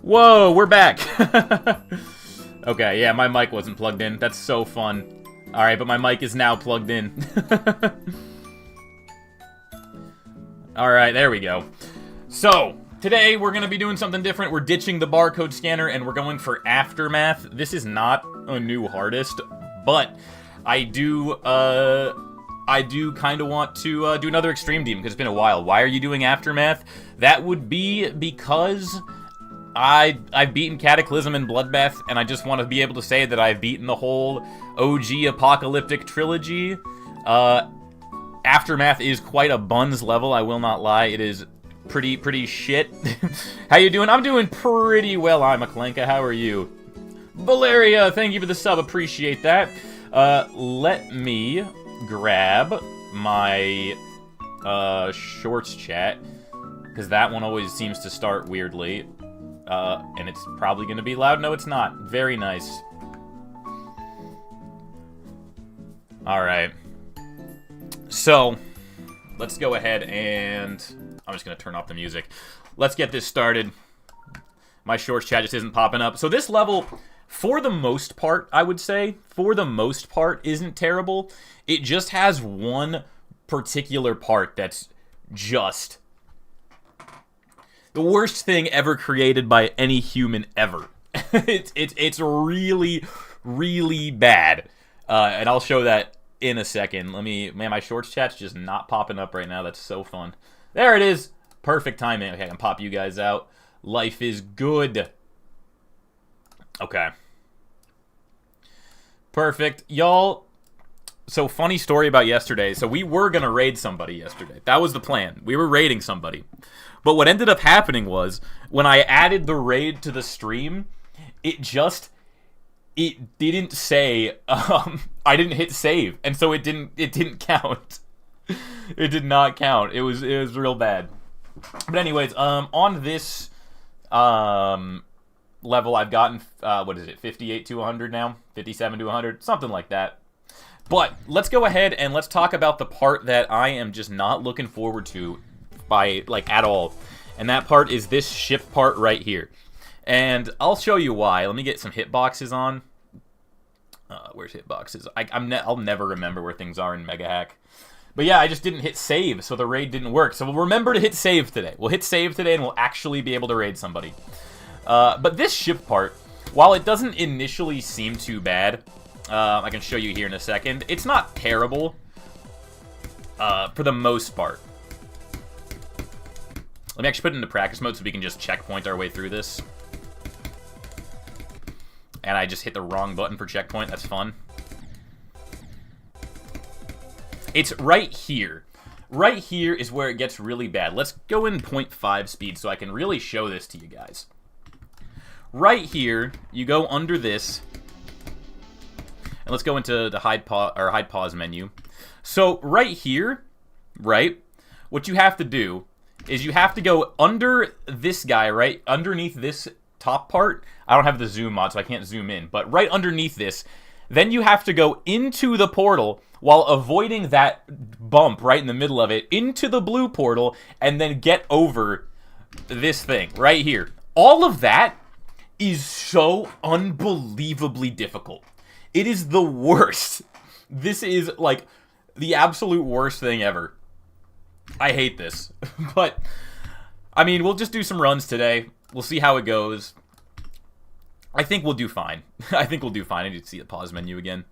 Whoa, we're back. Okay, yeah, my mic wasn't plugged in. That's so fun. Alright, but my mic is now plugged in. Alright, there we go. So, today we're going to be doing something different. We're ditching the barcode scanner and we're going for Aftermath. This is not a new hardest, but I do kind of want to do another Extreme Demon because it's been a while. Why are you doing Aftermath? That would be because I've beaten Cataclysm and Bloodbath, and I just want to be able to say that I've beaten the whole OG Apocalyptic trilogy. Aftermath is quite a buns level, I will not lie. It is pretty shit. How you doing? I'm doing pretty well, I'm a Clanka. How are you? Valeria, thank you for the sub, appreciate that. Let me grab my shorts chat, because that one always seems to start weirdly. And it's probably going to be loud. No, it's not. Very nice. Alright. So, let's go ahead and... I'm just going to turn off the music. Let's get this started. My shorts chat just isn't popping up. So this level, for the most part, I would say, for the most part, isn't terrible. It just has one particular part that's just... the worst thing ever created by any human ever. It's really, really bad. And I'll show that in a second. Man, my shorts chat's just not popping up right now. That's so fun. There it is. Perfect timing. Okay, I can pop you guys out. Life is good. Okay. Perfect. Y'all, so funny story about yesterday. So we were going to raid somebody yesterday. That was the plan. We were raiding somebody. But what ended up happening was, when I added the raid to the stream, it didn't say, I didn't hit save, and so it didn't count. It did not count. It was real bad. But anyways, on this level, I've gotten, what is it, 58 to 100 now? 57 to 100? Something like that. But let's go ahead and let's talk about the part that I am just not looking forward to at all. And that part is this ship part right here. And I'll show you why. Let me get some hitboxes on. Where's hitboxes? I'll never remember where things are in Mega Hack. But yeah, I just didn't hit save, so the raid didn't work. So we'll remember to hit save today. We'll hit save today and we'll actually be able to raid somebody. But this ship part, while it doesn't initially seem too bad, I can show you here in a second, it's not terrible for the most part. Let me actually put it into practice mode so we can just checkpoint our way through this. And I just hit the wrong button for checkpoint. That's fun. It's right here. Right here is where it gets really bad. Let's go in 0.5 speed so I can really show this to you guys. Right here, you go under this. And let's go into the hide pause menu. So right here, right, what you have to do is you have to go under this guy, right, underneath this top part. I don't have the zoom mod, so I can't zoom in, but right underneath this. Then you have to go into the portal while avoiding that bump right in the middle of it, into the blue portal, and then get over this thing right here. All of that is so unbelievably difficult. It is the worst. This is, like, the absolute worst thing ever. I hate this. But, I mean, we'll just do some runs today. We'll see how it goes. I think we'll do fine. I think we'll do fine. I need to see the pause menu again.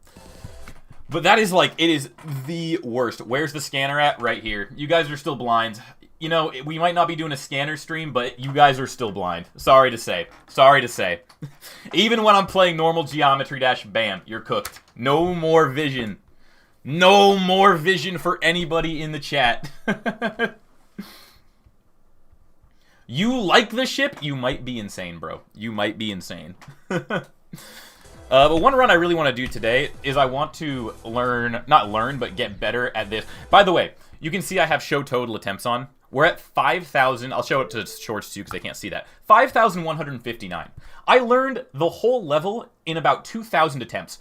But that is, like, it is the worst. Where's the scanner at? Right here. You guys are still blind. You know, we might not be doing a scanner stream, but you guys are still blind. Sorry to say. Sorry to say. Even when I'm playing normal geometry dash, bam, you're cooked. No more vision. No more vision for anybody in the chat. You like the ship? You might be insane, bro. You might be insane. But one run I really want to do today is I want to but get better at this. By the way, you can see I have show total attempts on. We're at 5,000. I'll show it to shorts too because they can't see that. 5,159. I learned the whole level in about 2,000 attempts.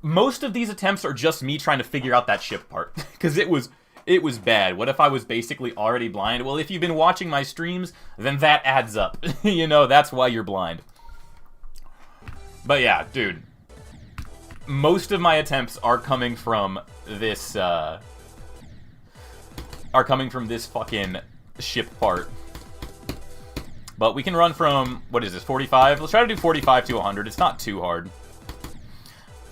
Most of these attempts are just me trying to figure out that ship part because it was It was bad. What if I was basically already blind? Well, if you've been watching my streams, then that adds up. You know, that's why you're blind. But yeah, dude. Most of my attempts are coming from this, fucking ship part. But we can run from, what is this, 45? Let's try to do 45 to 100. It's not too hard.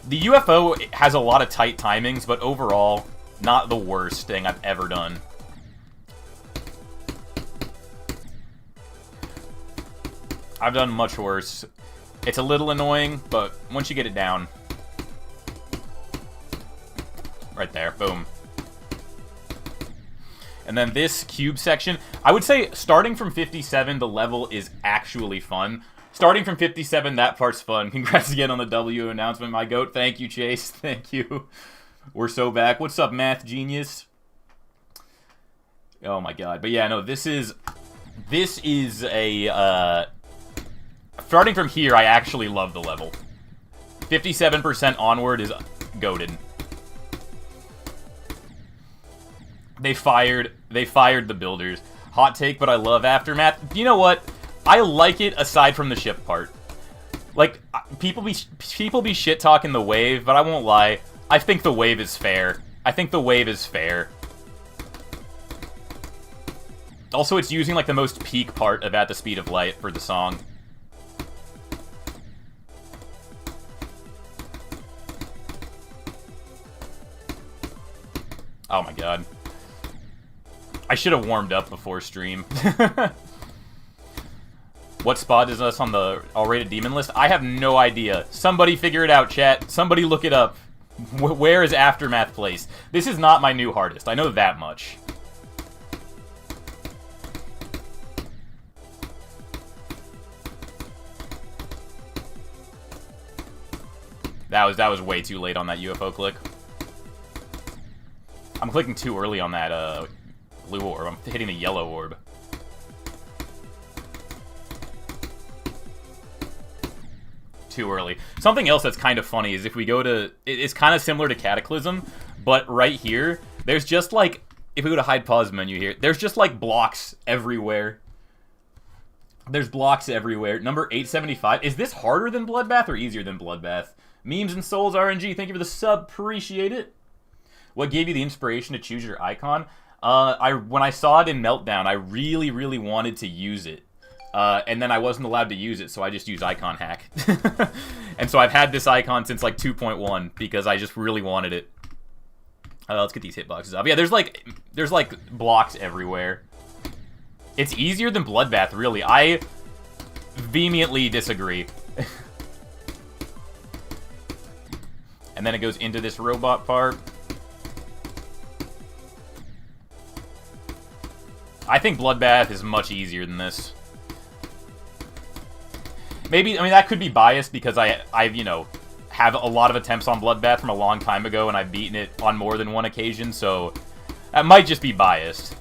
The UFO has a lot of tight timings, but overall, not the worst thing I've ever done. I've done much worse. It's a little annoying, but once you get it down... Right there, boom. And then this cube section, I would say starting from 57, the level is actually fun. Starting from 57, that part's fun. Congrats again on the W announcement, my goat. Thank you, Chase. Thank you. We're so back. What's up, Math Genius? Oh my god. But yeah, no, this is a, starting from here, I actually love the level. 57% onward is goated. They fired the builders. Hot take, but I love Aftermath. You know what? I like it aside from the ship part. Like, people be shit-talking the wave, but I won't lie. I think the wave is fair. I think the wave is fair. Also, it's using, like, the most peak part of At the Speed of Light for the song. Oh my god. I should have warmed up before stream. What spot is us on the all-rated demon list? I have no idea. Somebody figure it out, chat. Somebody look it up. Where is Aftermath placed? This is not my new hardest. I know that much. That was way too late on that UFO click. I'm clicking too early on that blue orb. I'm hitting the yellow orb. Too early. Something else that's kind of funny is if we go to... It's kind of similar to Cataclysm, but right here, there's just like... If we go to hide pause menu here, there's just like blocks everywhere. There's blocks everywhere. Number 875. Is this harder than Bloodbath or easier than Bloodbath? Memes and Souls RNG, thank you for the sub. Appreciate it. What gave you the inspiration to choose your icon? When I saw it in Meltdown, I really, really wanted to use it. And then I wasn't allowed to use it, so I just used Icon Hack. And so I've had this icon since like 2.1 because I just really wanted it. Let's get these hitboxes up. Yeah, there's like blocks everywhere. It's easier than Bloodbath, really. I vehemently disagree. And then it goes into this robot part. I think Bloodbath is much easier than this. Maybe, I mean, that could be biased because I've, you know, have a lot of attempts on Bloodbath from a long time ago and I've beaten it on more than one occasion, so that might just be biased.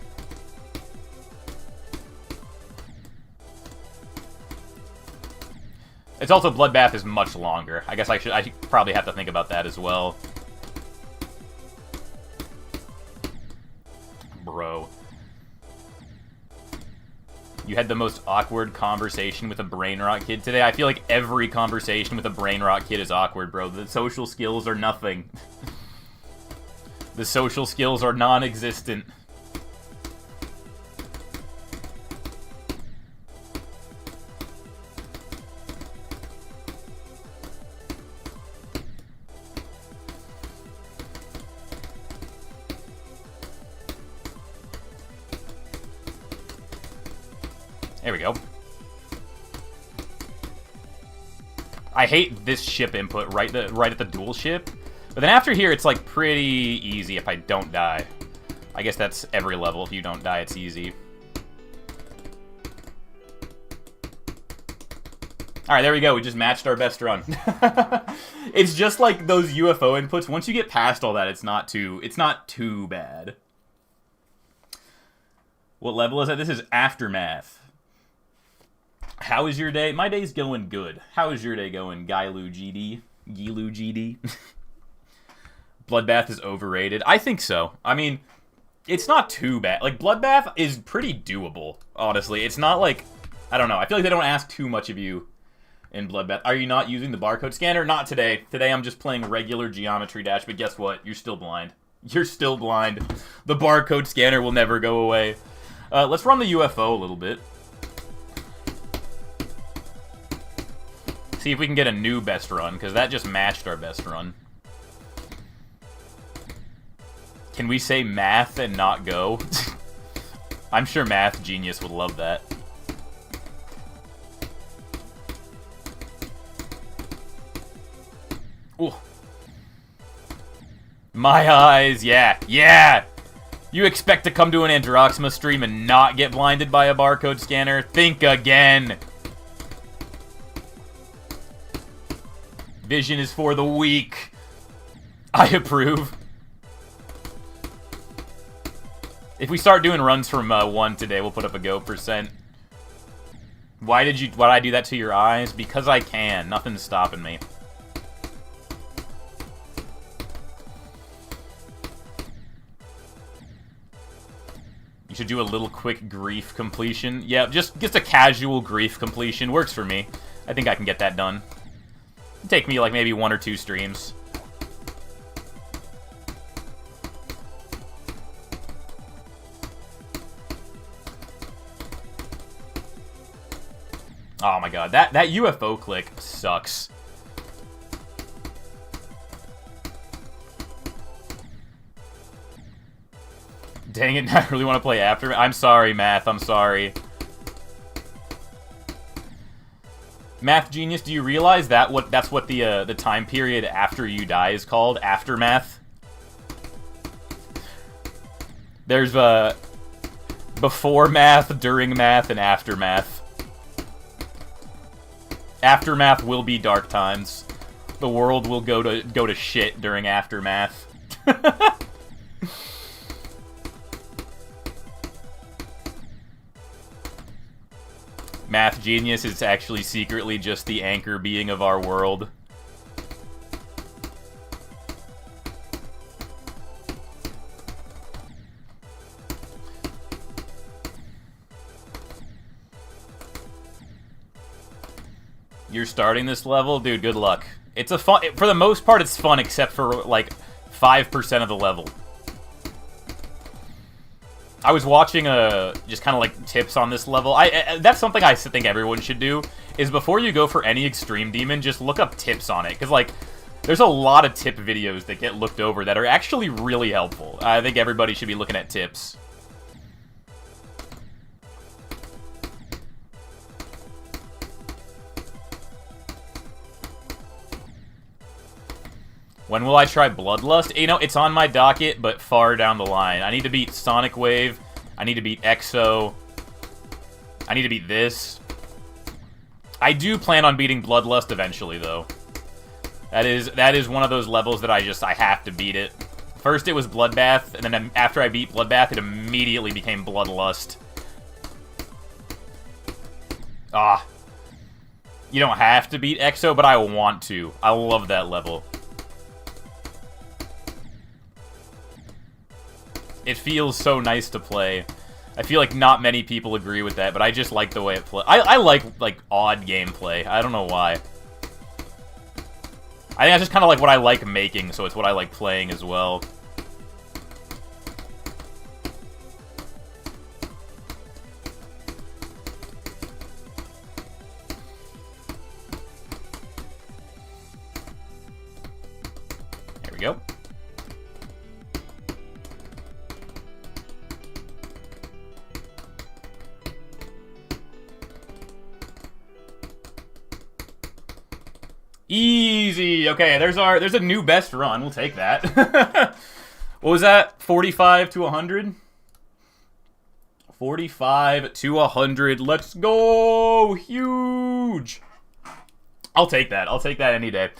It's also, Bloodbath is much longer. I guess I probably have to think about that as well. Bro. You had the most awkward conversation with a brain rot kid today. I feel like every conversation with a brain rot kid is awkward, bro. The social skills are nothing. The social skills are non-existent. There we go. I hate this ship input right at the dual ship. But then after here, it's like pretty easy if I don't die. I guess that's every level. If you don't die, it's easy. Alright, there we go. We just matched our best run. It's just like those UFO inputs. Once you get past all that, it's not too bad. What level is that? This is Aftermath. How is your day? My day's going good. How is your day going, Gilu GD? Gilu GD? Bloodbath is overrated. I think so. I mean, It's not too bad. Like, Bloodbath is pretty doable, honestly. It's not like... I don't know. I feel like they don't ask too much of you in Bloodbath. Are you not using the barcode scanner? Not today. Today I'm just playing regular Geometry Dash, but guess what? You're still blind. You're still blind. The barcode scanner will never go away. Let's run the UFO a little bit. See if we can get a new best run, because that just matched our best run. Can we say math and not go? I'm sure Math Genius would love that. Ooh. My eyes, yeah, yeah! You expect to come to an Androxima stream and not get blinded by a barcode scanner? Think again! Vision is for the weak. I approve. If we start doing runs from 1 today, we'll put up a go %. Why did I do that to your eyes? Because I can. Nothing's stopping me. You should do a little quick grief completion. Yeah, just a casual grief completion. Works for me. I think I can get that done. It'll take me like maybe 1 or 2 streams. Oh my god, that UFO click sucks. Dang it, I really want to play after. I'm sorry, Math, I'm sorry. Math Genius, do you realize that's what the time period after you die is called? Aftermath? There's before math, during math, and aftermath. Aftermath will be dark times. The world will go to shit during aftermath. Math Genius is actually secretly just the anchor being of our world. You're starting this level? Dude, good luck. It's a fun... For the most part, it's fun, except for, like, 5% of the level. I was watching, just kind of, like, tips on this level. That's something I think everyone should do, is before you go for any Extreme Demon, just look up tips on it. Because, like, there's a lot of tip videos that get looked over that are actually really helpful. I think everybody should be looking at tips. When will I try Bloodlust? You know, it's on my docket, but far down the line. I need to beat Sonic Wave. I need to beat EXO. I need to beat this. I do plan on beating Bloodlust eventually, though. That is one of those levels that I have to beat it. First it was Bloodbath, and then after I beat Bloodbath, it immediately became Bloodlust. Ah. You don't have to beat EXO, but I want to. I love that level. It feels so nice to play. I feel like not many people agree with that, but I just like the way it plays. I like odd gameplay. I don't know why. I think that's just kind of like what I like making, so it's what I like playing as well. There we go. Easy. Okay, there's a new best run. We'll take that. What was that? 45 to 100? 45 to 100. Let's go. Huge. I'll take that. I'll take that any day.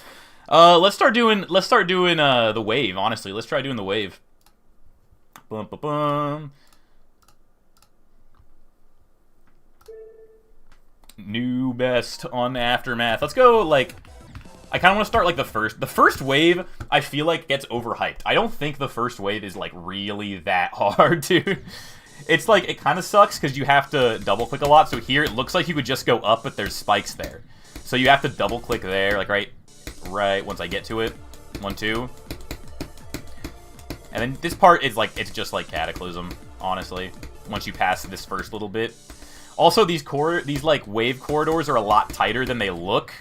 Let's start doing the wave, honestly. Let's try doing the wave. Bum bum bum. New best on Aftermath. Let's go like I kind of want to start like the first wave. I feel like gets overhyped. I don't think the first wave is like really that hard, dude. It's like, it kind of sucks because you have to double click a lot. So here it looks like you could just go up, but there's spikes there. So you have to double click there, like right once I get to it. 1, 2. And then this part is like, it's just like Cataclysm, honestly. Once you pass this first little bit. Also, these like wave corridors are a lot tighter than they look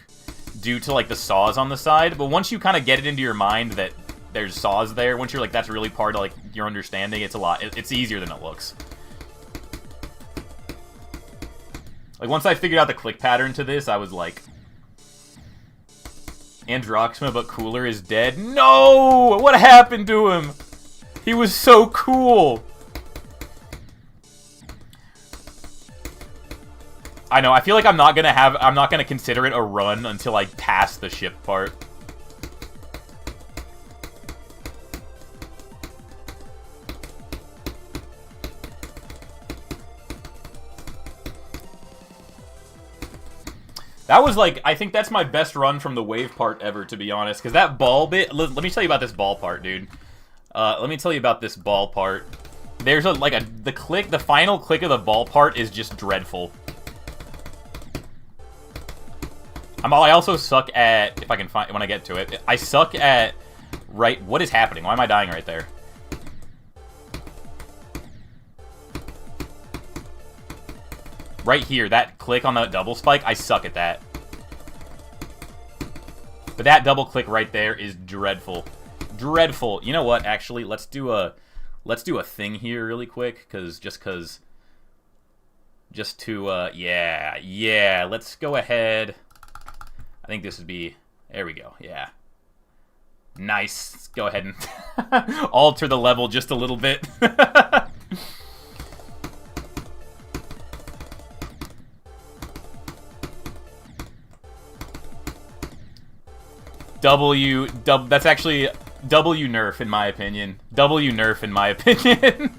due to like the saws on the side. But once you kind of get it into your mind that there's saws there, once you're like, that's really part of like your understanding, it's easier than it looks. Like, once I figured out the click pattern to this, I was like, Androxima, but cooler, is dead. No! What happened to him? He was so cool. I know, I feel like I'm not gonna consider it a run until I pass the ship part. That was like, I think that's my best run from the wave part ever, to be honest. Because that ball bit, let me tell you about this ball part, dude. Let me tell you about this ball part. There's the final click of the ball part is just dreadful. I also suck at, if I can find, when I get to it, I suck at, what is happening? Why am I dying right there? Right here, that click on the double spike, I suck at that. But that double click right there is dreadful. Dreadful. You know what, actually, let's do a thing here really quick, yeah, let's go ahead. I think this would be, there we go, yeah. Nice. Let's go ahead and alter the level just a little bit. That's actually W nerf in my opinion. W nerf in my opinion.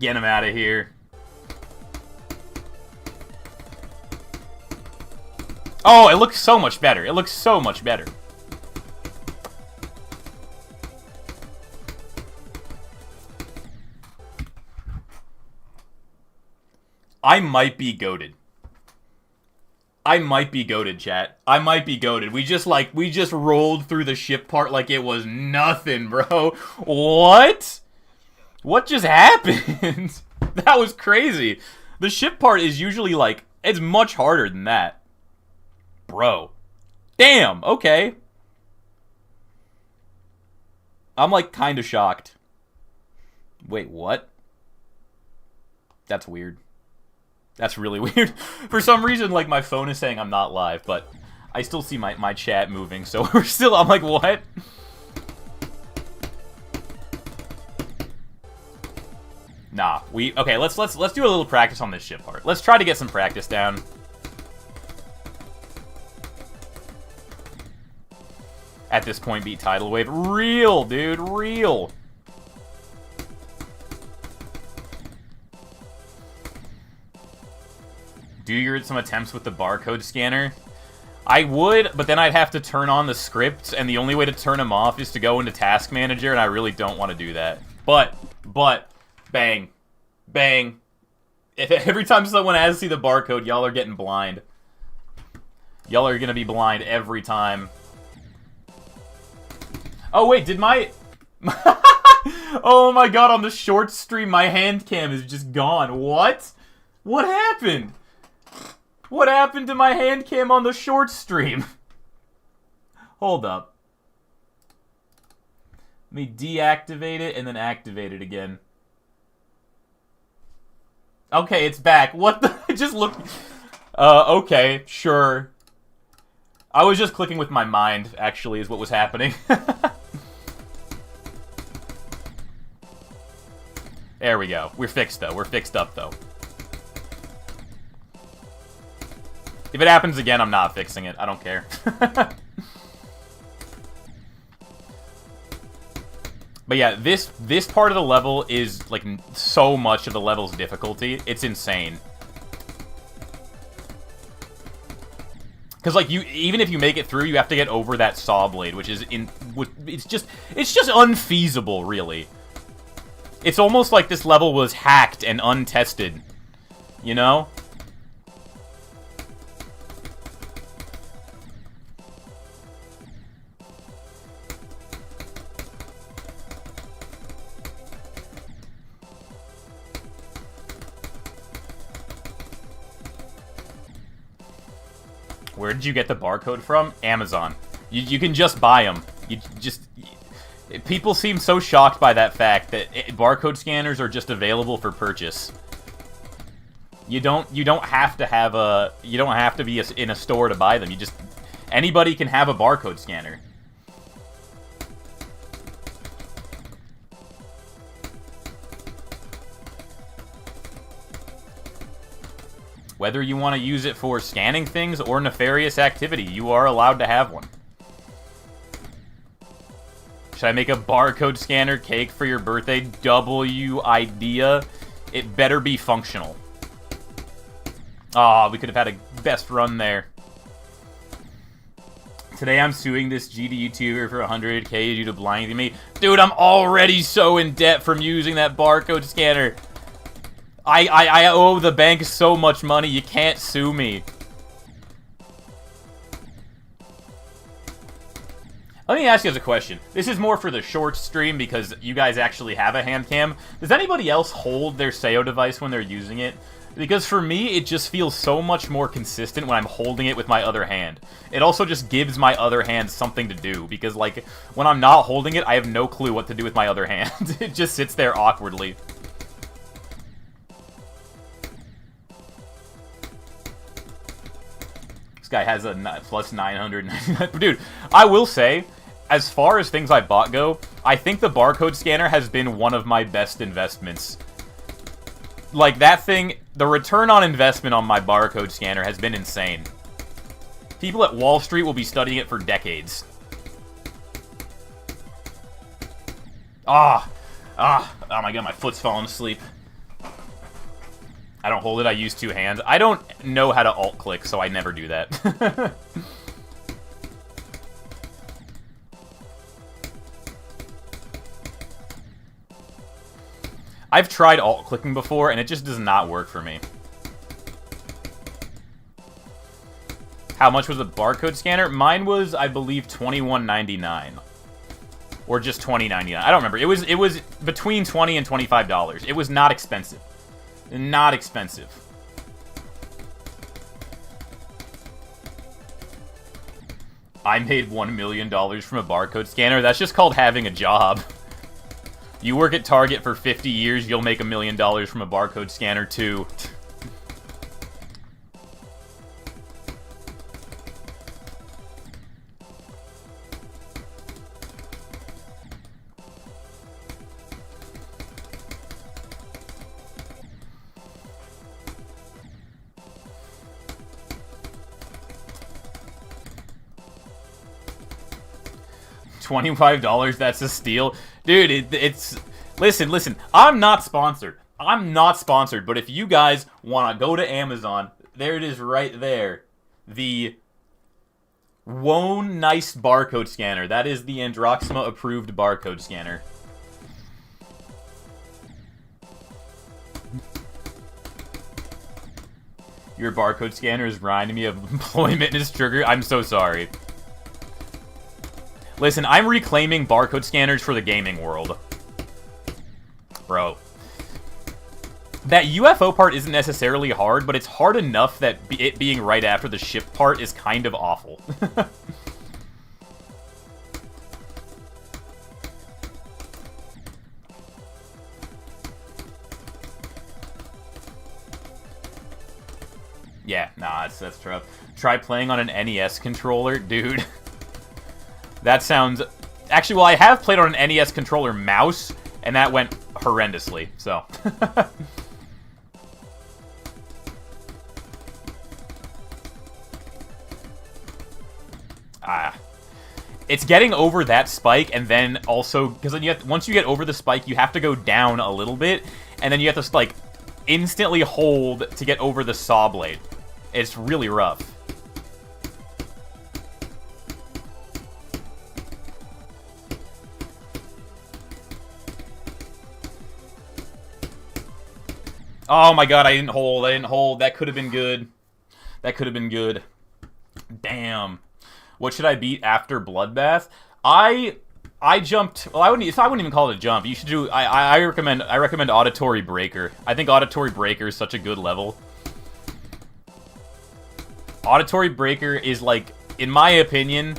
Get him out of here. Oh, it looks so much better. It looks so much better. I might be goated. I might be goated, chat. I might be goated. We just rolled through the ship part like it was nothing, bro. What? What just happened? That was crazy. The ship part is usually like, it's much harder than that. Bro. Damn, okay. I'm like kind of shocked. Wait, what? That's weird. That's really weird. For some reason, like, my phone is saying I'm not live, but I still see my chat moving, so I'm like, what? Nah, okay, let's do a little practice on this ship part. Let's try to get some practice down. At this point, beat Tidal Wave. Real, dude, real. Do some attempts with the barcode scanner? I would, but then I'd have to turn on the scripts, and the only way to turn them off is to go into Task Manager, and I really don't want to do that. But, bang, bang. If every time someone has to see the barcode, y'all are getting blind. Y'all are gonna be blind every time. Oh, wait, did my... Oh my god, on the short stream, my hand cam is just gone. What? What happened? What happened to my hand cam on the short stream? Hold up. Let me deactivate it and then activate it again. Okay, it's back. What the... Just look... okay, sure. I was just clicking with my mind, actually, is what was happening. There we go. We're fixed, though. We're fixed up, though. If it happens again, I'm not fixing it. I don't care. But yeah, this part of the level is, like, so much of the level's difficulty. It's insane. Because, like, even if you make it through, you have to get over that saw blade, which is it's just unfeasible, really. It's almost like this level was hacked and untested, you know? Where did you get the barcode from? Amazon. You can just buy them. People seem so shocked by that fact that barcode scanners are just available for purchase. You don't have to be in a store to buy them. Anybody can have a barcode scanner. Whether you want to use it for scanning things or nefarious activity, you are allowed to have one. Should I make a barcode scanner cake for your birthday? W idea. It better be functional. Ah, we could have had a best run there. Today I'm suing this GD YouTuber for 100K due to blinding me. Dude, I'm already so in debt from using that barcode scanner. I owe the bank so much money, you can't sue me. Let me ask you guys a question. This is more for the short stream because you guys actually have a hand cam. Does anybody else hold their Seo device when they're using it? Because for me, it just feels so much more consistent when I'm holding it with my other hand. It also just gives my other hand something to do, because, like, when I'm not holding it, I have no clue what to do with my other hand. It just sits there awkwardly. This guy has a plus 999. Dude, I will say, as far as things I bought go, I think the barcode scanner has been one of my best investments. Like, that thing, the return on investment on my barcode scanner has been insane. People at Wall Street will be studying it for decades. Oh my god, my foot's falling asleep. I don't hold it, I use two hands. I don't know how to alt-click, so I never do that. I've tried alt-clicking before, and it just does not work for me. How much was the barcode scanner? Mine was, I believe, $21.99. Or just $20.99. I don't remember. It was between $20 and $25. It was not expensive. Not expensive. I made $1 million from a barcode scanner. That's just called having a job. You work at Target for 50 years, you'll make $1 million from a barcode scanner too. $25, that's a steal. Dude, it's... Listen, I'm not sponsored. But if you guys want to go to Amazon, there it is right there. The Wone Nice barcode scanner. That is the Androxima approved barcode scanner. Your barcode scanner is reminding me of employment is trigger. I'm so sorry. Listen, I'm reclaiming barcode scanners for the gaming world. Bro. That UFO part isn't necessarily hard, but it's hard enough that it being right after the ship part is kind of awful. Yeah, nah, that's tough. Try playing on an NES controller? Dude. That sounds... Actually, well, I have played on an NES controller mouse, and that went horrendously, so... It's getting over that spike, and then also... Because then once you get over the spike, you have to go down a little bit, and then you have to, like, instantly hold to get over the saw blade. It's really rough. Oh my god, I didn't hold. I didn't hold. That could have been good. That could have been good. Damn. What should I beat after Bloodbath? I jumped. Well, I wouldn't even call it a jump. You should do. I recommend Auditory Breaker. I think Auditory Breaker is such a good level. Auditory Breaker is, like, in my opinion,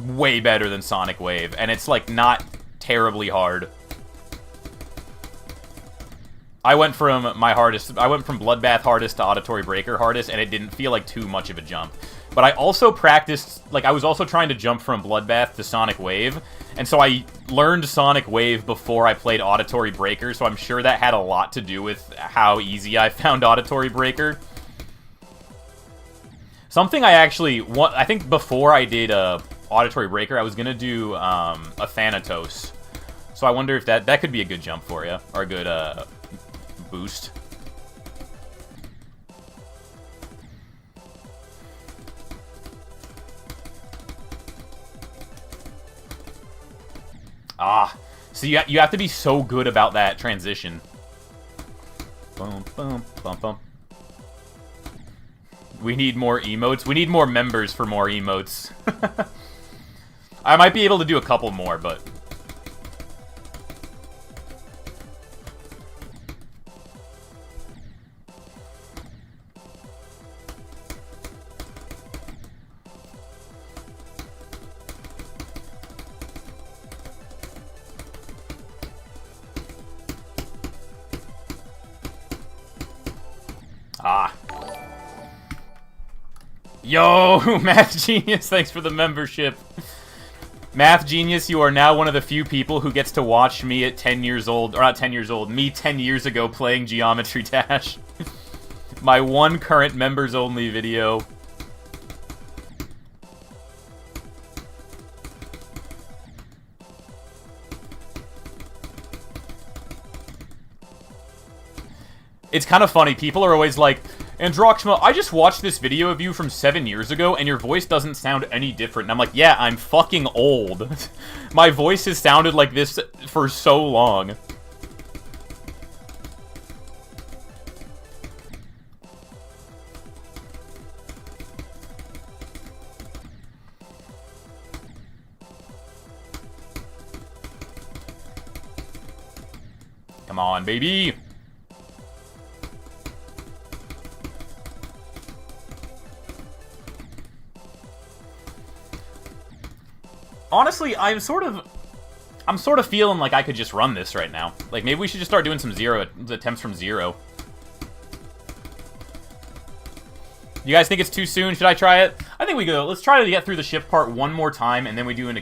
way better than Sonic Wave, and it's, like, not terribly hard. I went from Bloodbath hardest to Auditory Breaker hardest, and it didn't feel like too much of a jump. But I also practiced, like, I was also trying to jump from Bloodbath to Sonic Wave, and so I learned Sonic Wave before I played Auditory Breaker, so I'm sure that had a lot to do with how easy I found Auditory Breaker. Something I actually want, I think before I did Auditory Breaker, I was gonna do a Thanatos. So I wonder if that could be a good jump for you, or a good boost. Ah, so you have to be so good about that transition. Bum, bum, bum, bum. We need more emotes. We need more members for more emotes. I might be able to do a couple more, but... Ah. Yo, Math Genius, thanks for the membership. Math Genius, you are now one of the few people who gets to watch me at 10 years old, or not 10 years old, me 10 years ago playing Geometry Dash. My one current members-only video. It's kind of funny, people are always like, Androxma, I just watched this video of you from 7 years ago, and your voice doesn't sound any different. And I'm like, yeah, I'm fucking old. My voice has sounded like this for so long. Come on, baby. Honestly, I'm sort of feeling like I could just run this right now. Like, maybe we should just start doing some attempts from zero. You guys think it's too soon? Should I try it? I think we go. Let's try to get through the shift part one more time, and then we do an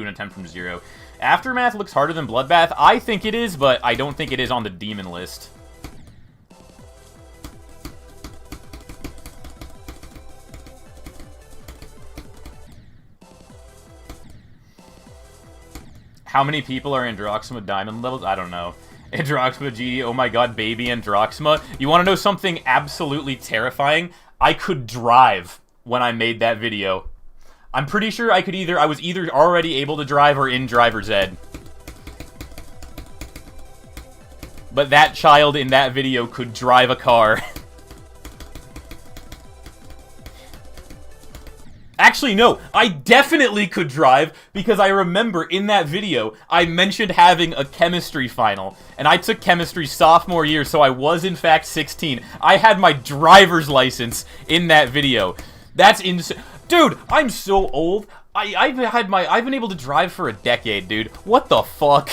attempt from zero. Aftermath looks harder than Bloodbath. I think it is, but I don't think it is on the demon list. How many people are Androxma diamond levels? I don't know. Androxma GD, oh my god, baby Androxma. You want to know something absolutely terrifying? I could drive when I made that video. I'm pretty sure I was either already able to drive or in driver's ed. But that child in that video could drive a car. Actually, no, I definitely could drive, because I remember in that video, I mentioned having a chemistry final, and I took chemistry sophomore year, so I was in fact 16. I had my driver's license in that video. That's insane. Dude, I'm so old. I've been able to drive for a decade, dude. What the fuck?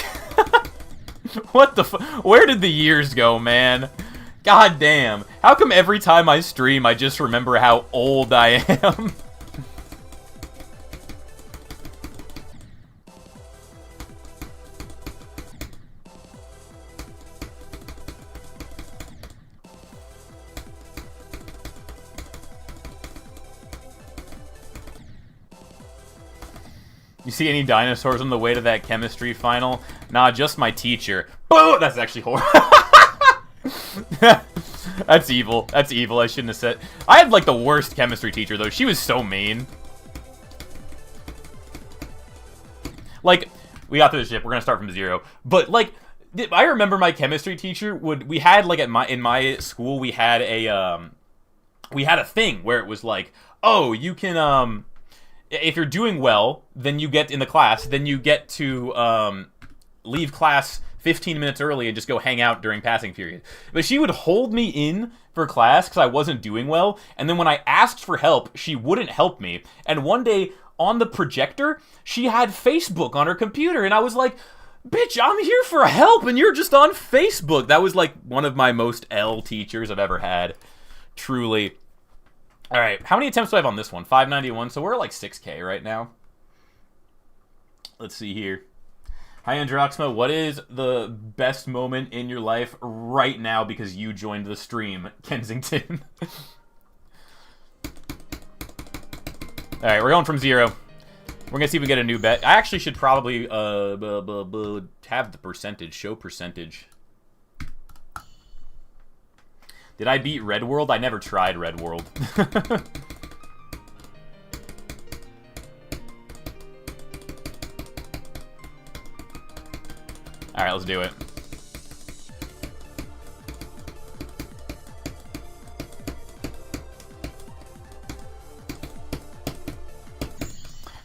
What the where did the years go, man? God damn. How come every time I stream, I just remember how old I am? You see any dinosaurs on the way to that chemistry final? Nah, just my teacher. Boo! That's actually horrible. That's evil. That's evil. I shouldn't have said. I had, like, the worst chemistry teacher, though. She was so mean. Like, we got through the ship. We're gonna start from zero. But, like, I remember my chemistry teacher we had like in my school we had a thing where it was like, oh, you can if you're doing well, then you get in the class, then you get to leave class 15 minutes early and just go hang out during passing period. But she would hold me in for class because I wasn't doing well, and then when I asked for help, she wouldn't help me. And one day on the projector, she had Facebook on her computer, and I was like, bitch, I'm here for help, and you're just on Facebook. That was like one of my most L teachers I've ever had. Truly. All right, how many attempts do I have on this one? 591, so we're at like 6K right now. Let's see here. Hi, Androxma. What is the best moment in your life right now because you joined the stream, Kensington? All right, we're going from 0. We're going to see if we get a new bet. I actually should probably have the percentage, show percentage. Did I beat Red World? I never tried Red World. All right, let's do it.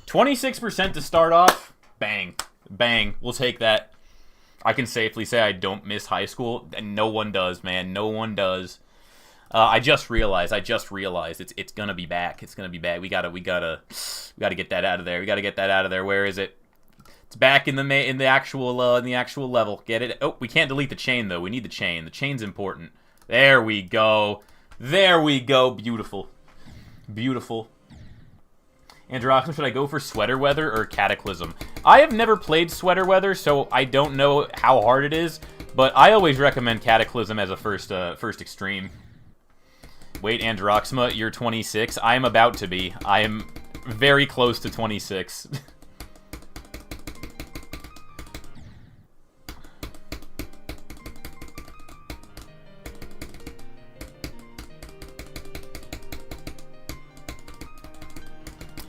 $26% to start off. Bang. Bang. We'll take that. I can safely say I don't miss high school, and no one does, man. No one does. I just realized it's gonna be back. It's gonna be back. We gotta get that out of there. We gotta get that out of there. Where is it? It's back in the actual level. Get it? Oh, we can't delete the chain though. We need the chain. The chain's important. There we go. There we go. Beautiful. Beautiful. Androxma, should I go for Sweater Weather or Cataclysm? I have never played Sweater Weather, so I don't know how hard it is, but I always recommend Cataclysm as a first extreme. Wait, Androxma, you're 26. I am about to be. I am very close to 26.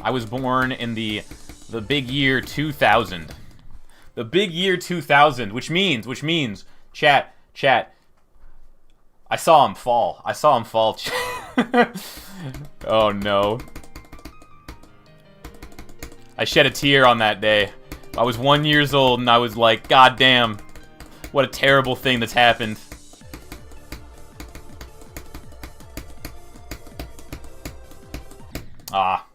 I was born in the big year 2000. The big year 2000, which means, chat, I saw him fall. I saw him fall. Oh no. I shed a tear on that day. I was 1 year old and I was like, God damn, what a terrible thing that's happened. Ah.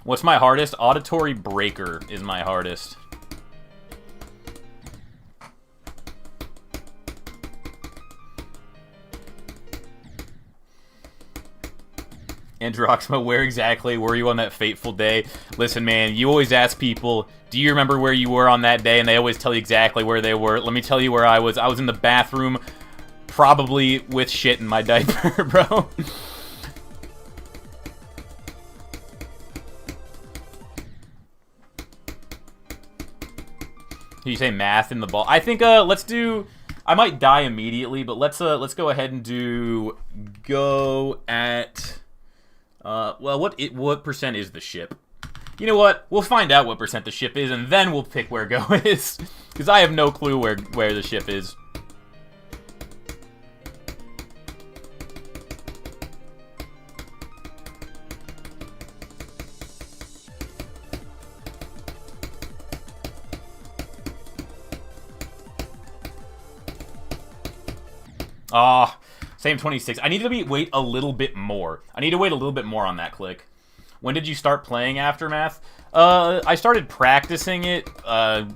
What's my hardest? Auditory Breaker is my hardest. Androxma, where exactly were you on that fateful day? Listen, man, you always ask people, do you remember where you were on that day? And they always tell you exactly where they were. Let me tell you where I was. I was in the bathroom, probably with shit in my diaper, bro. You say math in the ball. I think let's do. I might die immediately, but let's go ahead and do go at. Well, what percent is the ship? You know what? We'll find out what percent the ship is, and then we'll pick where go is, because I have no clue where the ship is. Ah, same 26. I need to wait a little bit more. I need to wait a little bit more on that click. When did you start playing Aftermath? I started practicing it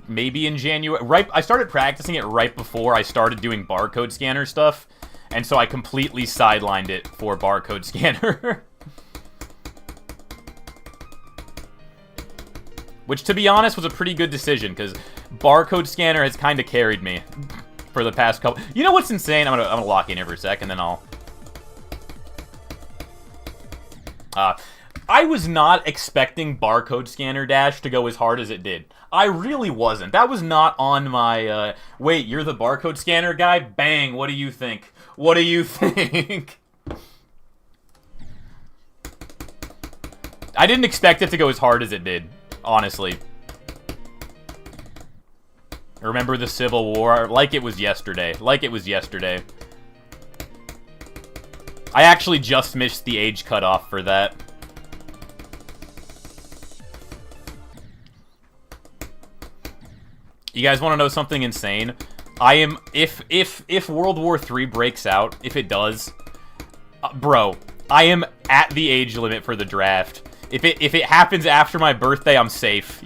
maybe in January. I started practicing it right before I started doing barcode scanner stuff, and so I completely sidelined it for barcode scanner. Which, to be honest, was a pretty good decision, because barcode scanner has kind of carried me for the past couple. You know what's insane? I'm gonna lock in here for a sec, and then I'll. I was not expecting barcode scanner dash to go as hard as it did. I really wasn't. That was not on my. Wait, you're the barcode scanner guy? Bang! What do you think? What do you think? I didn't expect it to go as hard as it did, honestly. Remember the Civil War? Like it was yesterday. Like it was yesterday. I actually just missed the age cutoff for that. You guys want to know something insane? I am... If World War III breaks out, if it does... bro, I am at the age limit for the draft. If it happens after my birthday, I'm safe.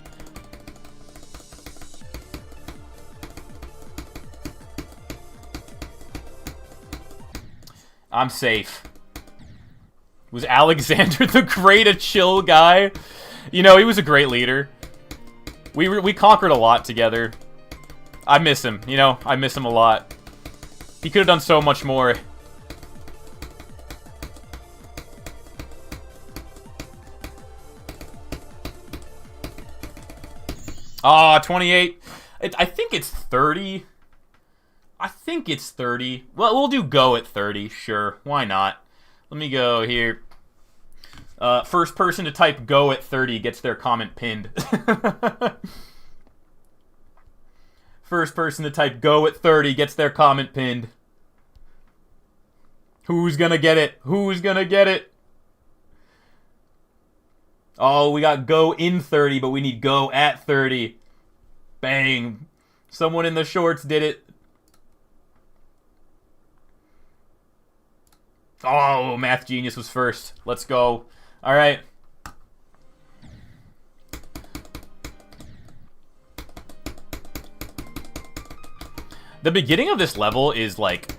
I'm safe. Was Alexander the Great a chill guy? You know, he was a great leader. We conquered a lot together. I miss him, you know? I miss him a lot. He could have done so much more. Ah, 28. I think it's 30. I think it's 30. Well, we'll do go at 30. Sure, why not? Let me go here. First person to type go at 30 gets their comment pinned. First person to type go at 30 gets their comment pinned. Who's gonna get it? Who's gonna get it? Oh, we got go in 30, but we need go at 30. Bang. Someone in the shorts did it. Oh, Math Genius was first. Let's go. All right. The beginning of this level is like...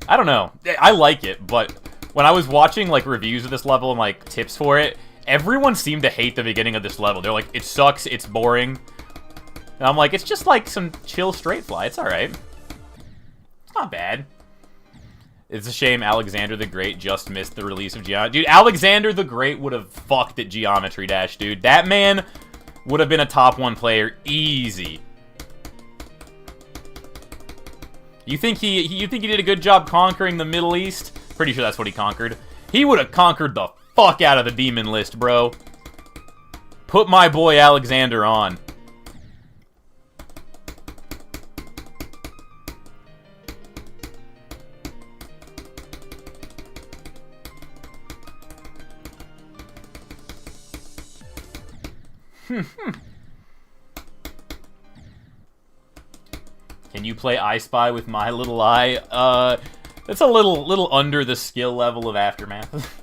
I don't know. I like it, but when I was watching like reviews of this level and like tips for it, everyone seemed to hate the beginning of this level. They're like, it sucks, it's boring. And I'm like, it's just like some chill straight fly. It's alright. It's not bad. It's a shame Alexander the Great just missed the release of Geometry. Dude, Alexander the Great would have fucked at Geometry Dash, dude. That man would have been a top 1 player easy. You think he did a good job conquering the Middle East? Pretty sure that's what he conquered. He would have conquered the fuck out of the demon list, bro. Put my boy Alexander on. Can you play I Spy with my little eye? That's a little under the skill level of Aftermath.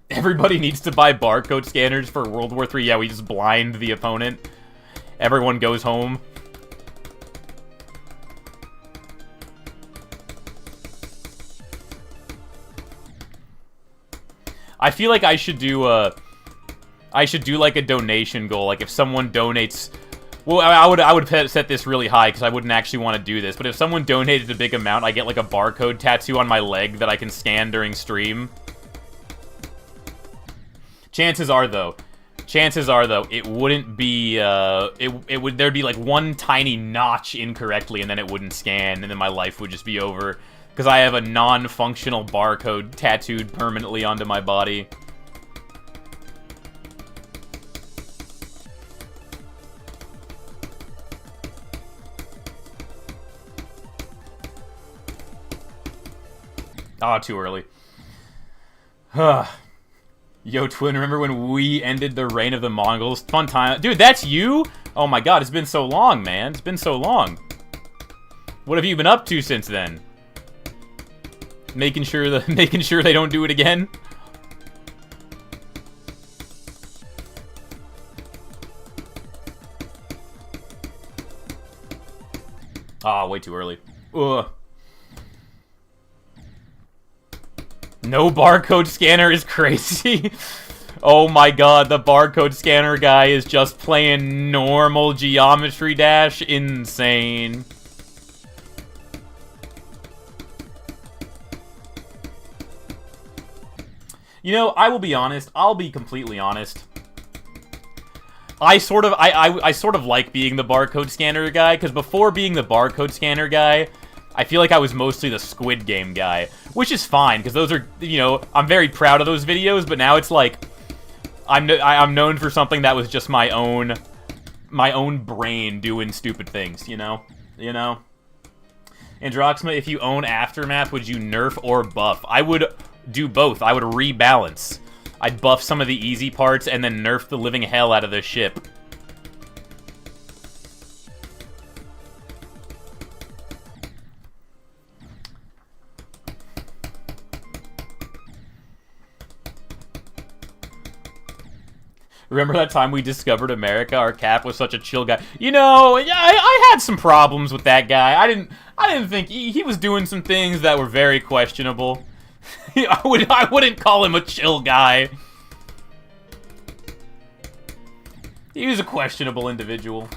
Everybody needs to buy barcode scanners for World War III. Yeah, we just blind the opponent. Everyone goes home. I feel like I should do like a donation goal. Like if someone donates, well, I would set this really high because I wouldn't actually want to do this. But if someone donated a big amount, I get like a barcode tattoo on my leg that I can scan during stream. Chances are though, it wouldn't be. There'd be like one tiny notch incorrectly, and then it wouldn't scan, and then my life would just be over. Because I have a non-functional barcode tattooed permanently onto my body. Ah, too early. Yo, Twin, remember when we ended the reign of the Mongols? Fun time. Dude, that's you? Oh my god, it's been so long, man. It's been so long. What have you been up to since then? Making sure they don't do it again? Ah, way too early. Ugh. No barcode scanner is crazy. Oh my god, the barcode scanner guy is just playing normal Geometry Dash. Insane. You know, I will be honest. I'll be completely honest. I sort of like being the barcode scanner guy, because before being the barcode scanner guy, I feel like I was mostly the Squid Game guy, which is fine, because those are, you know, I'm very proud of those videos, but now it's like, I'm known for something that was just my own my own brain doing stupid things, you know? You know? Androxima, if you own Aftermath, would you nerf or buff? I would do both. I would rebalance. I'd buff some of the easy parts and then nerf the living hell out of the ship. Remember that time we discovered America? Our cap was such a chill guy. You know, I had some problems with that guy. I didn't think he was doing some things that were very questionable. I wouldn't call him a chill guy. He was a questionable individual.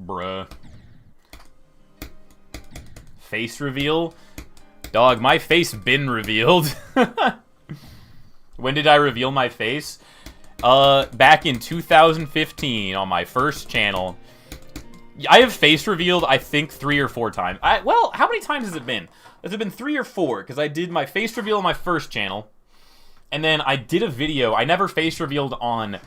Bruh. Face reveal? Dog, my face been revealed. When did I reveal my face? Back in 2015 on my first channel. I have face revealed, I think, 3 or 4 times. Well, how many times has it been? Has it been 3 or 4? Because I did my face reveal on my first channel. And then I did a video. I never face revealed on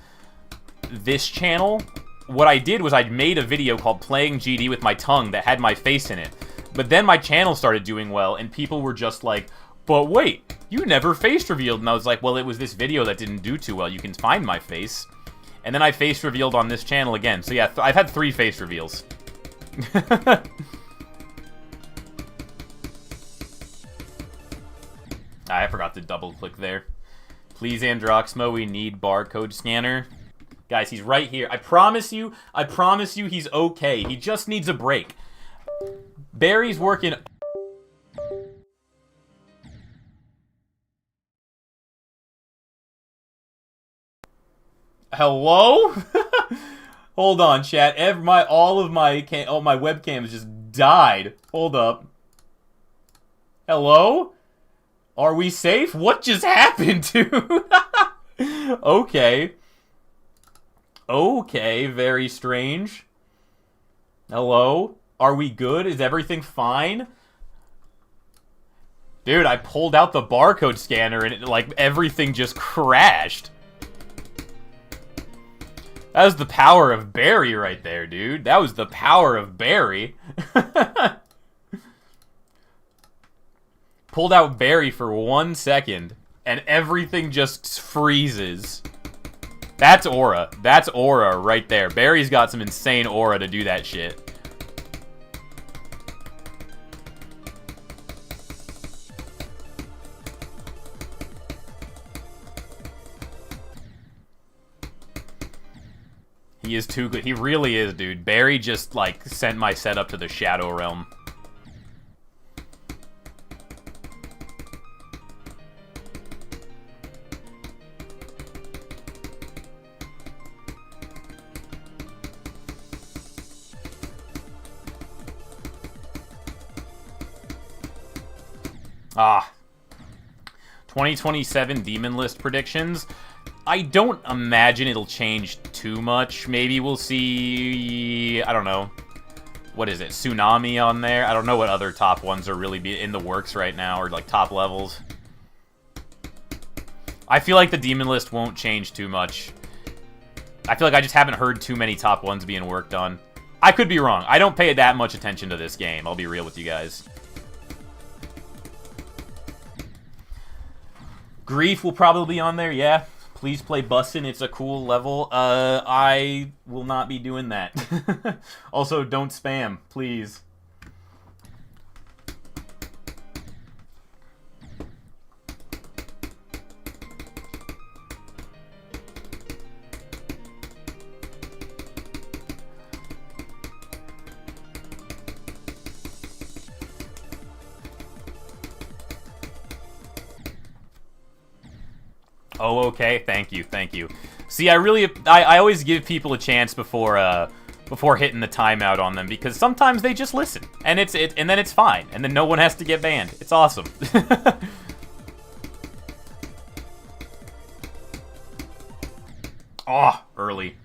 this channel. What I did was I made a video called Playing GD with my tongue that had my face in it. But then my channel started doing well, and people were just like, but wait, you never face revealed. And I was like, well, it was this video that didn't do too well. You can find my face. And then I face revealed on this channel again. So yeah, I've had 3 face reveals. I forgot to double click there. Please, Androximo, we need barcode scanner. Guys, he's right here. I promise you he's okay. He just needs a break. Barry's working... Hello? Hold on, chat. All my webcams just died. Hold up. Hello? Are we safe? What just happened, dude? Okay. Okay, very strange. Hello? Are we good? Is everything fine? Dude, I pulled out the barcode scanner and like everything just crashed. That was the power of Barry right there, dude. That was the power of Barry. Pulled out Barry for 1 second and everything just freezes. That's aura. That's aura right there. Barry's got some insane aura to do that shit. He is too good. He really is, dude. Barry just, like, sent my setup to the Shadow Realm. Ah. 2027 Demon List predictions. I don't imagine it'll change too much. Maybe we'll see, I don't know. What is it? Tsunami on there? I don't know what other top ones are really in the works right now, or like top levels. I feel like the Demon List won't change too much. I feel like I just haven't heard too many top ones being worked on. I could be wrong. I don't pay that much attention to this game. I'll be real with you guys. Grief will probably be on there, yeah. Please play Bussin', it's a cool level. I will not be doing that. Also, don't spam, please. Oh, okay. Thank you. Thank you. See, I always give people a chance before before hitting the timeout on them, because sometimes they just listen, and and then it's fine, and then no one has to get banned. It's awesome. Oh, early.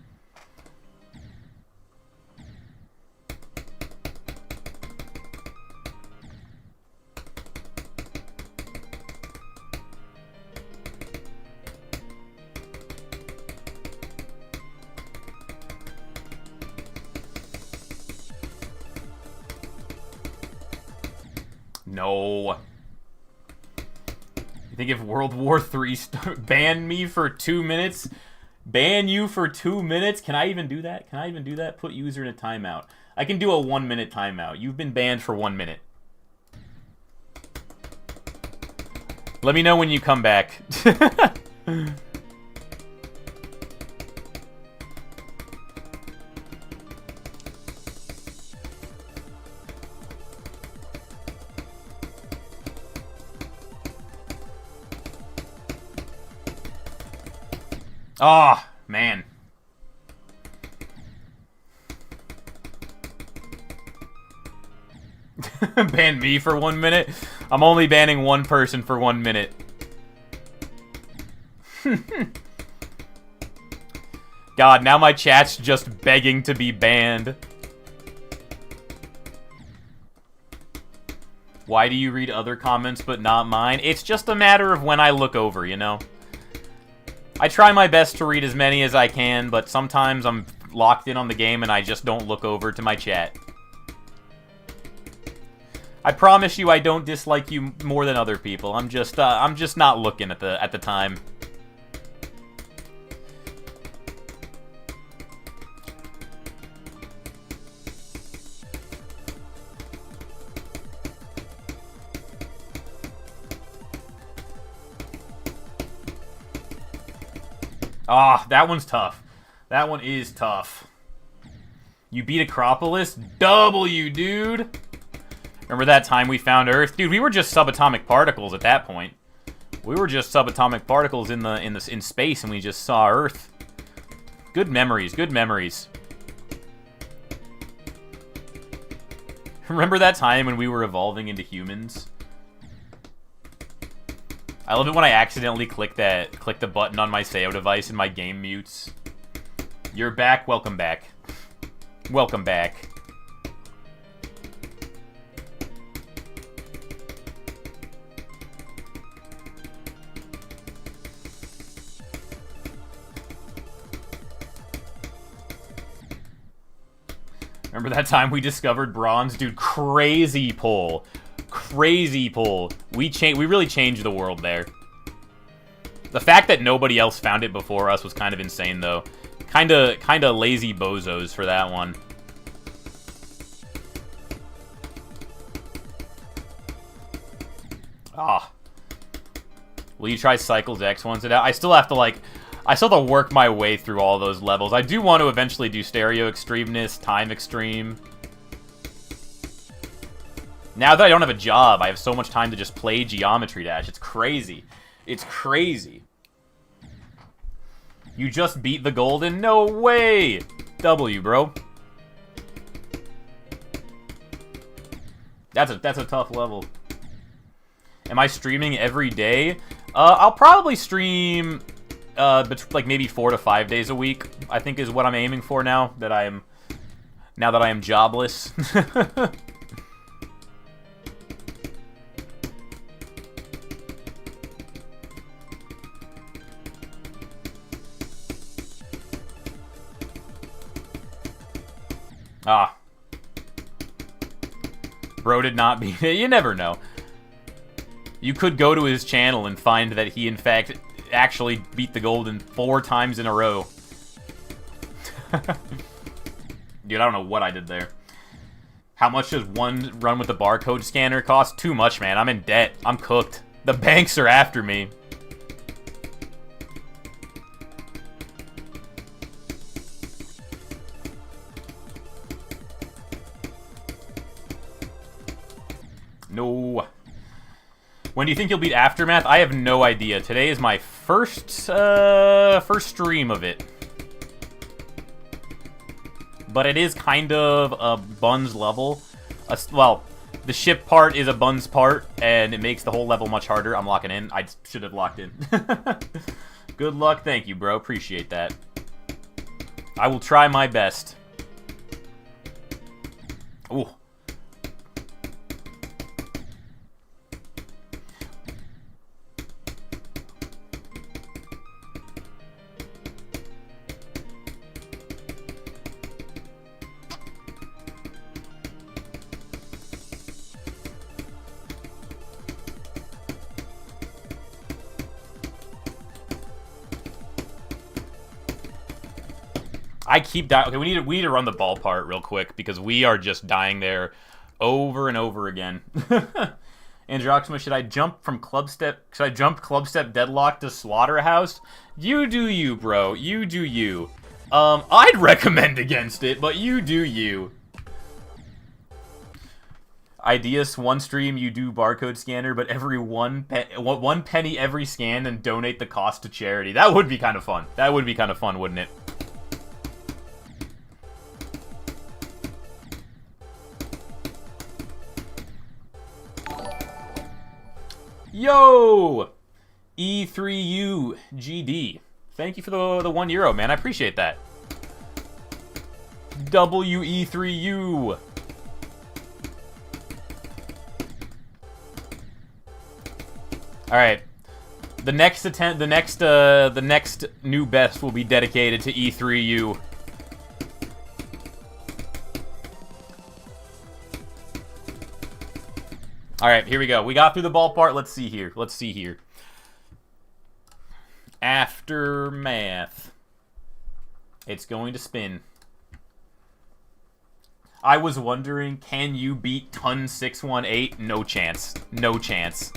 No. You think if World War III ban me for 2 minutes? Ban you for 2 minutes? Can I even do that? Can I even do that? Put user in a timeout. I can do a 1 minute timeout. You've been banned for 1 minute. Let me know when you come back. Oh, man. Ban me for 1 minute? I'm only banning one person for 1 minute. God, now my chat's just begging to be banned. Why do you read other comments but not mine? It's just a matter of when I look over, you know? I try my best to read as many as I can, but sometimes I'm locked in on the game and I just don't look over to my chat. I promise you I don't dislike you more than other people. I'm just not looking at the time. Ah, that one's tough. That one is tough. You beat Acropolis? W, dude! Remember that time we found Earth? Dude, we were just subatomic particles at that point. We were just subatomic particles in space, and we just saw Earth. Good memories, good memories. Remember that time when we were evolving into humans? I love it when I accidentally click the button on my Sayo device and my game mutes. You're back, welcome back. Welcome back. Remember that time we discovered bronze? Dude, crazy pull. Crazy pull. We really changed the world there. The fact that nobody else found it before us was kind of insane, though. Kinda lazy bozos for that one. Ah. Will you try Cycles X once it out? I still have to work my way through all those levels. I do want to eventually do Stereo Extremeness, Time Extreme. Now that I don't have a job, I have so much time to just play Geometry Dash. It's crazy. It's crazy. You just beat the Golden? No way! W, bro. That's a tough level. Am I streaming every day? I'll probably stream like maybe 4 to 5 days a week, I think is what I'm aiming for now that I am jobless. Ah. Bro did not beat it. You never know. You could go to his channel and find that he, in fact, actually beat the Golden 4 times in a row. Dude, I don't know what I did there. How much does one run with the barcode scanner cost? Too much, man. I'm in debt. I'm cooked. The banks are after me. No. When do you think you'll beat Aftermath? I have no idea. Today is my first stream of it. but it is kind of a buns level. Well, the ship part is a buns part, and it makes the whole level much harder. I'm locking in. I should have locked in. Good luck. Thank you, bro. Appreciate that. I will try my best. Ooh. I keep dying. Okay, we need to run the ball part real quick because we are just dying there over and over again. Androxima, should I jump from club step? Should I jump club step deadlock to slaughterhouse? You do you, bro. You do you. I'd recommend against it, but you do you. Ideas, one stream you do barcode scanner, but every one penny every scan and donate the cost to charity. That would be kind of fun. That would be kind of fun, wouldn't it? Yo! E3U GD. Thank you for the €1, man. I appreciate that. WE3U. All right. The next attempt, the next new best will be dedicated to E3U. All right, here we go. We got through the ball part. Let's see here. Let's see here. Aftermath. It's going to spin. I was wondering, can you beat Ton 618? No chance. No chance.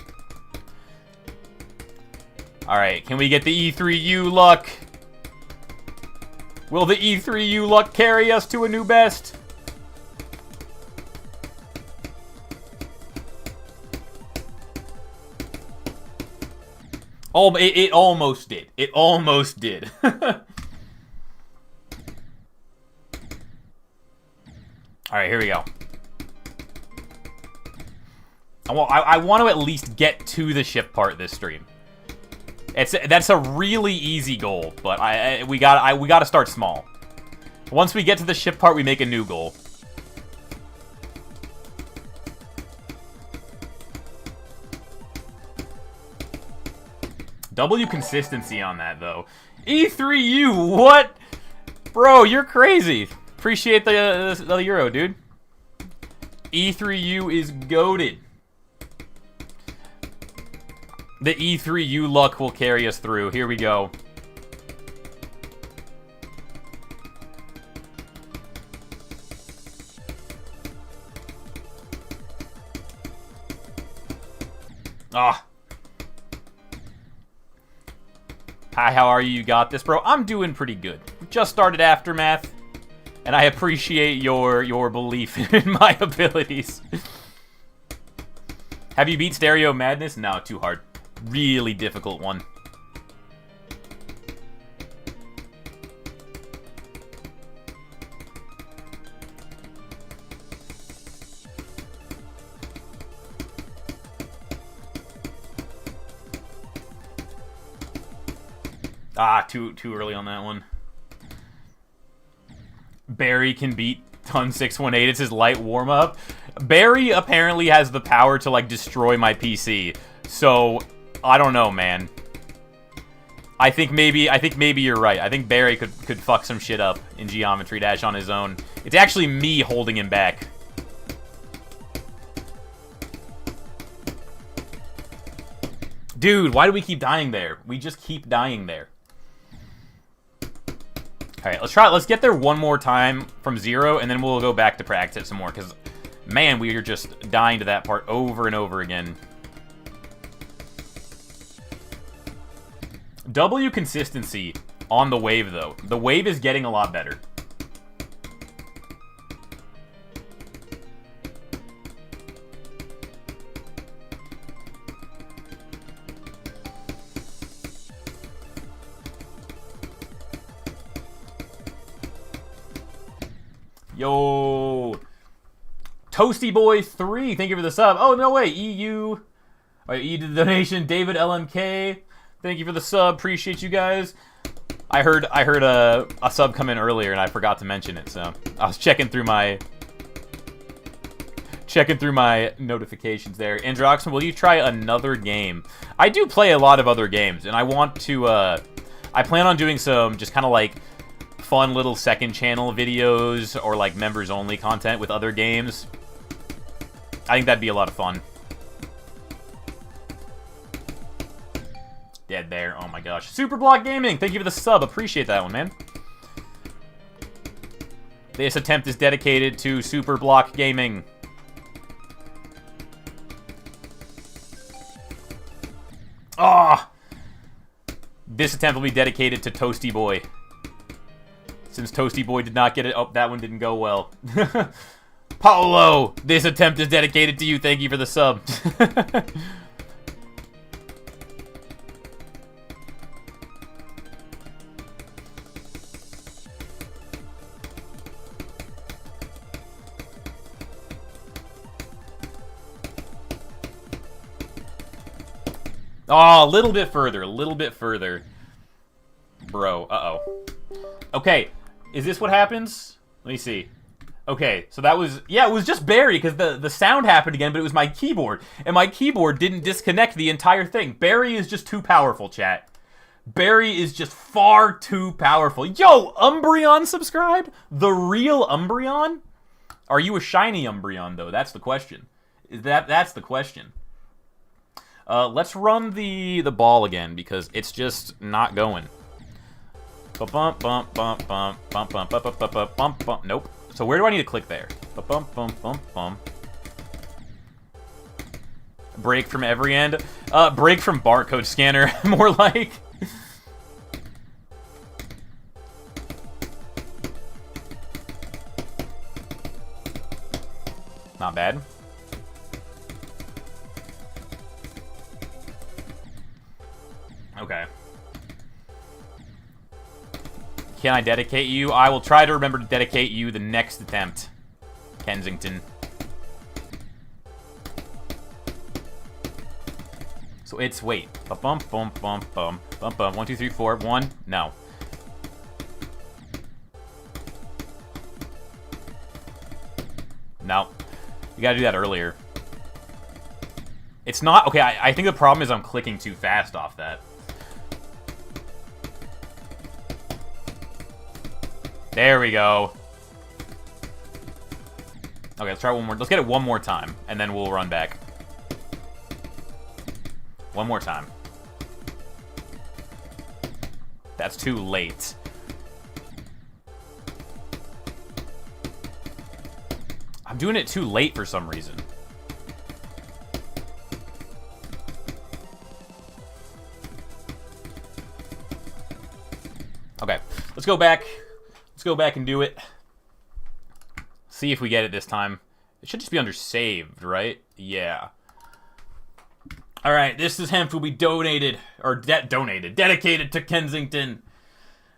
All right, can we get the E3U luck? Will the E3U luck carry us to a new best? Oh, it almost did. It almost did. Alright, here we go. I want to at least get to the ship part this stream. That's a really easy goal, but we gotta start small. Once we get to the ship part, we make a new goal. W consistency on that, though. E3U, what? Bro, you're crazy. Appreciate the euro, dude. E3U is goated. The E3U luck will carry us through. Here we go. Ah. Hi, how are you? You got this, bro? I'm doing pretty good. Just started Aftermath, and I appreciate your belief in my abilities. Have you beat Stereo Madness? No, too hard. Really difficult one. Ah, too early on that one. Barry can beat Ton 618. It's his light warm-up. Barry apparently has the power to, like, destroy my PC. So, I don't know, man. I think maybe you're right. I think Barry could fuck some shit up in Geometry Dash on his own. It's actually me holding him back. Dude, why do we keep dying there? We just keep dying there. Alright, let's get there one more time from 0, and then we'll go back to practice some more, because, man, we are just dying to that part over and over again. W consistency on the wave, though. The wave is getting a lot better. Yo. Toasty Boy 3, thank you for the sub. Oh, no way. EU. All right, EU did the donation. David LMK, thank you for the sub. Appreciate you guys. I heard a sub come in earlier and I forgot to mention it, so I was checking through my notifications there. Androxman, will you try another game? I do play a lot of other games, and I want to I plan on doing some just kind of like fun little second channel videos or like members only content with other games. I think that'd be a lot of fun. Dead there. Oh my gosh. Superblock Gaming, thank you for the sub. Appreciate that one, man. This attempt is dedicated to Superblock Gaming. Ah! Oh! This attempt will be dedicated to Toasty Boy. Since Toasty Boy did not get it. Oh, that one didn't go well. Paolo! This attempt is dedicated to you. Thank you for the sub. Oh, a little bit further, a little bit further. Bro, uh-oh. Okay, is this what happens? Let me see. Okay, so that was... Yeah, it was just Barry, because the sound happened again, but it was my keyboard. And my keyboard didn't disconnect the entire thing. Barry is just too powerful, chat. Barry is just far too powerful. Yo, Umbreon subscribed? The real Umbreon? Are you a shiny Umbreon, though? That's the question. That's the question. Let's run the ball again because it's just not going. Bump bump bump bump bump bump bump bump bump bump bump. Nope. So where do I need to click there? Bump bump bump bump. Break from every end. Break from barcode scanner. More like. Not bad. Okay. Can I dedicate you? I will try to remember to dedicate you the next attempt. Kensington. So it's, wait. Bump, bump, bump, bump, bump, bump. 1, 2, 3, 4. 1. No. No. You gotta do that earlier. It's not... Okay, I think the problem is I'm clicking too fast off that. There we go. Okay, let's try one more. Let's get it one more time, and then we'll run back. One more time. That's too late. I'm doing it too late for some reason. Okay, let's go back. Let's go back and do it. See if we get it this time. It should just be under saved, right? Yeah. Alright, this attempt will be donated, or dedicated to Kensington.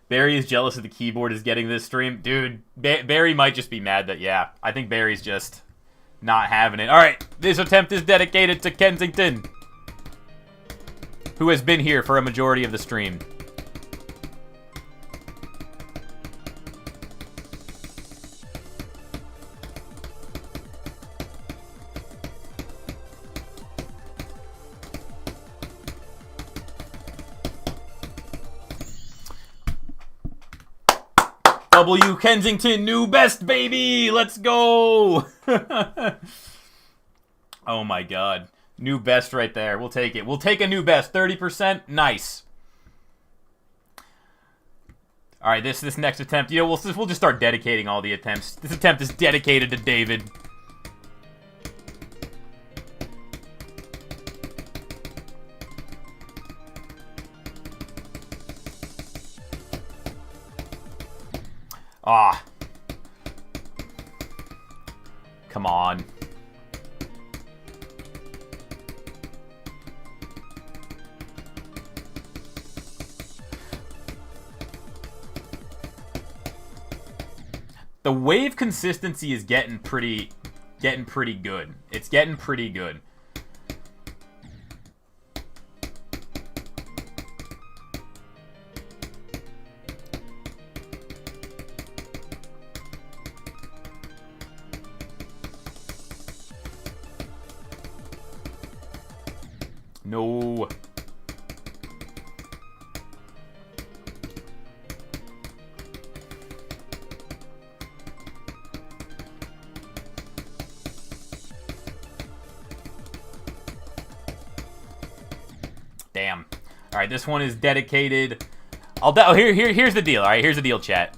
Barry is jealous that the keyboard is getting this stream. Dude, Barry might just be mad that, yeah, I think Barry's just not having it. Alright, this attempt is dedicated to Kensington, who has been here for a majority of the stream. W Kensington, new best, baby! Let's go! Oh my god. New best right there. We'll take it. We'll take a new best. 30%. Nice. Alright, this next attempt. You know, we'll just start dedicating all the attempts. This attempt is dedicated to David. Ah. Come on. The wave consistency is getting pretty good. It's getting pretty good. No. Damn. All right, this one is dedicated. Here's the deal. All right, here's the deal, chat.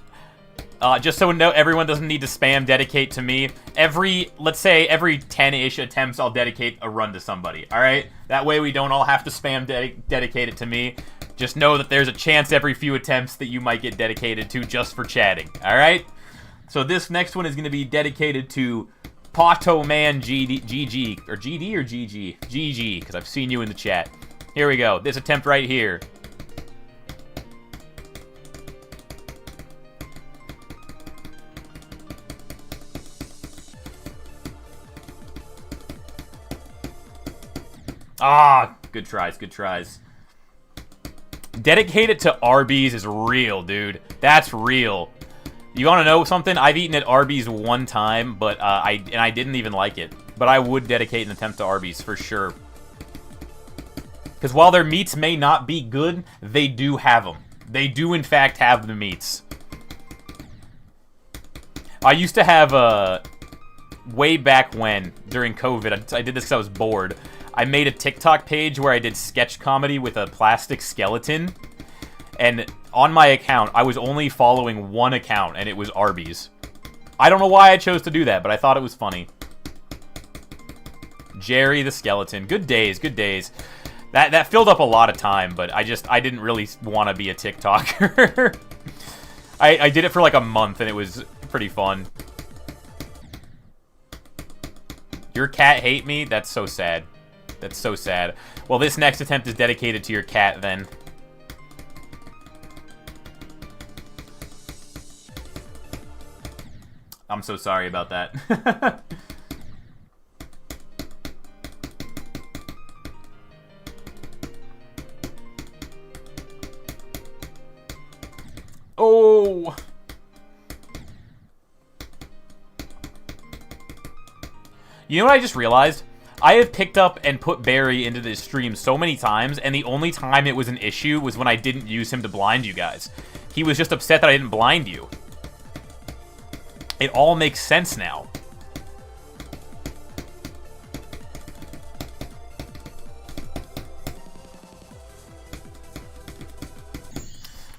Just so everyone doesn't need to spam dedicate to me. Let's say every 10-ish attempts, I'll dedicate a run to somebody. All right, that way we don't all have to spam dedicate it to me. Just know that there's a chance every few attempts that you might get dedicated to just for chatting. All right. So this next one is going to be dedicated to Pato Man GG or GD or GG GG because I've seen you in the chat. Here we go. This attempt right here. Ah, good tries, good tries. Dedicated to Arby's is real, dude. That's real. You want to know something? I've eaten at Arby's one time, but I didn't even like it. But I would dedicate an attempt to Arby's for sure. Because while their meats may not be good, they do have them. They do, in fact, have the meats. I used to have, way back when, during COVID, I did this because I was bored. I made a TikTok page where I did sketch comedy with a plastic skeleton. And on my account, I was only following one account, and it was Arby's. I don't know why I chose to do that, but I thought it was funny. Jerry the skeleton. Good days, good days. That filled up a lot of time, but I didn't really want to be a TikToker. I did it for like a month, and it was pretty fun. Your cat hate me? That's so sad. That's so sad. Well, this next attempt is dedicated to your cat, then. I'm so sorry about that. Oh! You know what I just realized? I have picked up and put Barry into this stream so many times, and the only time it was an issue was when I didn't use him to blind you guys. He was just upset that I didn't blind you. It all makes sense now.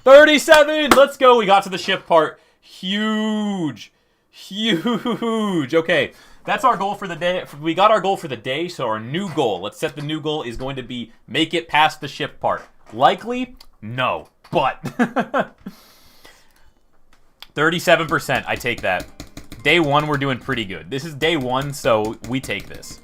$37! Let's go! We got to the ship part. Huge. Huge. Okay. That's our goal for the day. We got our goal for the day, so our new goal, let's set the new goal, is going to be make it past the ship part. Likely? No. But 37%, I take that. Day one, we're doing pretty good. This is day one, so we take this.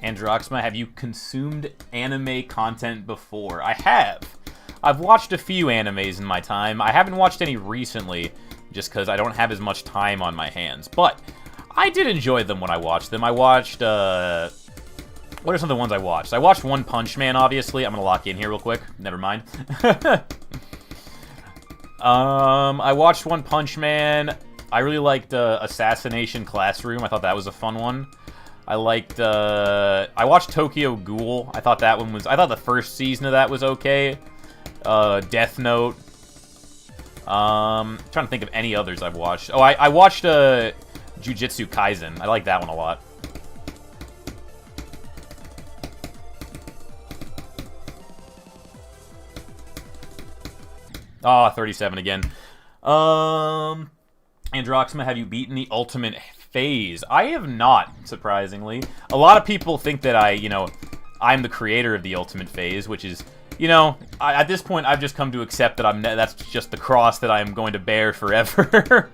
Androxma, have you consumed anime content before? I have. I've watched a few animes in my time. I haven't watched any recently, just because I don't have as much time on my hands. But I did enjoy them when I watched them. I watched, what are some of the ones I watched? I watched One Punch Man, obviously. I'm going to lock in here real quick. Never mind. I watched One Punch Man. I really liked Assassination Classroom. I thought that was a fun one. I watched Tokyo Ghoul. I thought the first season of that was okay. Death Note. Trying to think of any others I've watched. Oh, I watched, Jujutsu Kaisen. I like that one a lot. Ah, 37 again. Androxma, have you beaten the ultimate phase? I have not, surprisingly. A lot of people think that I I'm the creator of the ultimate phase, which is, you know, at this point, I've just come to accept that that's just the cross that I am going to bear forever.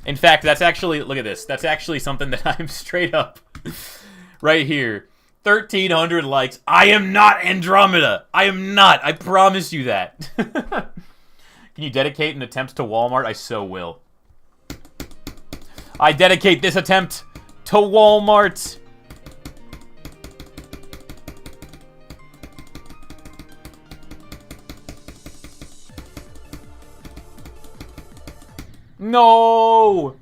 In fact, that's actually, look at this. That's actually something that I'm straight up right here. 1,300 likes. I am not Andromeda. I am not. I promise you that. Can you dedicate an attempt to Walmart? I so will. I dedicate this attempt to Walmart. No!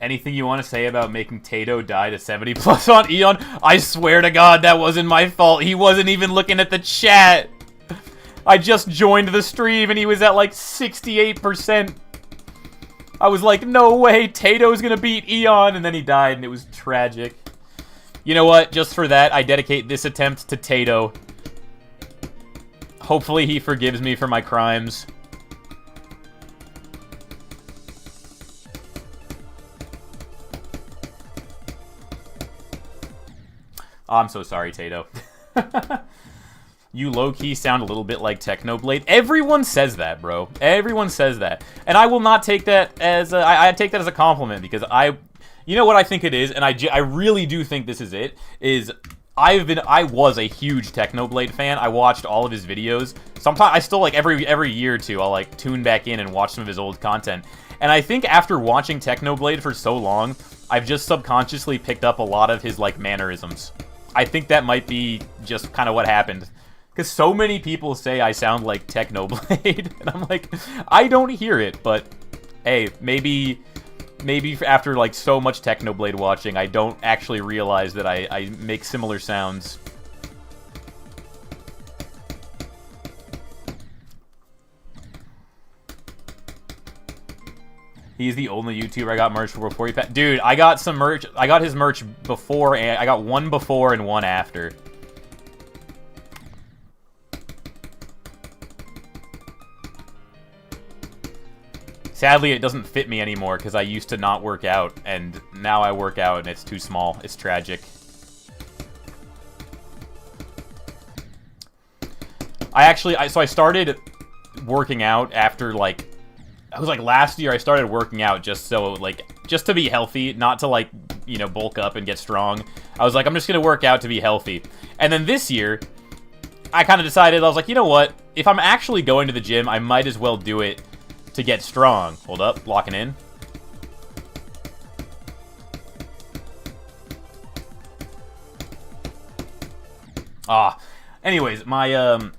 Anything you want to say about making Tato die to 70 plus on Eon? I swear to God, that wasn't my fault. He wasn't even looking at the chat. I just joined the stream and he was at like 68%. I was like, no way, Tato's gonna beat Eon, and then he died and it was tragic. You know what? Just for that, I dedicate this attempt to Tato. Hopefully he forgives me for my crimes. Oh, I'm so sorry, Tato. You low-key sound a little bit like Technoblade. Everyone says that, bro. Everyone says that. And I will not take that as a... I take that as a compliment, because you know what I think it is, and I really do think this is it, is I was a huge Technoblade fan. I watched all of his videos. Sometimes I still, like, every year or two, I'll, like, tune back in and watch some of his old content. And I think after watching Technoblade for so long, I've just subconsciously picked up a lot of his, like, mannerisms. I think that might be just kind of what happened. Because so many people say I sound like Technoblade, and I'm like, I don't hear it, but hey, maybe after like so much Technoblade watching, I don't actually realize that I make similar sounds. He's the only YouTuber I got merch for before he passed. Dude, I got some merch. I got his merch before, and I got one before and one after. Sadly, it doesn't fit me anymore because I used to not work out, and now I work out and it's too small. It's tragic. So I started working out after, like, I was like last year I started working out just to be healthy, not to, like, you know, bulk up and get strong. I was like, I'm just gonna work out to be healthy. And then this year, I kind of decided, I was like, you know what? If I'm actually going to the gym, I might as well do it to get strong. Hold up, locking in. Anyways, my so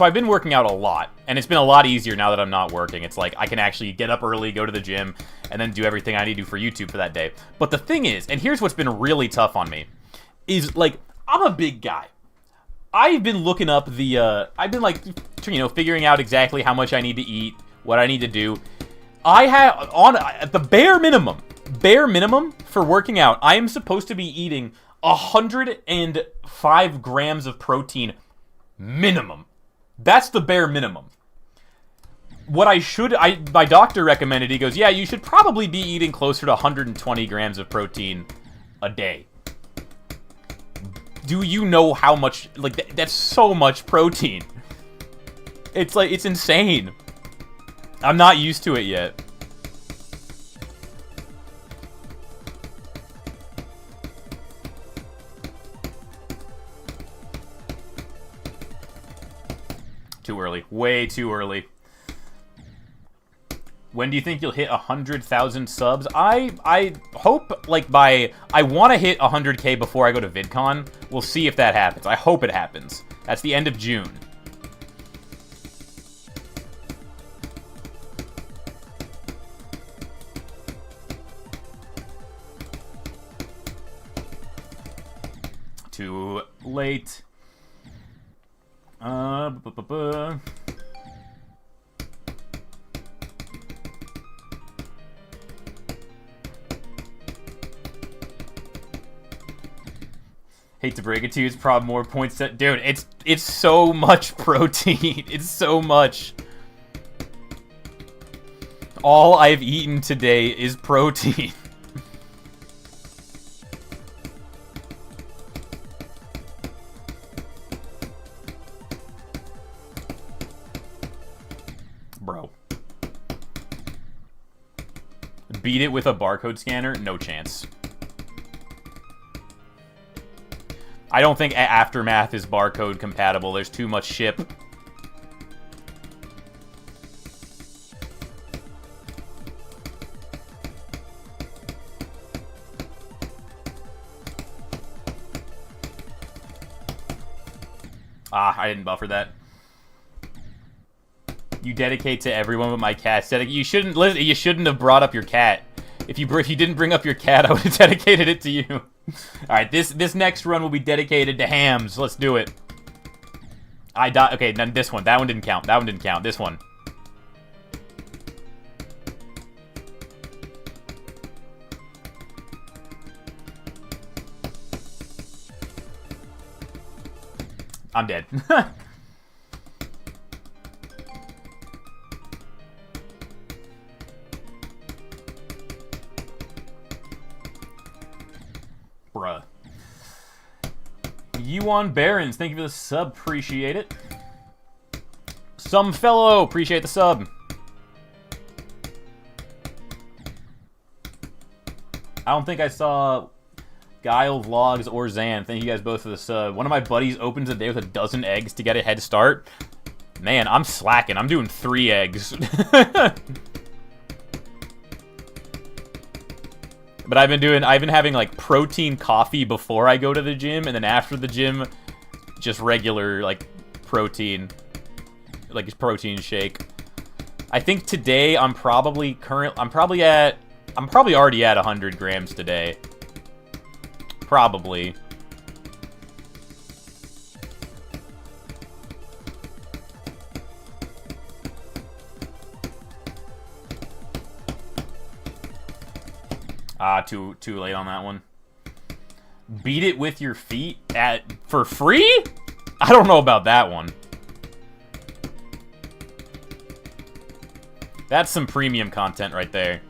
I've been working out a lot, and it's been a lot easier now that I'm not working. It's like I can actually get up early, go to the gym, and then do everything I need to do for YouTube for that day. But the thing is, and here's what's been really tough on me, is like I'm a big guy. I've been looking up I've been like, you know, figuring out exactly how much I need to eat, what I need to do. I have, at the bare minimum for working out, I am supposed to be eating 105 grams of protein minimum. That's the bare minimum. What my doctor recommended, he goes, yeah, you should probably be eating closer to 120 grams of protein a day. Do you know how much, like, that's so much protein. It's like, it's insane. I'm not used to it yet. Too early. Way too early. When do you think you'll hit 100,000 subs? I hope, like, I want to hit 100K before I go to VidCon. We'll see if that happens. I hope it happens. That's the end of June. Too late. Hate to break it to you, it's probably more points that... Dude, it's so much protein. It's so much. All I've eaten today is protein. Bro. Beat it with a barcode scanner? No chance. I don't think Aftermath is barcode compatible. There's too much ship. Ah, I didn't buffer that. You dedicate to everyone but my cat. You shouldn't listen. You shouldn't have brought up your cat. If you didn't bring up your cat, I would have dedicated it to you. All right, this next run will be dedicated to hams. Let's do it. I died. Okay, then this one. That one didn't count. That one didn't count. This one. I'm dead. Bruh. Yuan Barons, thank you for the sub. Appreciate it. Some fellow, appreciate the sub. I don't think I saw Guile Vlogs or Zan. Thank you guys both for the sub. One of my buddies opens a day with a dozen eggs to get a head start. Man, I'm slacking. I'm doing 3 eggs. But I've been having like protein coffee before I go to the gym, and then after the gym, just regular like protein, like a protein shake. I think today I'm probably already at 100 grams today. Probably. Ah, too late on that one. Beat it with your feet for free? I don't know about that one. That's some premium content right there.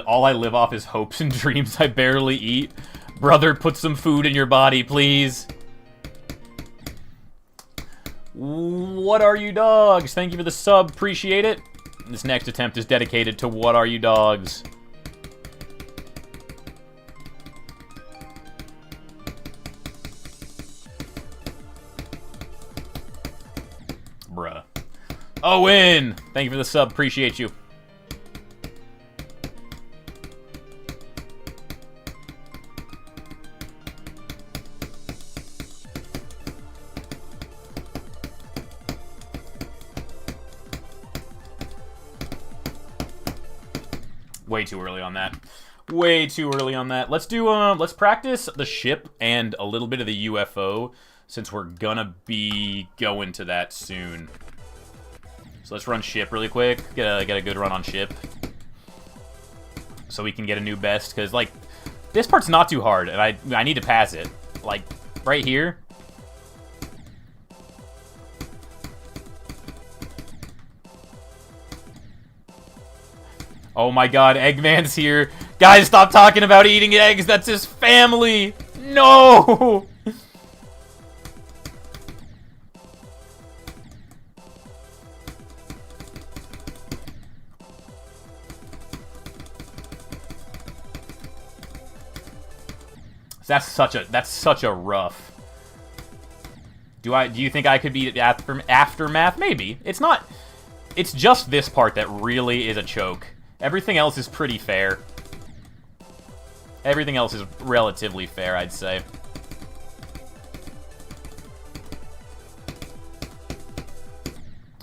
All I live off is hopes and dreams I barely eat. Brother, put some food in your body, please. What are you dogs? Thank you for the sub. Appreciate it. This next attempt is dedicated to What Are You Dogs? Bruh. Owen! Thank you for the sub. Appreciate you. Way too early on that. Way too early on that. Let's do let's practice the ship and a little bit of the UFO since we're gonna be going to that soon. So let's run ship really quick. Get a good run on ship. So we can get a new best, cuz like this part's not too hard and I need to pass it. Like right here. Oh my god, Eggman's here. Guys, stop talking about eating eggs. That's his family. No! That's such a rough. Do you think I could beat Aftermath? Maybe. It's just this part that really is a choke. Everything else is pretty fair. Everything else is relatively fair, I'd say.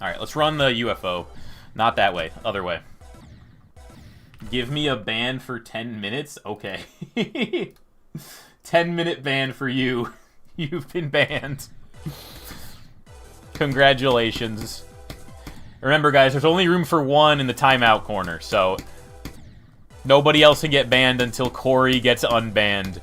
Alright, let's run the UFO. Not that way, other way. Give me a ban for 10 minutes? Okay. 10-minute ban for you. You've been banned. Congratulations. Remember, guys, there's only room for one in the timeout corner, so Nobody else can get banned until Corey gets unbanned.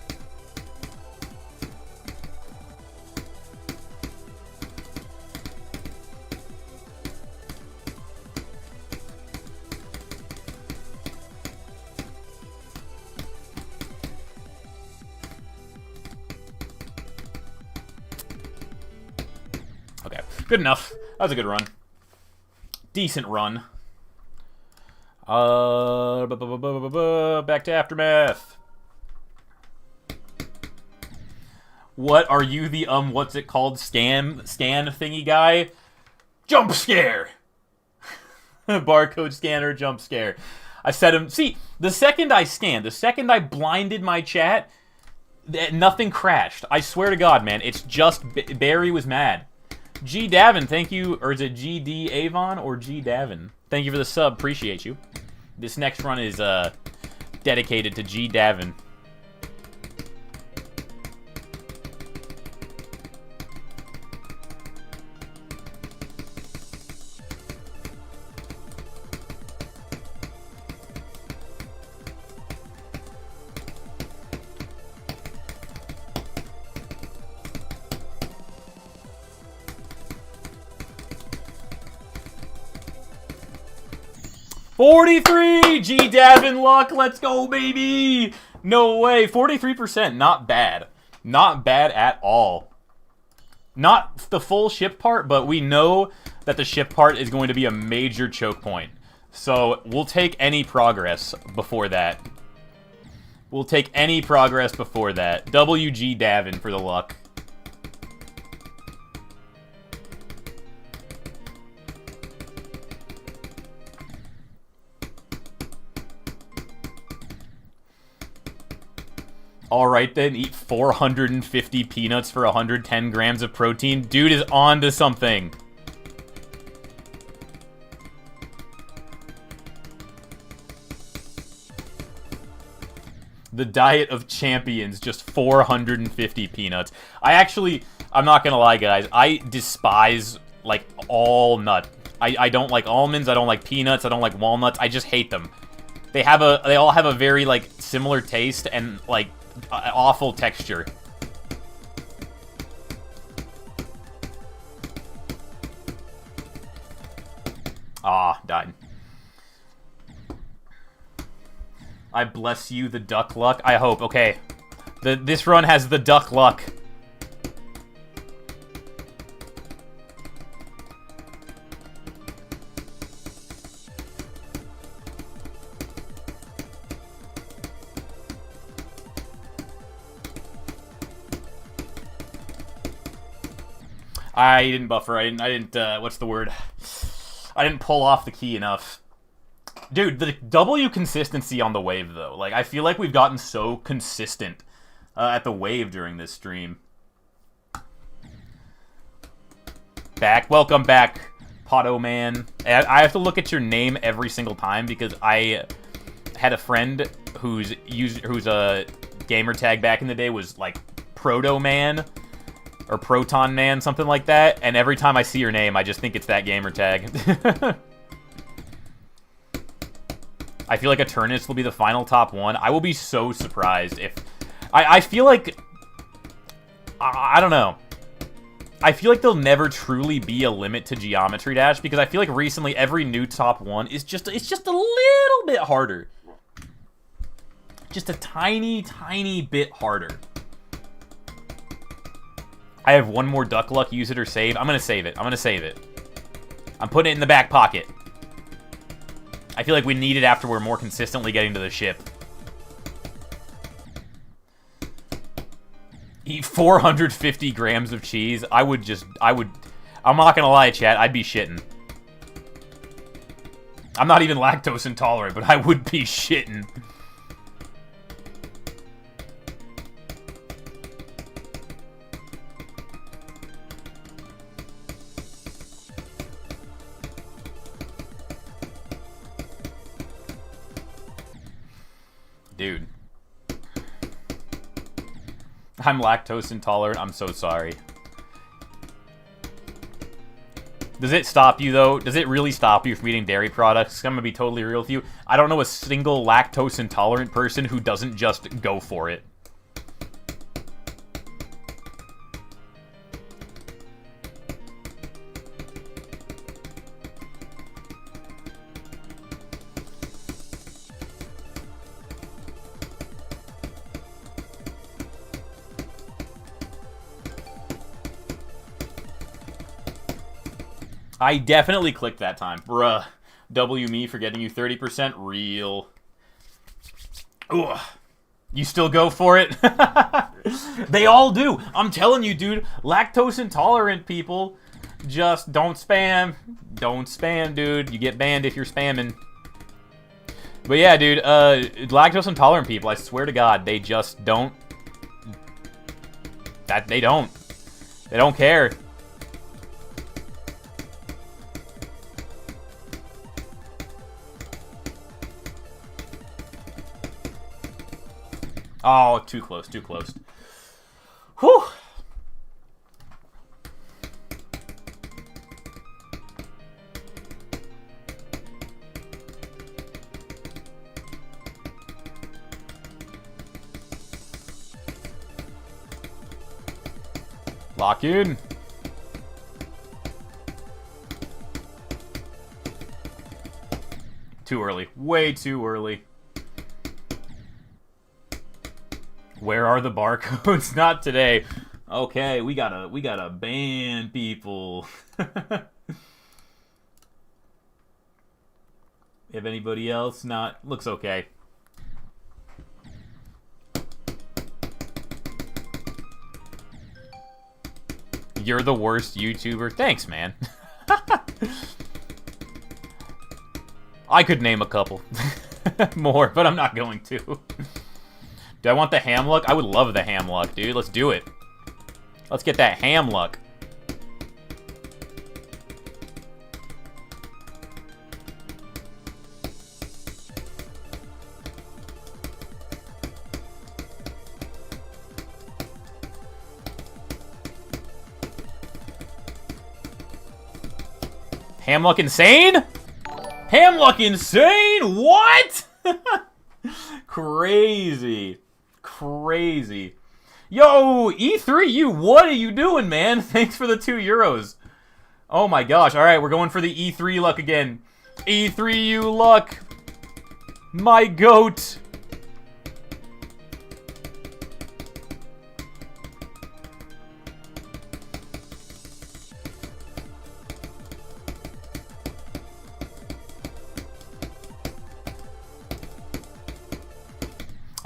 Okay, good enough. That was a good run. Decent run. Back to Aftermath. What are you the what's it called, scan thingy guy? Jump scare. Barcode scanner jump scare. I said him. See, the second I scanned, the second I blinded my chat, nothing crashed. I swear to God, man, it's just Barry was mad. G Davin, thank you, or is it GD Avon or G Davin? Thank you for the sub, appreciate you. This next run is dedicated to G Davin. $43! G Davin luck, let's go, baby! No way, 43%, not bad. Not bad at all. Not the full ship part, but we know that the ship part is going to be a major choke point. So we'll take any progress before that. We'll take any progress before that. WG Davin for the luck. Alright then, eat 450 peanuts for 110 grams of protein. Dude is on to something. The diet of champions, just 450 peanuts. I'm not gonna lie, guys. I despise, like, all nut. I don't like almonds, I don't like peanuts, I don't like walnuts. I just hate them. They all have a very, like, similar taste and, like, awful texture. Ah, died. I bless you, the duck luck. I hope. Okay. This run has the duck luck. I didn't buffer. I didn't, what's the word? I didn't pull off the key enough. Dude, the W consistency on the wave, though. Like, I feel like we've gotten so consistent at the wave during this stream. Back. Welcome back, Potto Man. I have to look at your name every single time because I had a friend whose gamer tag back in the day was, like, Proto Man. Or Proton Man, something like that. And every time I see your name, I just think it's that gamer tag. I feel like Eternus will be the final top one. I will be so surprised if... I feel like... I don't know. I feel like there'll never truly be a limit to Geometry Dash, because I feel like recently every new top one is just... It's just a little bit harder. Just a tiny, tiny bit harder. I have one more duck luck, use it or save. I'm going to save it. I'm going to save it. I'm putting it in the back pocket. I feel like we need it after we're more consistently getting to the ship. Eat 450 grams of cheese. I'm not going to lie, chat. I'd be shitting. I'm not even lactose intolerant, but I would be shitting. Dude. I'm lactose intolerant. I'm so sorry. Does it stop you, though? Does it really stop you from eating dairy products? I'm going to be totally real with you. I don't know a single lactose-intolerant person who doesn't just go for it. I definitely clicked that time. Bruh. W me for getting you 30%. Real. Ugh. You still go for it? They all do. I'm telling you, dude. Lactose intolerant people just don't spam. Don't spam, dude. You get banned if you're spamming. But yeah, dude. Lactose intolerant people, I swear to God, they just don't. They don't. They don't care. Oh, too close, too close. Whew. Lock in. Too early. Way too early. Where are the barcodes? Not today. Okay, we gotta ban people. If anybody else not looks okay. You're the worst YouTuber. Thanks, man. I could name a couple more, but I'm not going to. Do I want the ham luck? I would love the ham luck, dude. Let's do it. Let's get that ham luck. Ham luck insane? Ham luck insane? What? Crazy. Crazy. Yo, E3U, what are you doing, man? Thanks for the €2. Oh my gosh. Alright, we're going for the E3 luck again. E3U luck. My goat.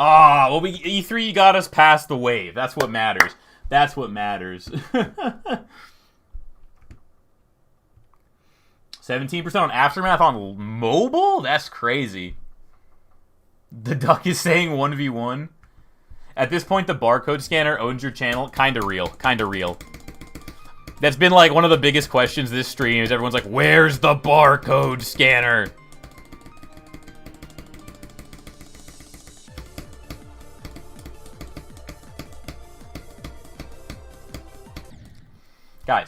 Ah, well, E3 got us past the wave. That's what matters. That's what matters. 17% on Aftermath on mobile? That's crazy. The duck is saying 1v1. At this point, the barcode scanner owns your channel. Kinda real. Kinda real. That's been, like, one of the biggest questions this stream is everyone's like, where's the barcode scanner?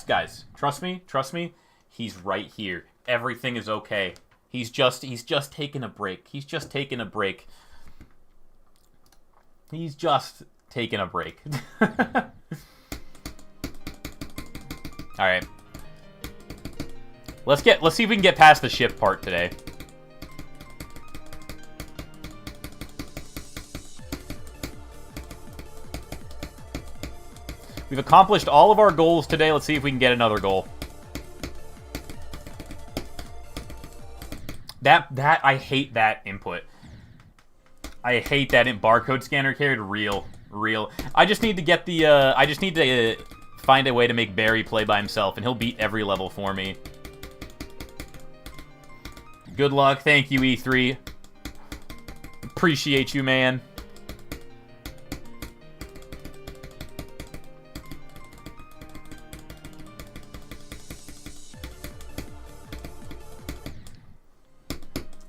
Guys, trust me, he's right here. Everything is okay. He's just taking a break. He's just taking a break. He's just taking a break. Alright. Let's see if we can get past the ship part today. We've accomplished all of our goals today. Let's see if we can get another goal. I hate that input. I hate that barcode scanner carried real. I just need to get the, I just need to find a way to make Barry play by himself, and he'll beat every level for me. Good luck. Thank you, E3. Appreciate you, man.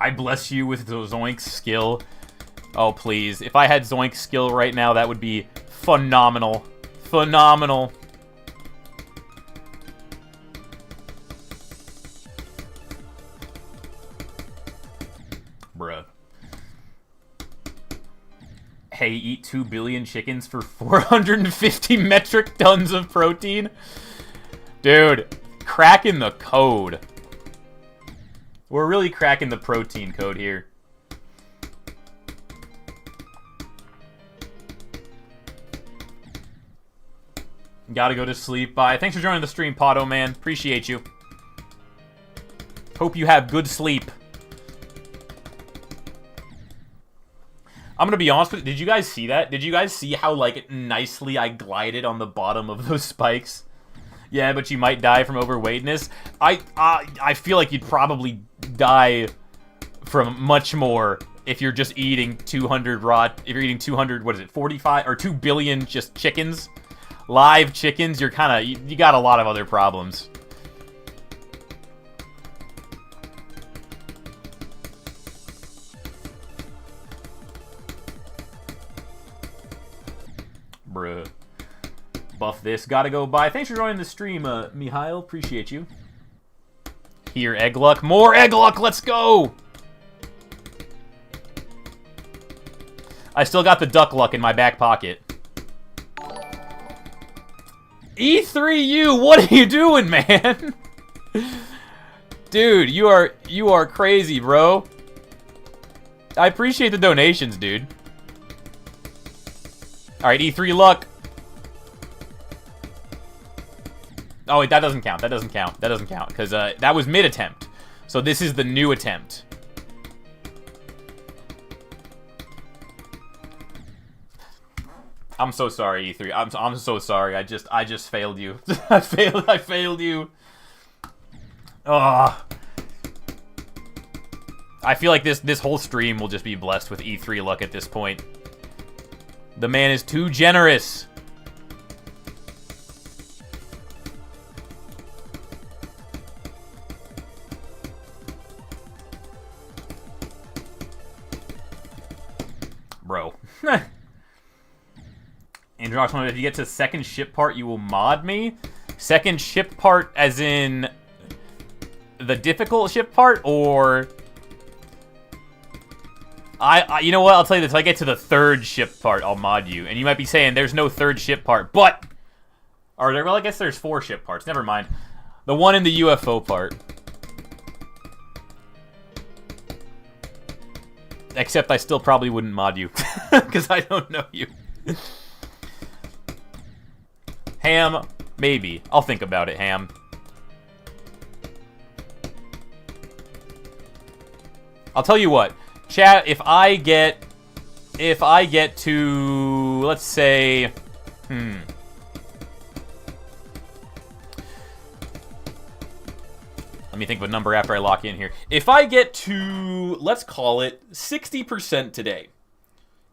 I bless you with Zoink's skill. Oh, please. If I had Zoink's skill right now, that would be phenomenal. Phenomenal. Bruh. Hey, eat 2 billion chickens for 450 metric tons of protein? Dude, cracking the code. We're really cracking the protein code here. Gotta go to sleep. Bye. Thanks for joining the stream, Potto Man. Appreciate you. Hope you have good sleep. I'm gonna be honest with you. Did you guys see that? Did you guys see how, like, nicely I glided on the bottom of those spikes? Yeah, but you might die from overweightness. I feel like you'd probably die from much more if you're just eating 200 raw... If you're eating 200, what is it, 45? Or 2 billion just chickens? Live chickens? You're kind of... You got a lot of other problems. Bruh. Buff this. Gotta go by. Thanks for joining the stream, Mihail. Appreciate you. Here, egg luck. More egg luck. Let's go. I still got the duck luck in my back pocket. E3U, what are you doing, man? Dude, you are crazy, bro. I appreciate the donations, dude. Alright, E3 luck. Oh, wait, that doesn't count. That doesn't count. That doesn't count. Because that was mid-attempt. So this is the new attempt. I'm so sorry, E3. I'm so sorry. I just failed you. I failed you. Ugh. I feel like this whole stream will just be blessed with E3 luck at this point. The man is too generous. Bro. Andrew, if you get to the second ship part, you will mod me? Second ship part as in the difficult ship part, or... you know what? I'll tell you this. If I get to the third ship part, I'll mod you. And you might be saying, there's no third ship part. But! Or, well, I guess there's 4 ship parts. Never mind. The one in the UFO part. Except I still probably wouldn't mod you. Because I don't know you. Ham, maybe. I'll think about it, Ham. I'll tell you what. Chat, if I get to, let's say, let me think of a number after I lock in here. If I get to, let's call it 60% today.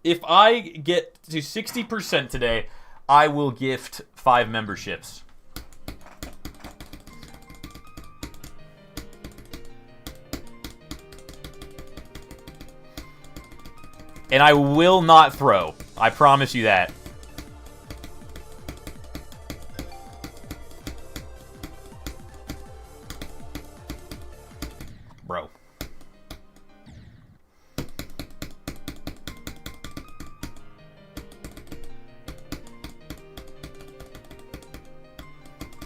If I get to 60% today, I will gift 5 memberships. And I will not throw. I promise you that. Bro.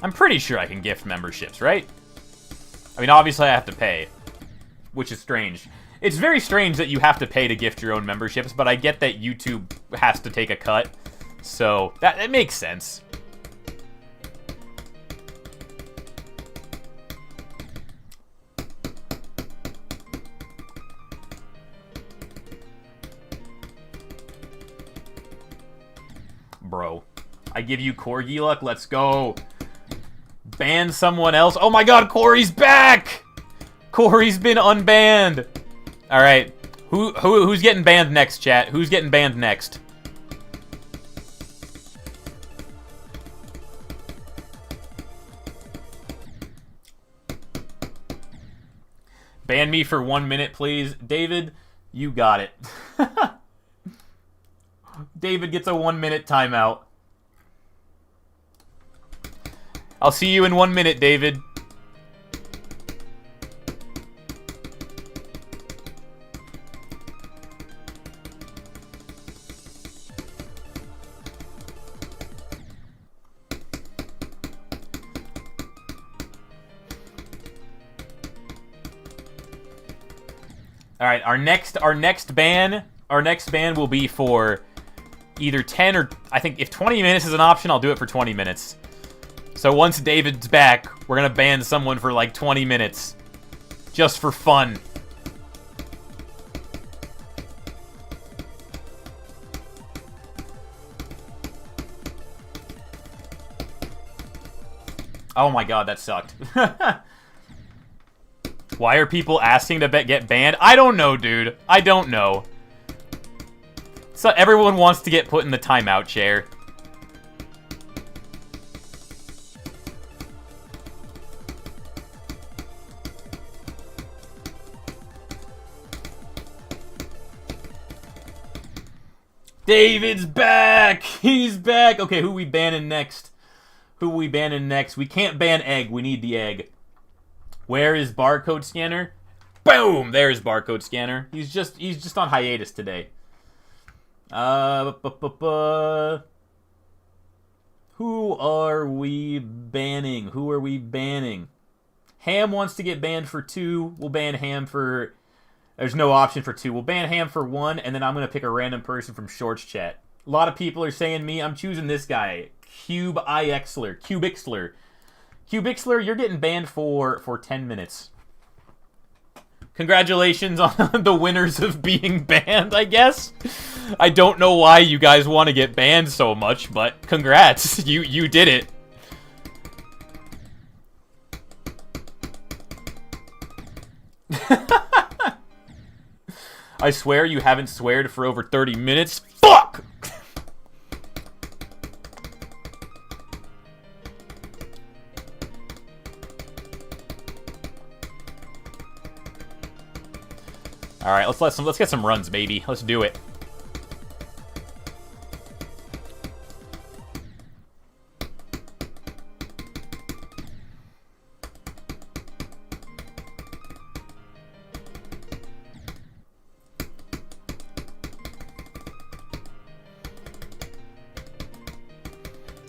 I'm pretty sure I can gift memberships, right? I mean, obviously I have to pay, which is strange. It's very strange that you have to pay to gift your own memberships, but I get that YouTube has to take a cut, so it makes sense. Bro, I give you Corgi luck, let's go. Ban someone else. Oh my god, Corey's back! Corey's been unbanned. All right, who's getting banned next, chat? Who's getting banned next? Ban me for 1 minute, please. David, you got it. David gets a 1 minute timeout. I'll see you in 1 minute, David. All right, our next ban will be for either 10 or I think if 20 minutes is an option, I'll do it for 20 minutes. So once David's back, we're gonna ban someone for like 20 minutes, just for fun. Oh my god, that sucked. Why are people asking to get banned? I don't know, dude. I don't know. So everyone wants to get put in the timeout chair. David's back! He's back! Okay, who we banning next? Who we banning next? We can't ban egg. We need the egg. Where is barcode scanner? Boom! There's barcode scanner. He's just on hiatus today. Who are we banning? Who are we banning? Ham wants to get banned for 2. We'll ban Ham for... There's no option for 2. We'll ban Ham for 1, and then I'm going to pick a random person from Shorts chat. A lot of people are saying me. I'm choosing this guy. Cubixler. Cubixler, you're getting banned for 10 minutes. Congratulations on the winners of being banned, I guess. I don't know why you guys want to get banned so much, but congrats. You did it. I swear you haven't sweared for over 30 minutes. Fuck! All right, let's get some runs, baby. Let's do it.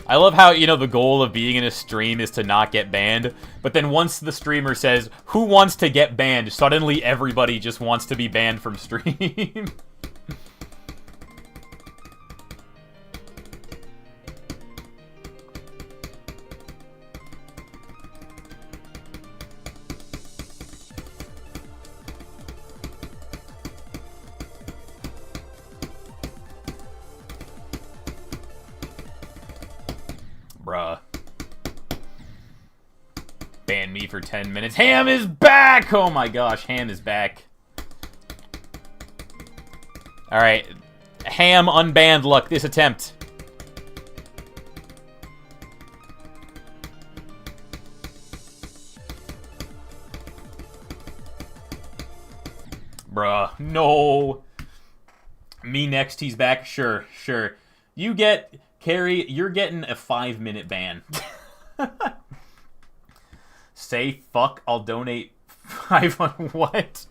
I love how, you know, the goal of being in a stream is to not get banned, but then once the streamer says, who wants to get banned, suddenly everybody just wants to be banned from stream. Bruh. Ban me for 10 minutes. Ham is back! Oh my gosh, Ham is back. Alright. Ham unbanned luck this attempt. Bruh. No. Me next, he's back. Sure. You get... Carrie, you're getting a 5-minute ban. Say fuck, I'll donate 500... What?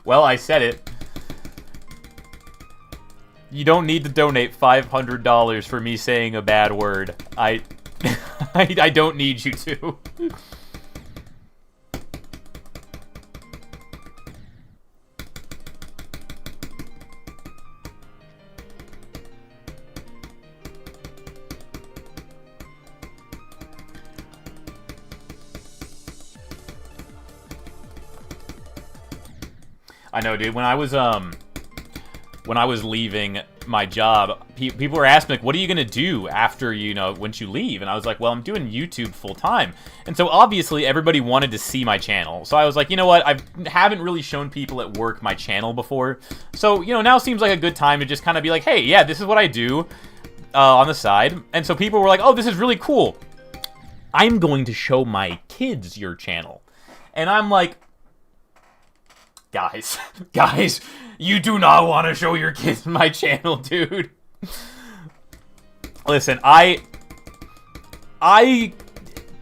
Well, I said it. You don't need to donate $500 for me saying a bad word. I don't need you to. I know, dude. When I was leaving my job, people were asking me, like, what are you gonna do after, you know, once you leave? And I was like, well, I'm doing YouTube full time. And so obviously everybody wanted to see my channel. So I was like, you know what? I haven't really shown people at work my channel before. So, you know, now seems like a good time to just kind of be like, hey, yeah, this is what I do on the side. And so people were like, oh, this is really cool. I'm going to show my kids your channel. And I'm like, guys, you do not want to show your kids my channel, dude. Listen, I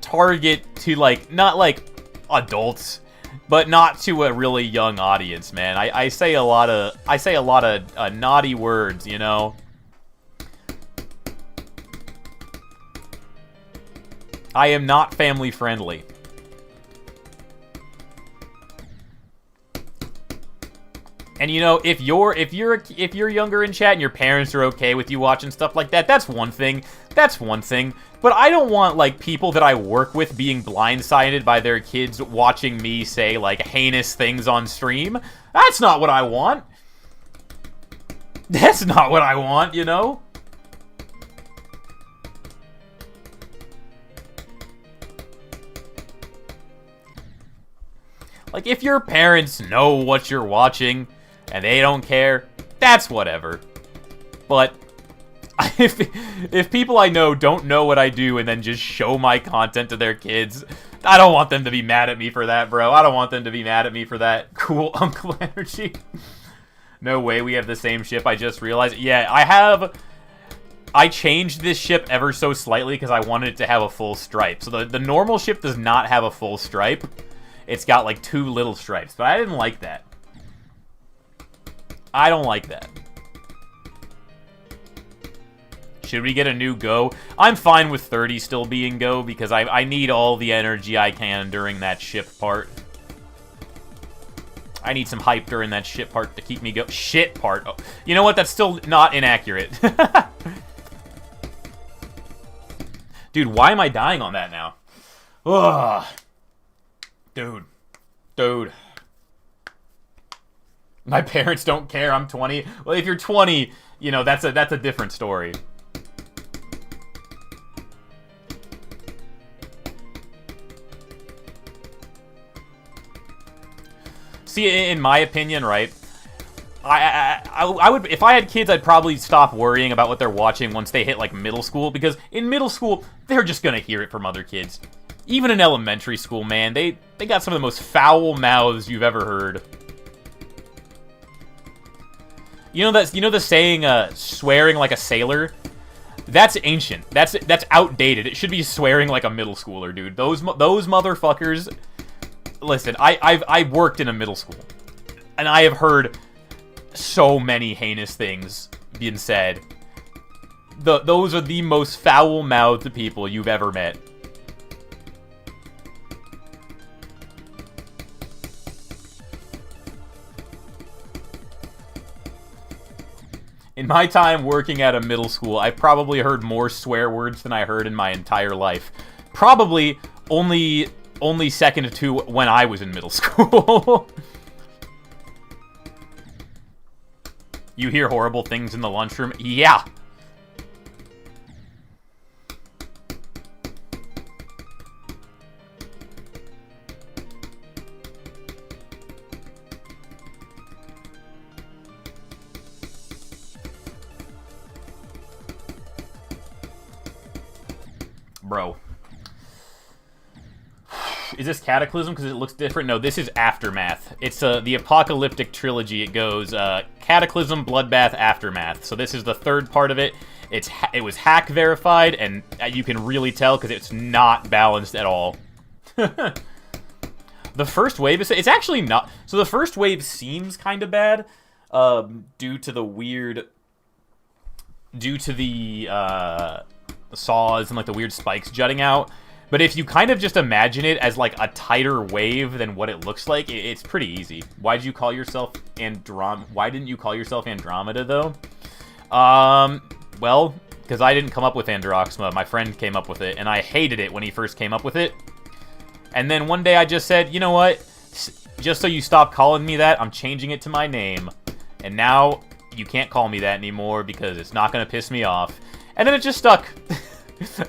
target to, like, not like adults, but not to a really young audience, man. I say a lot of naughty words, you know. I am not family friendly. And you know, if you're younger in chat and your parents are okay with you watching stuff like that, that's one thing. That's one thing. But I don't want like people that I work with being blindsided by their kids watching me say like heinous things on stream. That's not what I want. That's not what I want, you know? Like, if your parents know what you're watching and they don't care, that's whatever. But if people I know don't know what I do and then just show my content to their kids, I don't want them to be mad at me for that, bro. I don't want them to be mad at me for that. Cool uncle energy. No way we have the same ship, I just realized. Yeah, I changed this ship ever so slightly because I wanted it to have a full stripe. So the normal ship does not have a full stripe. It's got like 2 little stripes, but I didn't like that. I don't like that. Should we get a new Go? I'm fine with 30 still being Go because I need all the energy I can during that ship part. I need some hype during that shit part to keep me go. Shit part. Oh, you know what? That's still not inaccurate. Dude, why am I dying on that now? Ugh. Dude. My parents don't care. I'm 20. Well, if you're 20, you know, that's a different story. See, in my opinion, right, I would, if I had kids, I'd probably stop worrying about what they're watching once they hit, like, middle school, because in middle school, they're just gonna hear it from other kids. Even in elementary school, man, they got some of the most foul mouths you've ever heard. You know the saying, swearing like a sailor? That's ancient. That's outdated. It should be swearing like a middle schooler, dude. Those motherfuckers... Listen, I worked in a middle school, and I have heard so many heinous things being said. Those are the most foul-mouthed people you've ever met. In my time working at a middle school, I probably heard more swear words than I heard in my entire life. Probably only second to when I was in middle school. You hear horrible things in the lunchroom? Yeah. Bro. Is this Cataclysm because it looks different? No, this is Aftermath. It's the Apocalyptic Trilogy. It goes Cataclysm, Bloodbath, Aftermath. So this is the third part of it. It was hack verified, and you can really tell because it's not balanced at all. The first wave it's actually not. So the first wave seems kind of bad due to the saws and like the weird spikes jutting out. But if you kind of just imagine it as like a tighter wave than what it looks like, it's pretty easy. Why didn't you call yourself Andromeda though? Well, because I didn't come up with Androxma. My friend came up with it, and I hated it when he first came up with it. And then one day I just said, you know what? Just so you stop calling me that, I'm changing it to my name. And now you can't call me that anymore because it's not going to piss me off. And then it just stuck.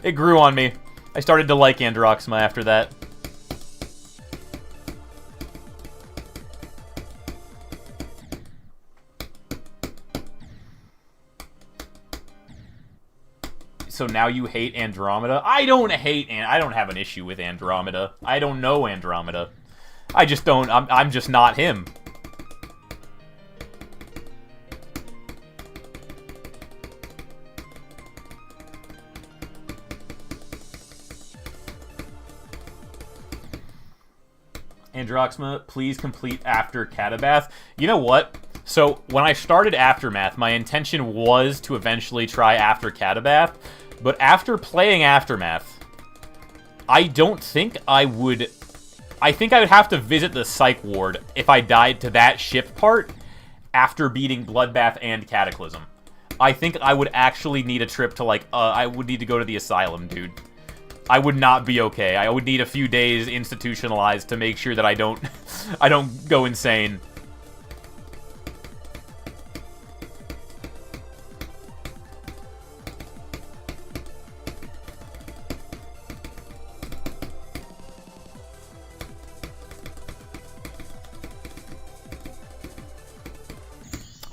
It grew on me. I started to like Androxma after that. So now you hate Andromeda? I don't have an issue with Andromeda. I don't know Andromeda. I just don't, I'm just not him. Androxma, please complete after Catabath. You know what? So, when I started Aftermath, my intention was to eventually try after Catabath, but after playing Aftermath, I don't think I would... I think I would have to visit the psych ward if I died to that ship part, after beating Bloodbath and Cataclysm. I think I would actually need a trip to, like, I would need to go to the asylum, dude. I would not be okay. I would need a few days institutionalized to make sure that I don't I don't go insane.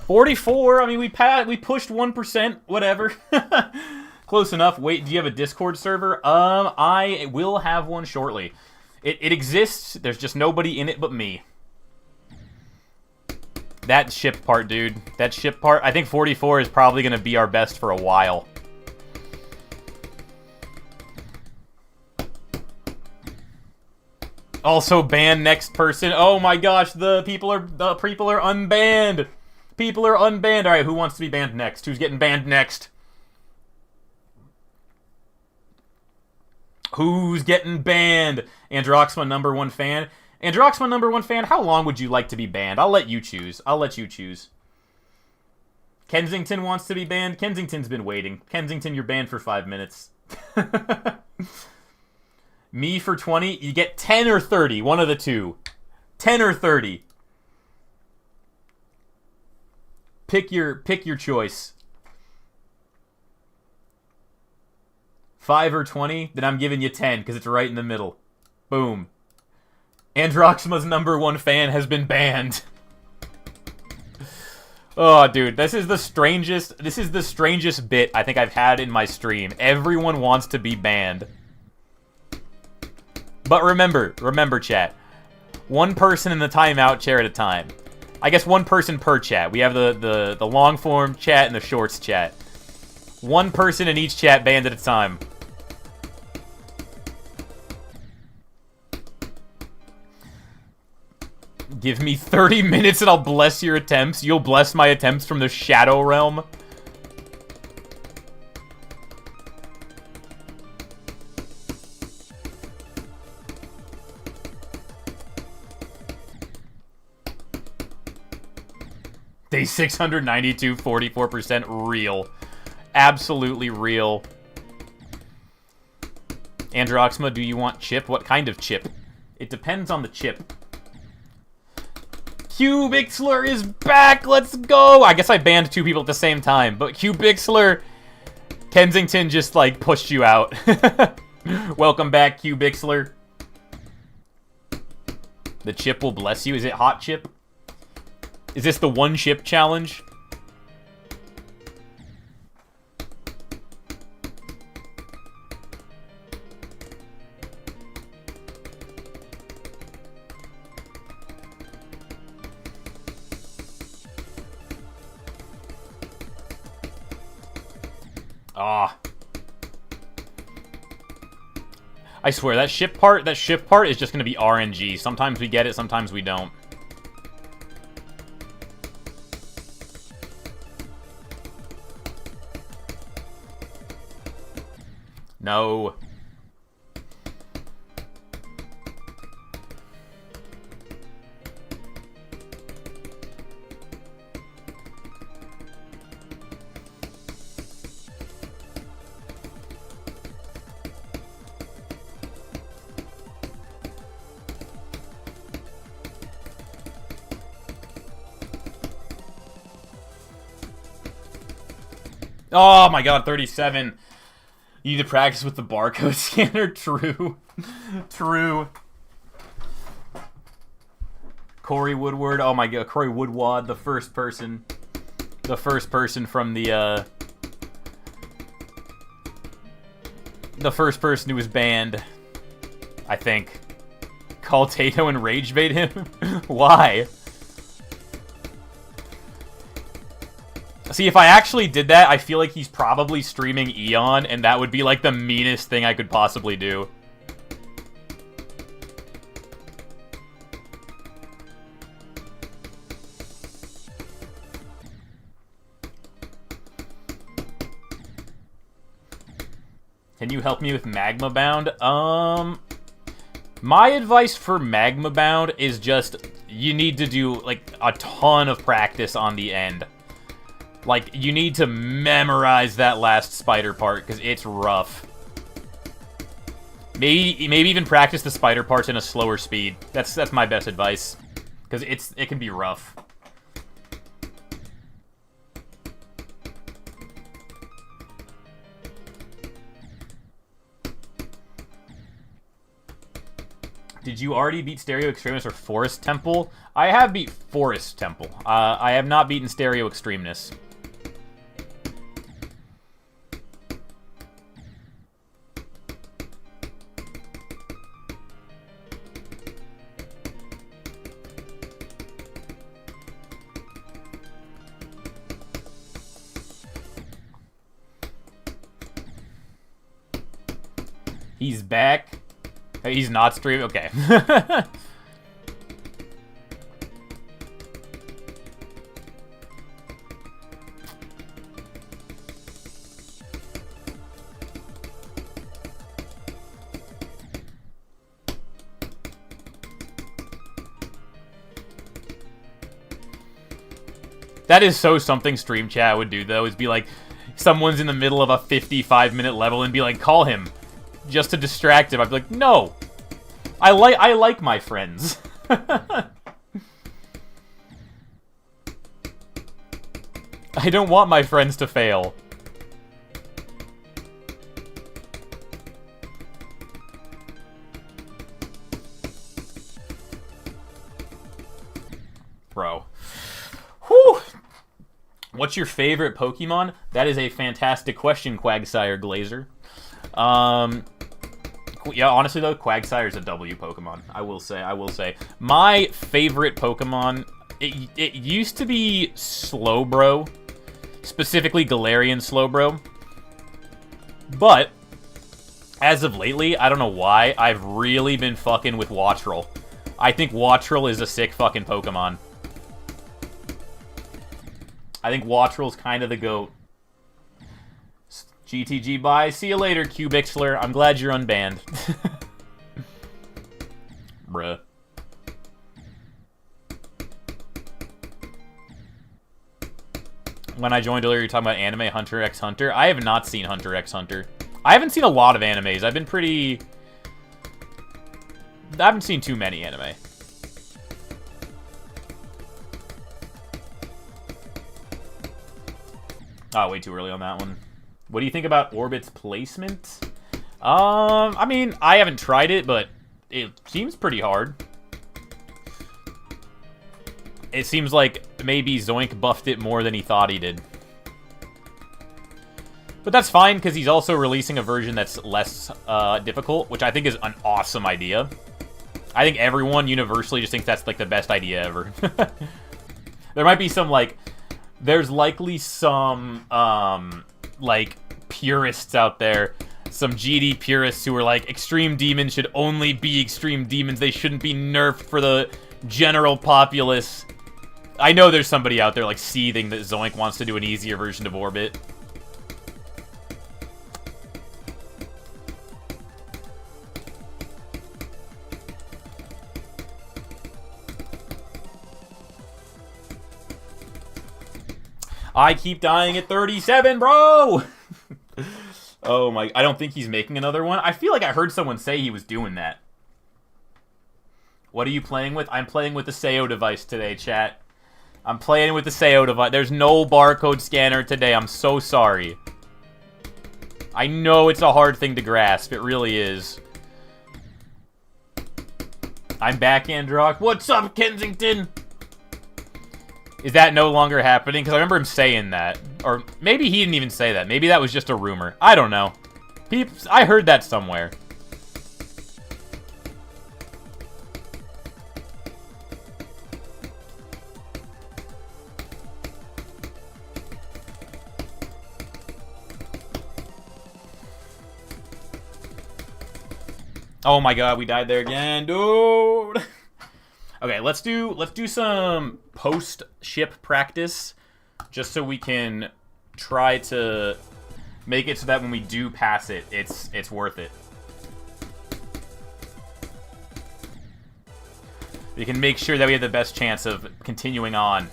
$44. I mean, we pushed 1%. Whatever. Close enough. Wait, do you have a Discord server? I will have one shortly. It exists. There's just nobody in it but me. That ship part, dude. That ship part. I think 44 is probably going to be our best for a while. Also, ban next person. Oh my gosh, the people are unbanned. People are unbanned. All right, who wants to be banned next? Who's getting banned next? Who's getting banned? Androxma #1 fan. Androxma #1 fan, how long would you like to be banned? I'll let you choose. I'll let you choose. Kensington wants to be banned. Kensington's been waiting. Kensington, you're banned for 5 minutes. Me for 20. You get 10 or 30. One of the two. 10 or 30. Pick your choice. 5 or 20, then I'm giving you 10, because it's right in the middle. Boom. Androxma's #1 fan has been banned. Oh, dude, this is the strangest bit I think I've had in my stream. Everyone wants to be banned. But remember, chat. One person in the timeout chair at a time. I guess one person per chat. We have the long form chat and the shorts chat. One person in each chat banned at a time. Give me 30 minutes and I'll bless your attempts. You'll bless my attempts from the Shadow Realm. Day 692, 44% real. Absolutely real. Androxma, do you want chip? What kind of chip? It depends on the chip. Cubixler is back! Let's go! I guess I banned 2 people at the same time, but Cubixler... Kensington just, like, pushed you out. Welcome back, Cubixler. The chip will bless you. Is it hot chip? Is this the one chip challenge? Ah. I swear, that ship part is just gonna be RNG. Sometimes we get it, sometimes we don't. No. Oh my god, 37. You need to practice with the barcode scanner. True. True. Corey Woodward. Oh my god, Corey Woodward, the first person from the first person who was banned, I think. Call Tato and rage bait him? Why? See, if I actually did that, I feel like he's probably streaming Eon, and that would be, like, the meanest thing I could possibly do. Can you help me with Magma Bound? My advice for Magma Bound is just, you need to do, like, a ton of practice on the end. Like, you need to memorize that last spider part, because it's rough. Maybe even practice the spider parts in a slower speed. That's my best advice, because it can be rough. Did you already beat Stereo Extremeness or Forest Temple? I have beat Forest Temple. I have not beaten Stereo Extremeness. He's back. He's not streaming? Okay. That is so something stream chat would do, though, is be like, someone's in the middle of a 55-minute level and be like, call him. Just to distract him. I'd be like, no! I like my friends. I don't want my friends to fail. Bro. Whew! What's your favorite Pokemon? That is a fantastic question, Quagsire Glazer. Yeah, honestly though, Quagsire is a W Pokemon. I will say. My favorite Pokemon, it used to be Slowbro, specifically Galarian Slowbro. But as of lately, I don't know why, I've really been fucking with Wattrel. I think Wattrel is a sick fucking Pokemon. I think Wattrel's kind of the GOAT. GTG, bye. See you later, Cubixler. I'm glad you're unbanned. Bruh. When I joined earlier, you were talking about anime Hunter x Hunter. I have not seen Hunter x Hunter. I haven't seen a lot of animes. I've been pretty... I haven't seen too many anime. Oh, way too early on that one. What do you think about Orbit's placement? I mean, I haven't tried it, but it seems pretty hard. It seems like maybe Zoink buffed it more than he thought he did. But that's fine, because he's also releasing a version that's less difficult, which I think is an awesome idea. I think everyone universally just thinks that's, like, the best idea ever. There might be some, like... There's likely some, like, purists out there, some GD purists who are like, Extreme Demons should only be Extreme Demons, they shouldn't be nerfed for the general populace. I know there's somebody out there, like, seething that Zoink wants to do an easier version of Orbit. I keep dying at 37, bro! Oh my... I don't think he's making another one. I feel like I heard someone say he was doing that. What are you playing with? I'm playing with the Sayo device today, chat. I'm playing with the Sayo device. There's no barcode scanner today. I'm so sorry. I know it's a hard thing to grasp. It really is. I'm back, Androck. What's up, Kensington? Is that no longer happening? Because I remember him saying that. Or maybe he didn't even say that. Maybe that was just a rumor. I don't know. I heard that somewhere. Oh my god, we died there again, dude. Okay, let's do some post-ship practice, just so we can try to make it so that when we do pass it, it's worth it. We can make sure that we have the best chance of continuing on.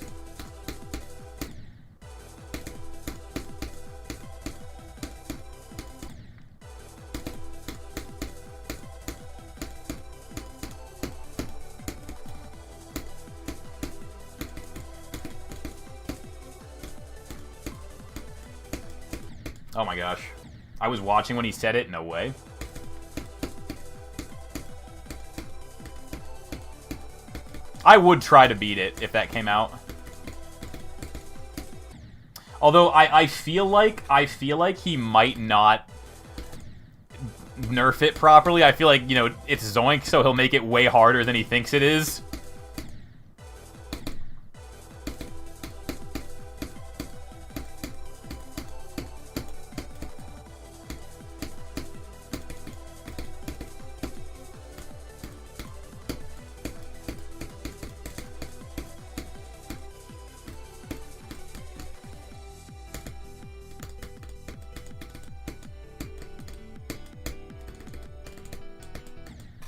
Oh my gosh. I was watching when he said it? No way. I would try to beat it if that came out. Although I feel like he might not nerf it properly. I feel like, you know, it's Zoink, so he'll make it way harder than he thinks it is.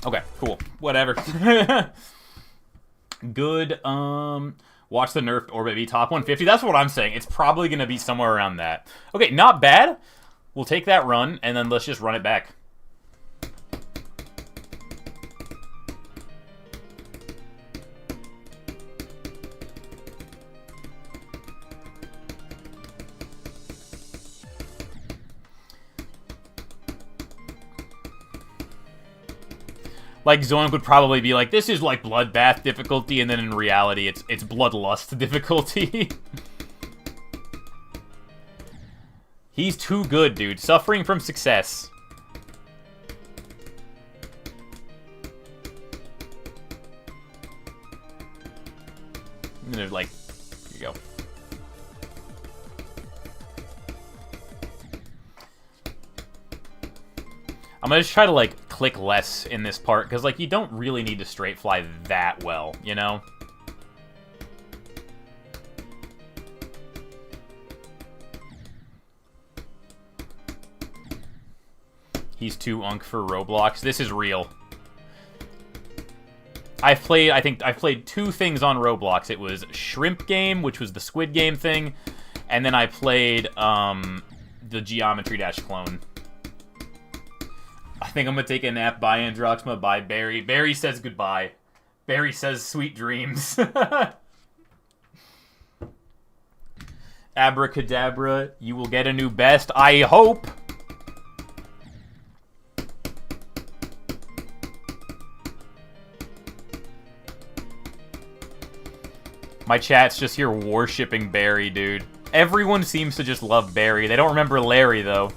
Okay, cool. Whatever. Good. Watch the nerfed Orbit be top 150. That's what I'm saying. It's probably going to be somewhere around that. Okay, not bad. We'll take that run, and then let's just run it back. Like, Zoink would probably be like, this is like Bloodbath difficulty, and then in reality, it's Bloodlust difficulty. He's too good, dude. Suffering from success. And they're like, here you go. I'm gonna just try to, like, click less in this part, because, like, you don't really need to straight fly that well, you know? He's too unk for Roblox. This is real. I think I've played 2 things on Roblox. It was Shrimp Game, which was the Squid Game thing, and then I played, the Geometry Dash clone. I think I'm gonna take a nap. Bye, Androxma. Bye, Barry. Barry says goodbye. Barry says sweet dreams. Abracadabra, you will get a new best. I hope. My chat's just here worshipping Barry, dude. Everyone seems to just love Barry. They don't remember Larry, though.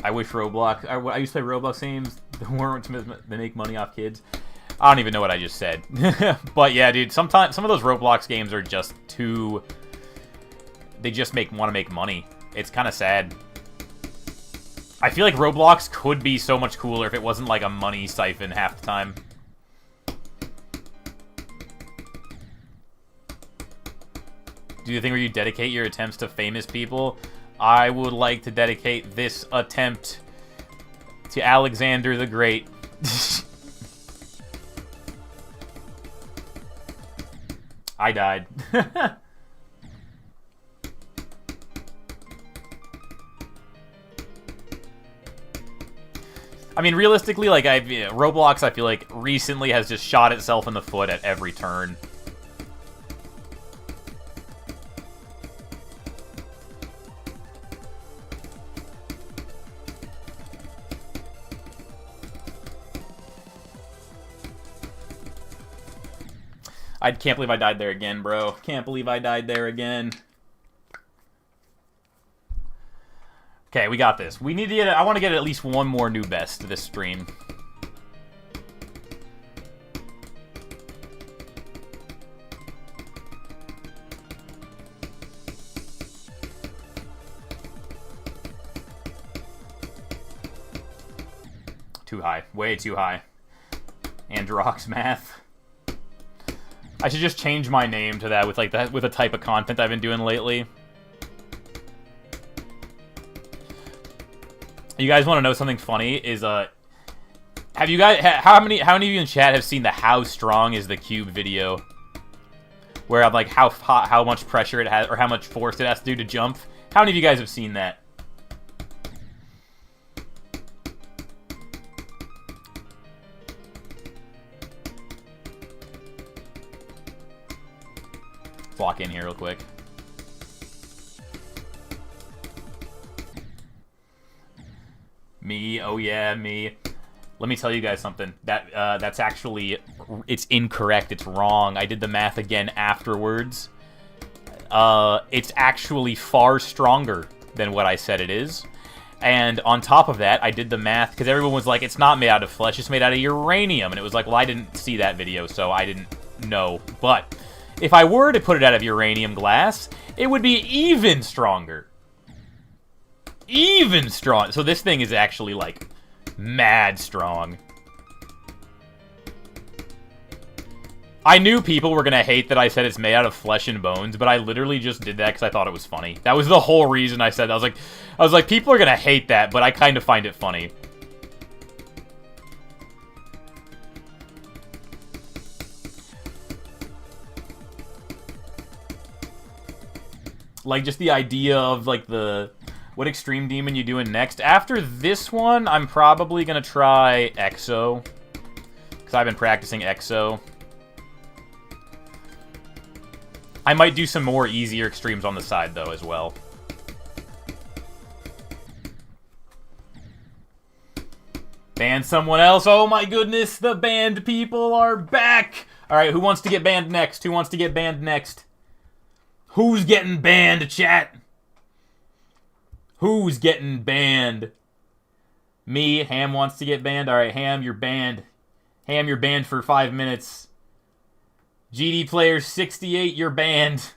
I wish Roblox... I used to play Roblox games that weren't to make money off kids. I don't even know what I just said. But yeah, dude, sometimes some of those Roblox games are just too... They just want to make money. It's kind of sad. I feel like Roblox could be so much cooler if it wasn't like a money siphon half the time. Do the thing where you dedicate your attempts to famous people. I would like to dedicate this attempt to Alexander the Great. I died. I mean, realistically, like, Roblox, I feel like, recently has just shot itself in the foot at every turn. I can't believe I died there again, bro. Can't believe I died there again. Okay, we got this. We need to get... I want to get at least one more new best this stream. Too high. Way too high. Androx math. I should just change my name to that with like that with the type of content I've been doing lately. You guys want to know something funny? Is have you guys how many of you in chat have seen the "How strong is the cube" video? Where I'm like how much pressure it has or how much force it has to do to jump. How many of you guys have seen that? Walk in here real quick. Me, oh yeah, me. Let me tell you guys something. That's actually, it's incorrect. It's wrong. I did the math again afterwards. It's actually far stronger than what I said it is. And on top of that, I did the math, because everyone was like, it's not made out of flesh, it's made out of uranium. And it was like, well, I didn't see that video, so I didn't know. But if I were to put it out of uranium glass, it would be even stronger. Even strong. So this thing is actually, like, mad strong. I knew people were gonna hate that I said it's made out of flesh and bones, but I literally just did that because I thought it was funny. That was the whole reason I said that. I was like, people are gonna hate that, but I kind of find it funny. Like, just the idea of, like, what Extreme Demon you doing next? After this one, I'm probably gonna try Exo. Because I've been practicing Exo. I might do some more easier extremes on the side, though, as well. Ban someone else. Oh my goodness, the banned people are back! Alright, who wants to get banned next? Who wants to get banned next? Who's getting banned, chat? Who's getting banned? Me. Ham wants to get banned. Alright, Ham, you're banned. Ham, you're banned for 5 minutes. GD Player 68, you're banned.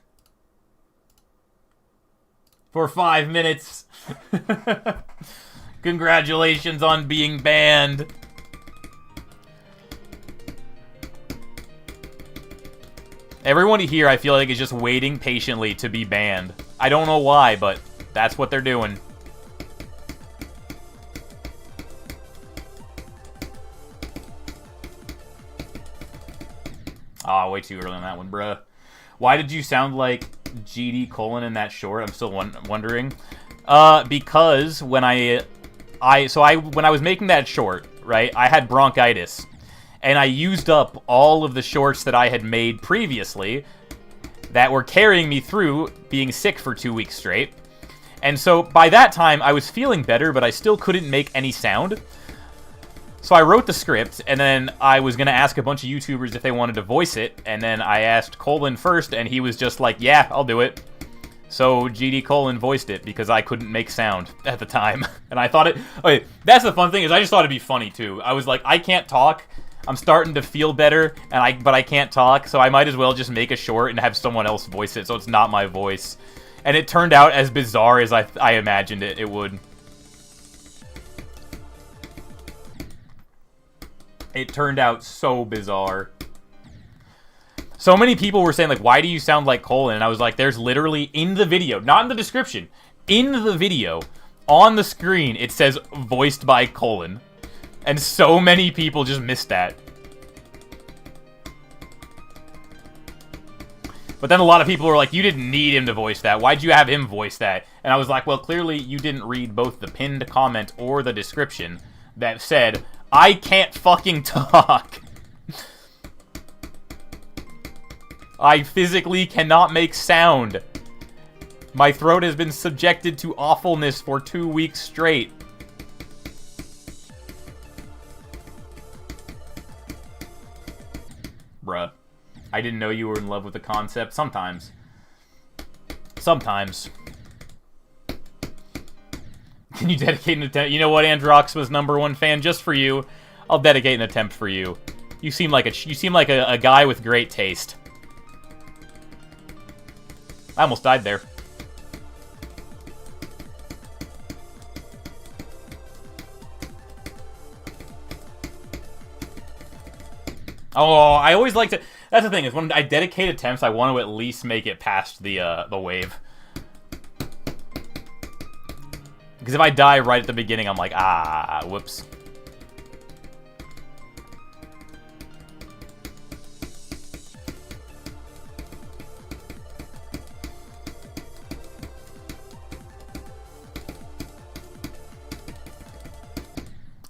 For 5 minutes. Congratulations on being banned. Everyone here, I feel like, is just waiting patiently to be banned. I don't know why, but that's what they're doing. Ah, way too early on that one, bruh. Why did you sound like GD colon in that short? I'm still wondering. Because when when I was making that short, right, I had bronchitis. And I used up all of the shorts that I had made previously that were carrying me through being sick for 2 weeks straight. And so by that time, I was feeling better, but I still couldn't make any sound. So I wrote the script, and then I was going to ask a bunch of YouTubers if they wanted to voice it. And then I asked Colin first, and he was just like, yeah, I'll do it. So GD Colin voiced it because I couldn't make sound at the time. And I thought it... Okay, that's the fun thing, is I just thought it'd be funny, too. I was like, I can't talk. I'm starting to feel better, but I can't talk, so I might as well just make a short and have someone else voice it, so it's not my voice. And it turned out as bizarre as I imagined it would. It turned out so bizarre. So many people were saying, like, why do you sound like Colin? And I was like, there's literally, in the video, not in the description, in the video, on the screen, it says, voiced by Colin. And so many people just missed that. But then a lot of people were like, you didn't need him to voice that. Why'd you have him voice that? And I was like, well, clearly you didn't read both the pinned comment or the description that said, I can't fucking talk. I physically cannot make sound. My throat has been subjected to awfulness for 2 weeks straight. Bruh. I didn't know you were in love with the concept. Sometimes. Sometimes. Can you dedicate an attempt? You know what, Androx was #1 fan just for you. I'll dedicate an attempt for you. You seem like a guy with great taste. I almost died there. Oh, I always like to... That's the thing, is when I dedicate attempts, I want to at least make it past the wave. Because if I die right at the beginning, I'm like, ah, whoops.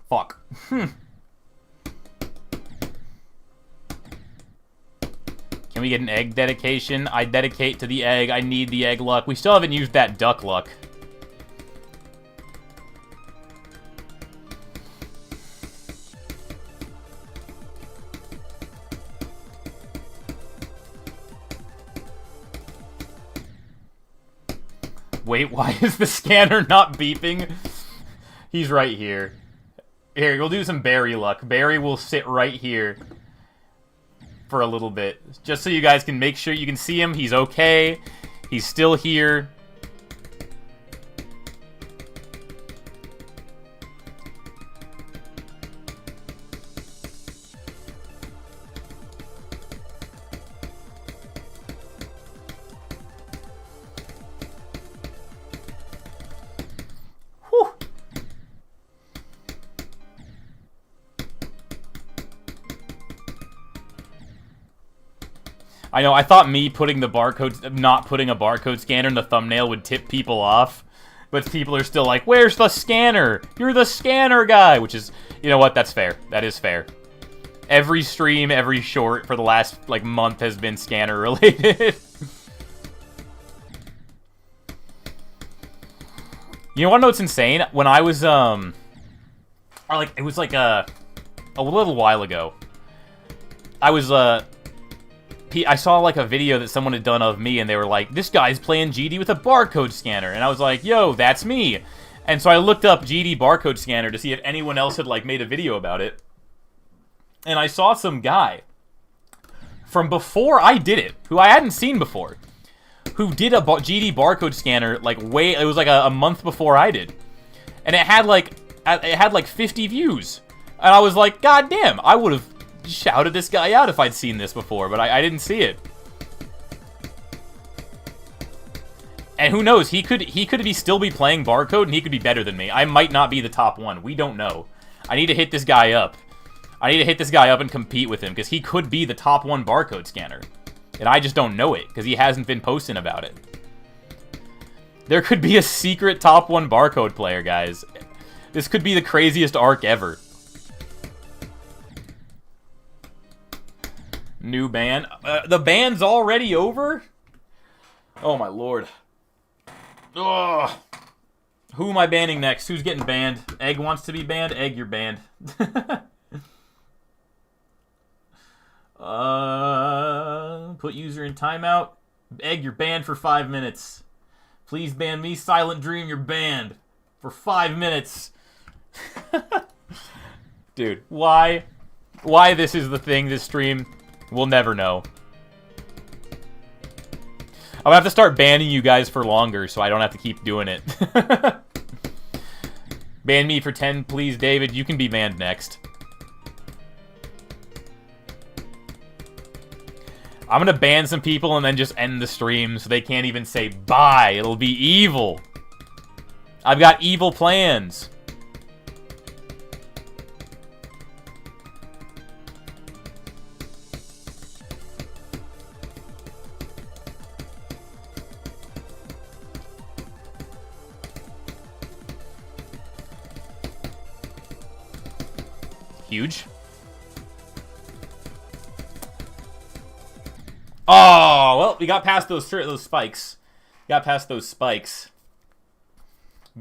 Fuck. Can we get an egg dedication? I dedicate to the egg. I need the egg luck. We still haven't used that duck luck. Wait, why is the scanner not beeping? He's right here. Here, we'll do some Barry luck. Barry will sit right here for a little bit. Just so you guys can make sure you can see him. He's okay. He's still here. I know, I thought me putting the barcode, not putting a barcode scanner in the thumbnail would tip people off. But people are still like, where's the scanner? You're the scanner guy! Which is, you know what, that's fair. That is fair. Every stream, every short for the last, like, month has been scanner related. You wanna know what's insane? When I was, it was like a little while ago. I saw, like, a video that someone had done of me, and they were like, this guy's playing GD with a barcode scanner. And I was like, yo, that's me. And so I looked up GD barcode scanner to see if anyone else had, like, made a video about it. And I saw some guy from before I did it, who I hadn't seen before, who did a GD barcode scanner, like, it was, like, a month before I did. And it had, like, 50 views. And I was like, god damn, I would have shouted this guy out if I'd seen this before, but I didn't see it. And who knows, he could still be playing barcode, and he could be better than me. I might not be the top one. We don't know. I need to hit this guy up. I need to hit this guy up and compete with him, because he could be the top one barcode scanner. And I just don't know it, because he hasn't been posting about it. There could be a secret top one barcode player, guys. This could be the craziest arc ever. New ban. The ban's already over? Oh my lord. Ugh. Who am I banning next? Who's getting banned? Egg wants to be banned? Egg, you're banned. Put user in timeout. Egg, you're banned for 5 minutes. Please ban me. Silent Dream, you're banned for 5 minutes. Dude, why? Why this is the thing, this stream? We'll never know. I'm gonna have to start banning you guys for longer so I don't have to keep doing it. Ban me for 10, please, David. You can be banned next. I'm gonna ban some people and then just end the stream so they can't even say bye. It'll be evil. I've got evil plans. Huge. Oh, well, we got past those spikes. Got past those spikes.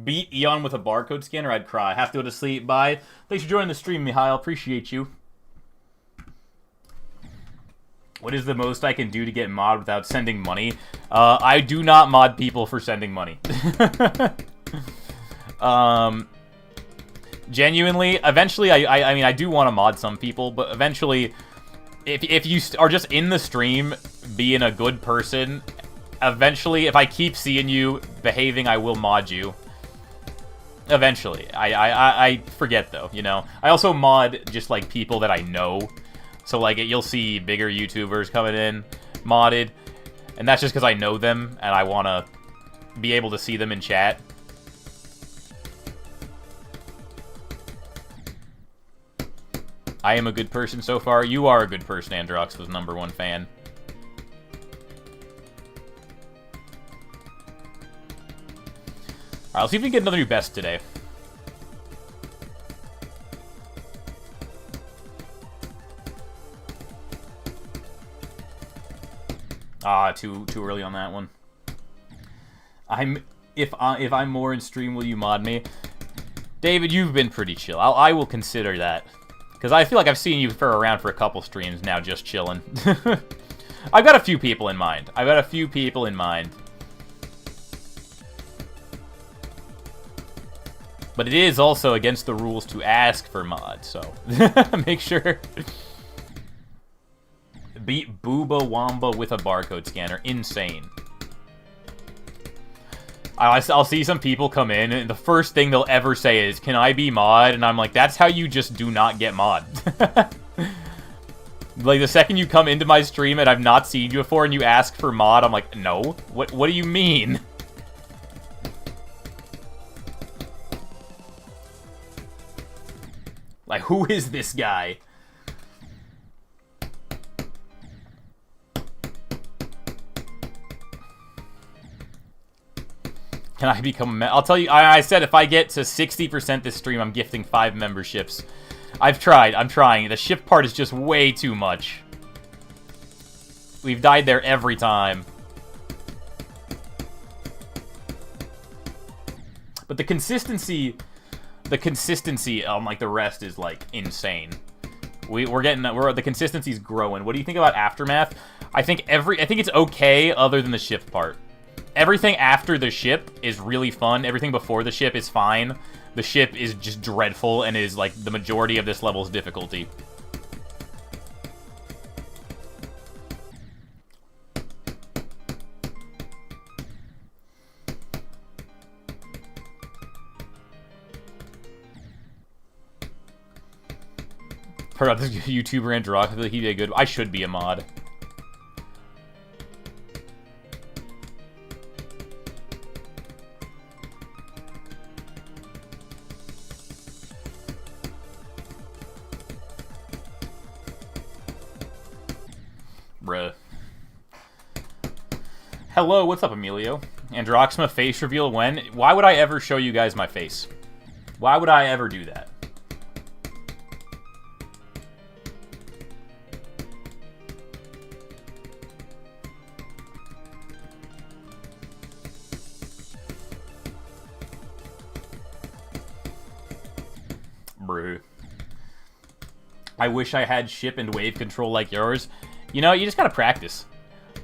Beat Eon with a barcode scanner, I'd cry. Have to go to sleep. Bye. Thanks for joining the stream, Mihail. Appreciate you. What is the most I can do to get mod without sending money? I do not mod people for sending money. Genuinely, eventually, I mean, I do want to mod some people, but eventually, if you are just in the stream being a good person, eventually, if I keep seeing you behaving, I will mod you. Eventually. I forget, though, you know? I also mod just, like, people that I know. So, like, you'll see bigger YouTubers coming in, modded, and that's just because I know them, and I want to be able to see them in chat. I am a good person so far. You are a good person, Androx was #1 fan. Alright, let's see if we can get another new best today. Ah, too early on that one. If I'm more in stream, will you mod me? David, you've been pretty chill. I will consider that. Because I feel like I've seen you around for a couple streams now, just chilling. I've got a few people in mind. But it is also against the rules to ask for mods, so make sure. Beat Booba Wamba with a barcode scanner. Insane. I'll see some people come in, and the first thing they'll ever say is, "Can I be mod?" And I'm like, that's how you just do not get mod. Like, the second you come into my stream and I've not seen you before and you ask for mod, I'm like, no. What do you mean? Like, who is this guy? Can I become a I'll tell you, I said if I get to 60% this stream, I'm gifting 5 memberships. I've tried. I'm trying. The ship part is just way too much. We've died there every time. But the consistency on, like, the rest is, like, insane. The consistency's growing. What do you think about Aftermath? I think it's okay other than the ship part. Everything after the ship is really fun. Everything before the ship is fine. The ship is just dreadful and is, like, the majority of this level's difficulty. Heard about this YouTuber Androx. I feel like he'd be a good... I should be a mod. Bruh. Hello, what's up, Emilio? Androxma face reveal when? Why would I ever show you guys my face? Why would I ever do that? Bruh. I wish I had ship and wave control like yours. You know, you just gotta practice.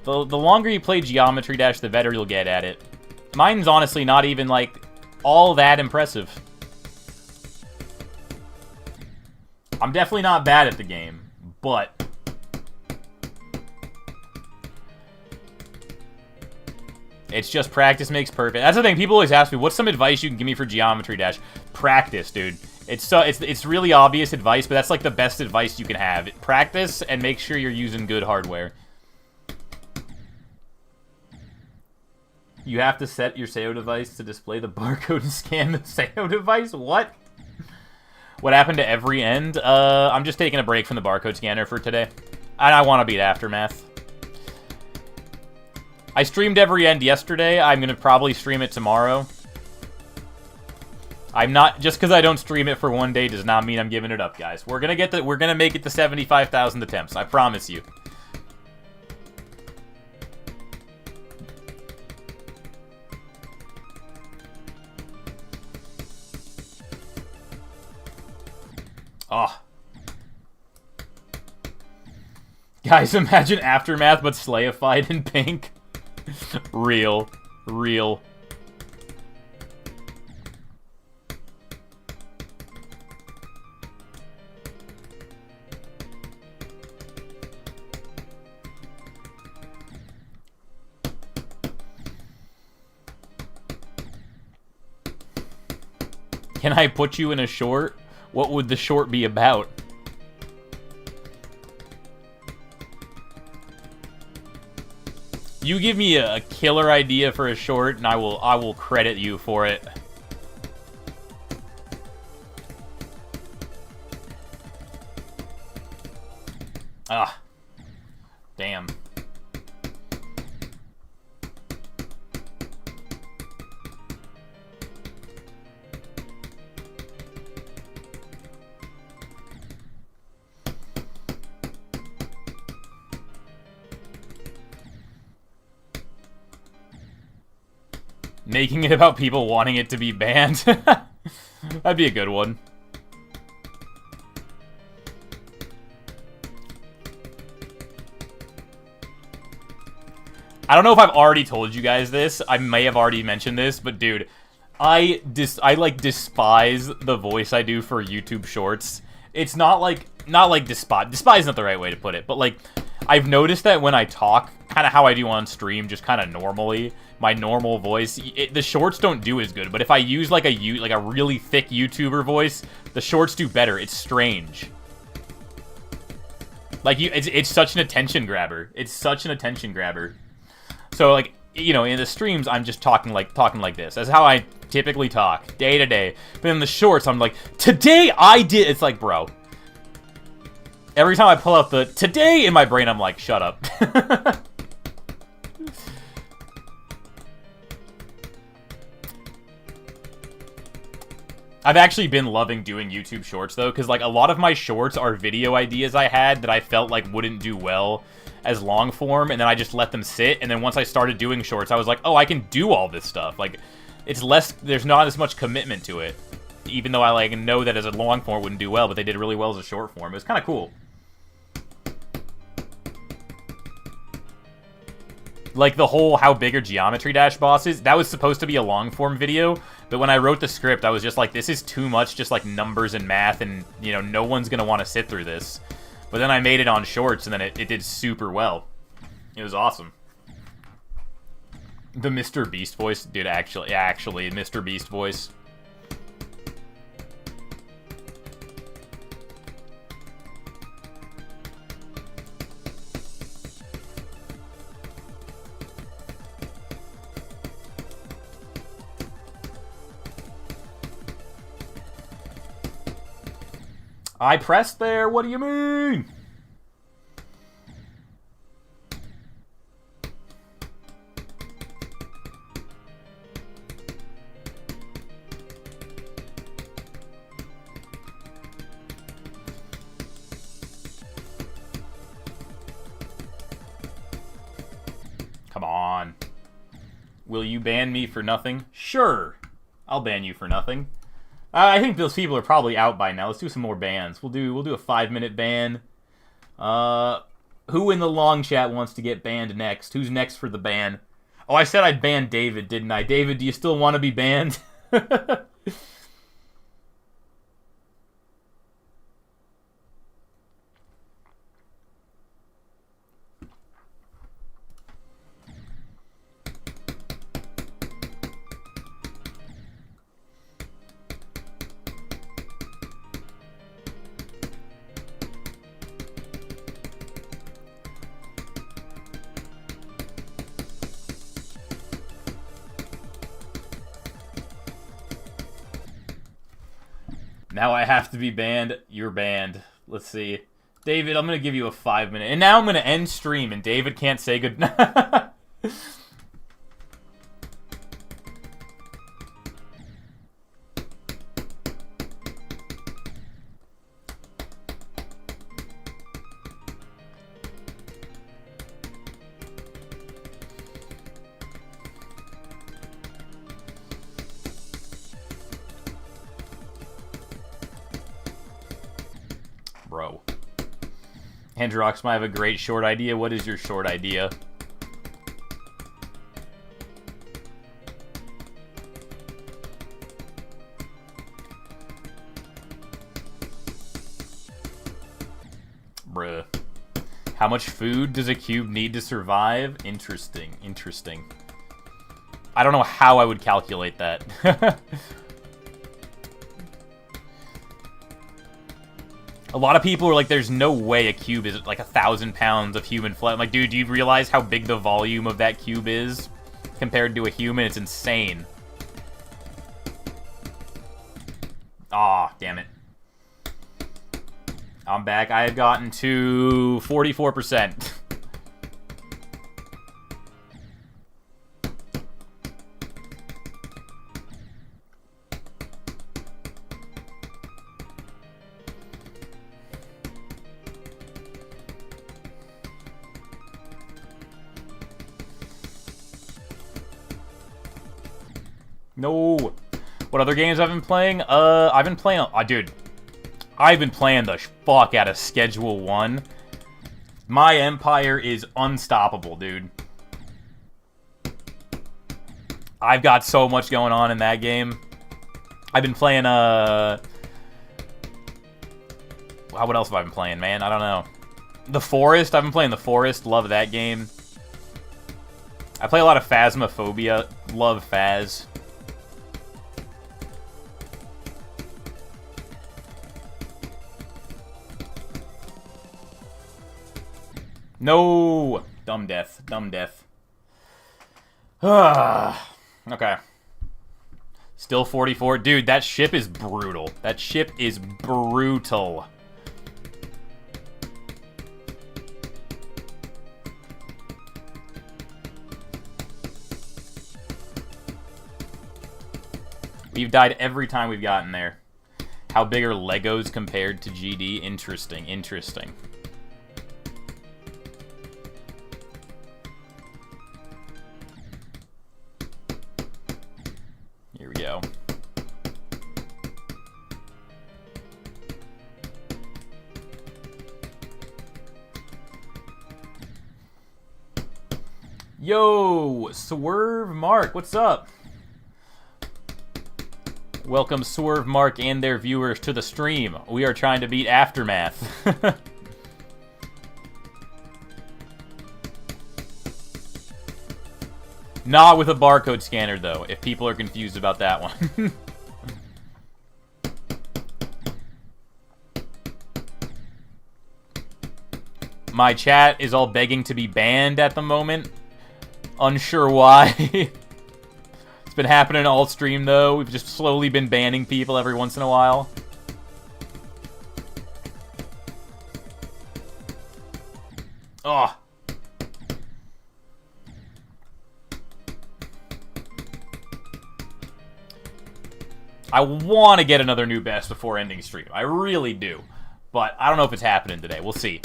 The longer you play Geometry Dash, the better you'll get at it. Mine's honestly not even, like, all that impressive. I'm definitely not bad at the game, but... it's just practice makes perfect. That's the thing, people always ask me, what's some advice you can give me for Geometry Dash? Practice, dude. It's really obvious advice, but that's like the best advice you can have. Practice and make sure you're using good hardware. You have to set your SEO device to display the barcode and scan the SEO device? What? What happened to every end? I'm just taking a break from the barcode scanner for today. And I want to beat Aftermath. I streamed every end yesterday. I'm going to probably stream it tomorrow. I'm not... just because I don't stream it for one day does not mean I'm giving it up, guys. We're gonna make it to 75,000 attempts. I promise you. Oh. Guys, imagine Aftermath but slayified in pink. Real. Can I put you in a short? What would the short be about? You give me a killer idea for a short, and I will credit you for it. Ah, damn. Making it about people wanting it to be banned. That'd be a good one. I don't know if I've already told you guys this. I may have already mentioned this, but dude, I like despise the voice I do for YouTube Shorts. It's not like despise. Despise is not the right way to put it, but like I've noticed that when I talk, kind of how I do on stream, just kind of normally, my normal voice, the shorts don't do as good. But if I use like a really thick YouTuber voice, the shorts do better. It's strange. Like it's such an attention grabber. It's such an attention grabber. So like, you know, in the streams, I'm just talking like this. That's how I typically talk day to day. But in the shorts, I'm like, today I did. It's like, bro. Every time I pull out the today in my brain, I'm like, shut up. I've actually been loving doing YouTube Shorts, though, because, like, a lot of my shorts are video ideas I had that I felt like wouldn't do well as long form, and then I just let them sit, and then once I started doing shorts, I was like, oh, I can do all this stuff. Like, it's less, there's not as much commitment to it, even though I, like, know that as a long form it wouldn't do well, but they did really well as a short form. It was kind of cool. Like, the whole how big are Geometry Dash bosses, that was supposed to be a long-form video, but when I wrote the script, I was just like, this is too much just, like, numbers and math, and, you know, no one's gonna want to sit through this. But then I made it on shorts, and then it did super well. It was awesome. The Mr. Beast voice, dude, actually, Mr. Beast voice. I pressed there, what do you mean? Come on. Will you ban me for nothing? Sure. I'll ban you for nothing. I think those people are probably out by now. Let's do some more bans. We'll do a 5-minute ban. Who in the long chat wants to get banned next? Who's next for the ban? Oh, I said I'd ban David, didn't I? David, do you still want to be banned? Now I have to be banned. You're banned. Let's see. David, I'm going to give you a 5-minute. And now I'm going to end stream, and David can't say good night. Bro. Hendrox might have a great short idea. What is your short idea? Bruh. How much food does a cube need to survive? Interesting. Interesting. I don't know how I would calculate that. A lot of people are like, there's no way a cube is like 1,000 pounds of human flesh. I'm like, dude, do you realize how big the volume of that cube is compared to a human? It's insane. Aw, damn it. I'm back. I have gotten to 44%. No. What other games I've been playing? I've been playing... dude. I've been playing the fuck out of Schedule 1. My empire is unstoppable, dude. I've got so much going on in that game. I've been playing, what else have I been playing, man? I don't know. The Forest. I've been playing The Forest. Love that game. I play a lot of Phasmophobia. Love Phas. No! Dumb death. Dumb death. Okay. Still 44. Dude, that ship is brutal. That ship is brutal. We've died every time we've gotten there. How big are Legos compared to GD? Interesting, interesting. Here we go. Yo, Swerve Mark, what's up? Welcome Swerve Mark and their viewers to the stream. We are trying to beat Aftermath. Not with a barcode scanner, though, if people are confused about that one. My chat is all begging to be banned at the moment. Unsure why. It's been happening all stream, though. We've just slowly been banning people every once in a while. Oh. I want to get another new best before ending stream. I really do. But I don't know if it's happening today. We'll see.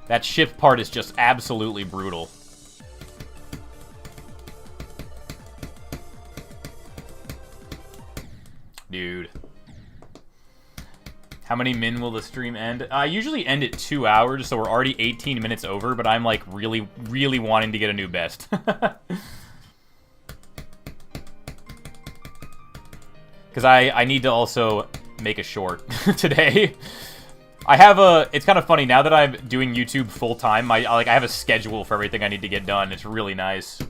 That ship part is just absolutely brutal. Dude. How many min will the stream end? I usually end at 2 hours, so we're already 18 minutes over, but I'm like really, really wanting to get a new best. Because I need to also make a short today. I have a... It's kind of funny, now that I'm doing YouTube full-time, I have a schedule for everything I need to get done. It's really nice.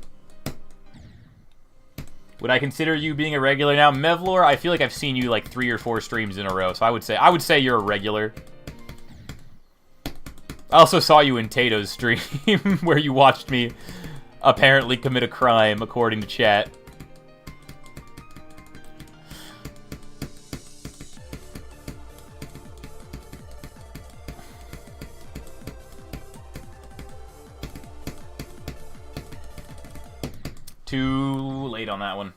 Would I consider you being a regular now? Mevlor, I feel like I've seen you like 3 or 4 streams in a row, so I would say you're a regular. I also saw you in Tato's stream, where you watched me apparently commit a crime, according to chat. Too late on that one.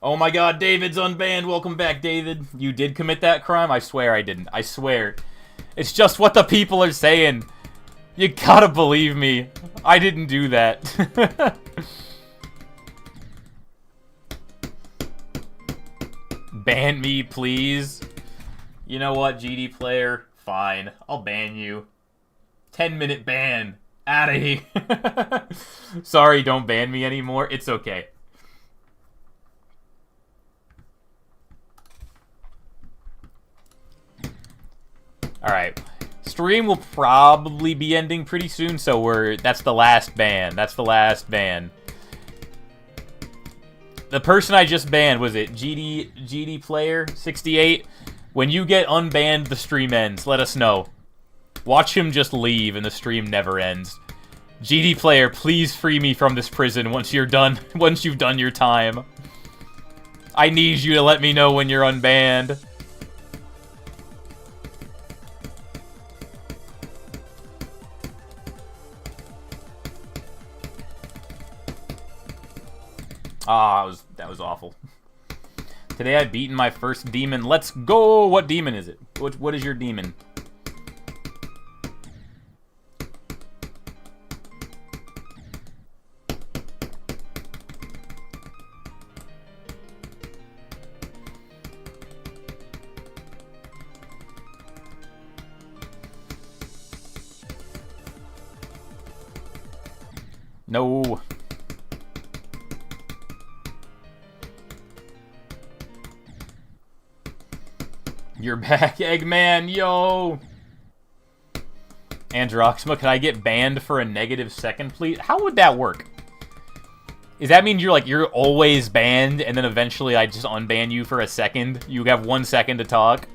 Oh my god, David's unbanned. Welcome back, David. You did commit that crime? I swear I didn't. I swear. It's just what the people are saying. You gotta believe me. I didn't do that. Ban me, please. You know what, GD player? Fine. I'll ban you. 10-minute ban. Outta here. Sorry, don't ban me anymore. It's okay. Alright. Stream will probably be ending pretty soon, so that's the last ban. That's the last ban. The person I just banned, was it GD Player 68? When you get unbanned, the stream ends. Let us know. Watch him just leave and the stream never ends. GD Player, please free me from this prison once you're done. Once you've done your time. I need you to let me know when you're unbanned. Ah, that was awful. Today I've beaten my first demon. Let's go! What demon is it? What is your demon? No. You're back, Eggman, yo! Androxima, can I get banned for a -2, please? How would that work? Does that mean you're always banned, and then eventually I just unban you for a second? You have 1 second to talk?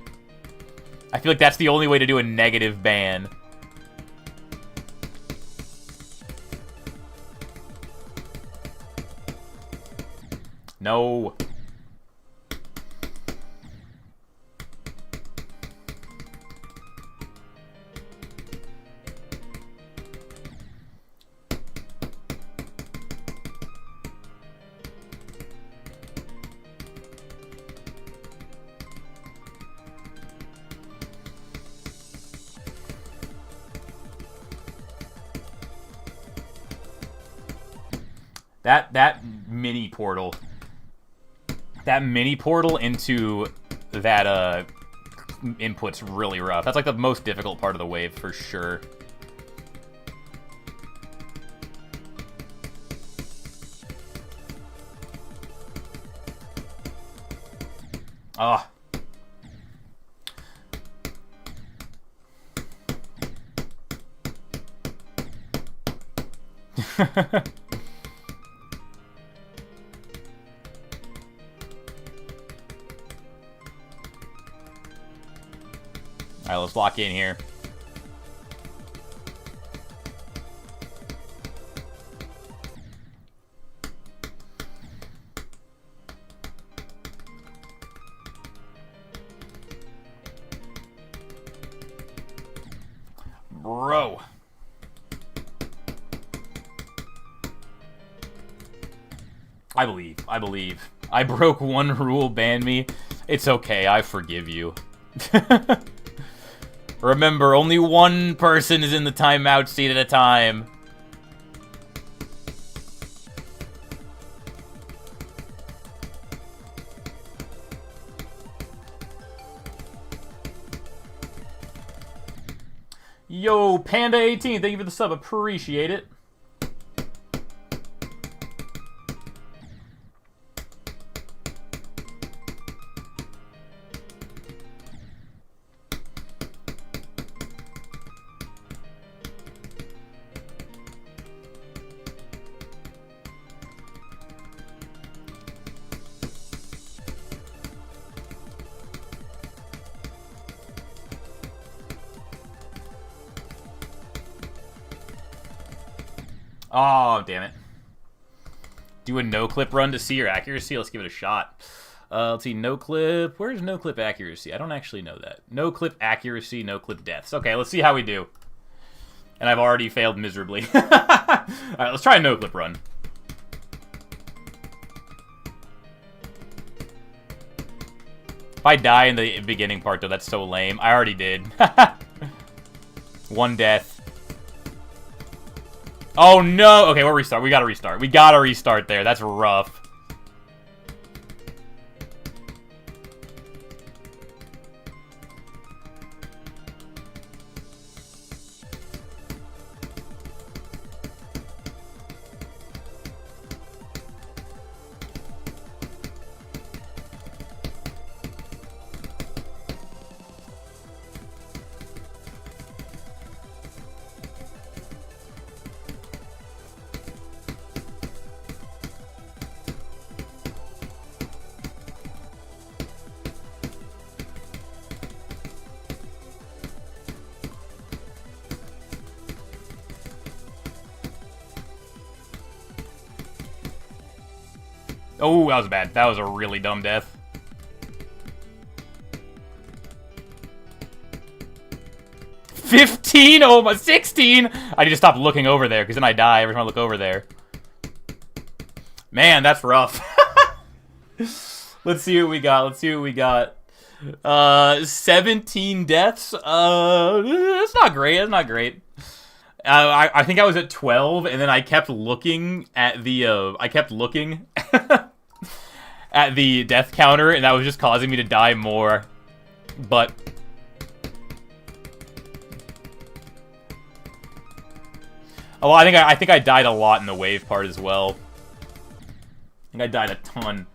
I feel like that's the only way to do a negative ban. No. That mini portal. That mini portal into that input's really rough. That's like the most difficult part of the wave for sure. Ah. Alright, let's lock in here. Bro. I believe. I broke one rule, ban me. It's okay, I forgive you. Remember, only one person is in the timeout seat at a time. Yo, Panda18, thank you for the sub. Appreciate it. Oh, damn it. Do a no-clip run to see your accuracy? Let's give it a shot. Let's see, no-clip. Where's no-clip accuracy? I don't actually know that. No-clip accuracy, no-clip deaths. Okay, let's see how we do. And I've already failed miserably. Alright, let's try a no-clip run. If I die in the beginning part, though, that's so lame. I already did. One death. Oh, no! Okay, we'll restart. We gotta restart. We gotta restart there. That's rough. Oh, that was bad. That was a really dumb death. $15? Oh, my 16! I need to stop looking over there, because then I die every time I look over there. Man, that's rough. Let's see what we got. Let's see what we got. 17 deaths. That's not great. That's not great. I think I was at 12, and then I kept looking at the at the death counter, and that was just causing me to die more. But oh, I think I died a lot in the wave part as well. I think I died a ton.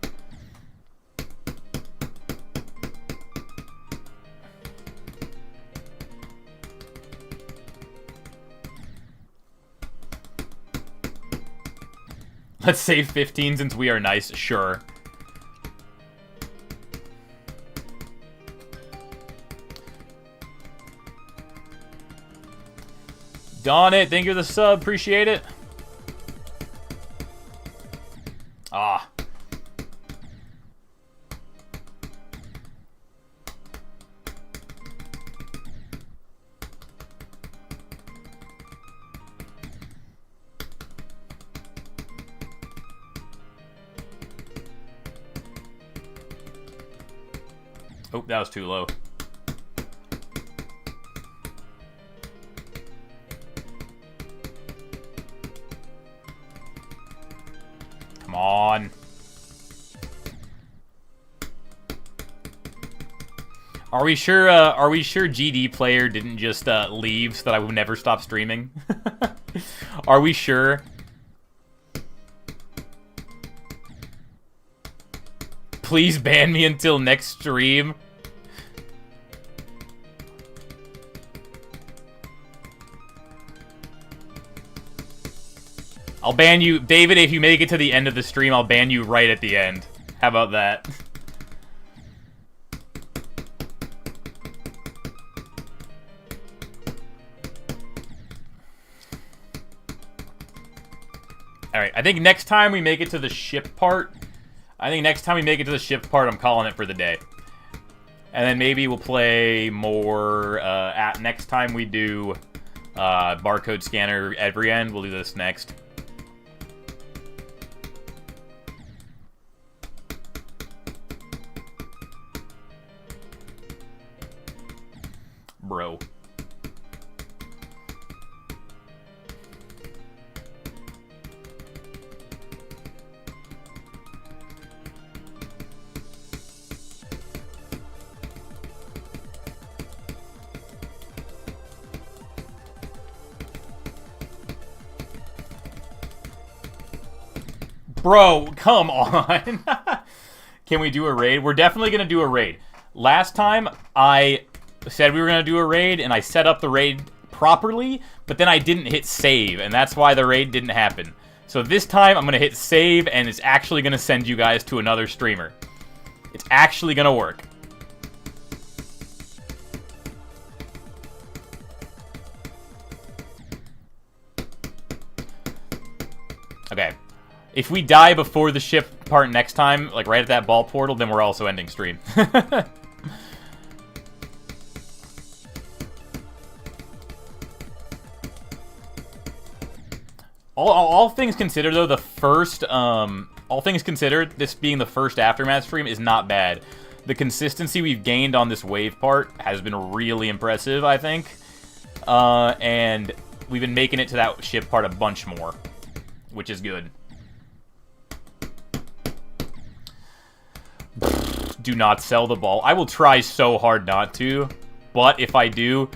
Let's save 15 since we are nice, sure. Dawn it, thank you for the sub, appreciate it. Ah. Oh, that was too low. Come on. Are we sure GD player didn't just leave so that I would never stop streaming? Are we sure? Please ban me until next stream. I'll ban you, David, if you make it to the end of the stream, I'll ban you right at the end. How about that? Alright, I think next time we make it to the ship part, I'm calling it for the day. And then maybe we'll play more at next time we do barcode scanner every end. We'll do this next. Bro. Bro, come on. Can we do a raid? We're definitely going to do a raid. Last time, I said we were going to do a raid, and I set up the raid properly, but then I didn't hit save, and that's why the raid didn't happen. So this time, I'm going to hit save, and it's actually going to send you guys to another streamer. It's actually going to work. Okay. If we die before the ship part next time, like right at that ball portal, then we're also ending stream. all things considered, though, the first, all things considered, this being the first Aftermath stream is not bad. The consistency we've gained on this wave part has been really impressive, I think. And we've been making it to that ship part a bunch more, which is good. Do not sell the ball. I will try so hard not to, but if I do,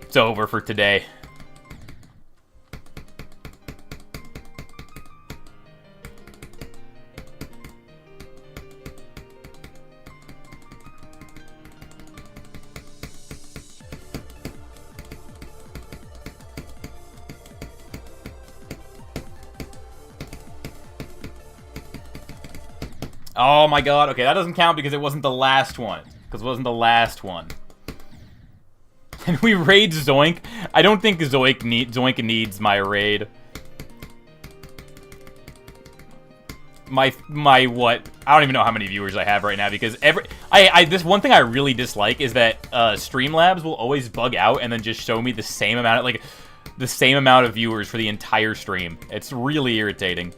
it's over for today. Oh my god, okay, that doesn't count because it wasn't the last one. Can we raid Zoink? I don't think Zoink needs my raid. my what? I don't even know how many viewers I have right now because this one thing I really dislike is that Streamlabs will always bug out and then just show me the same amount of viewers for the entire stream. It's really irritating.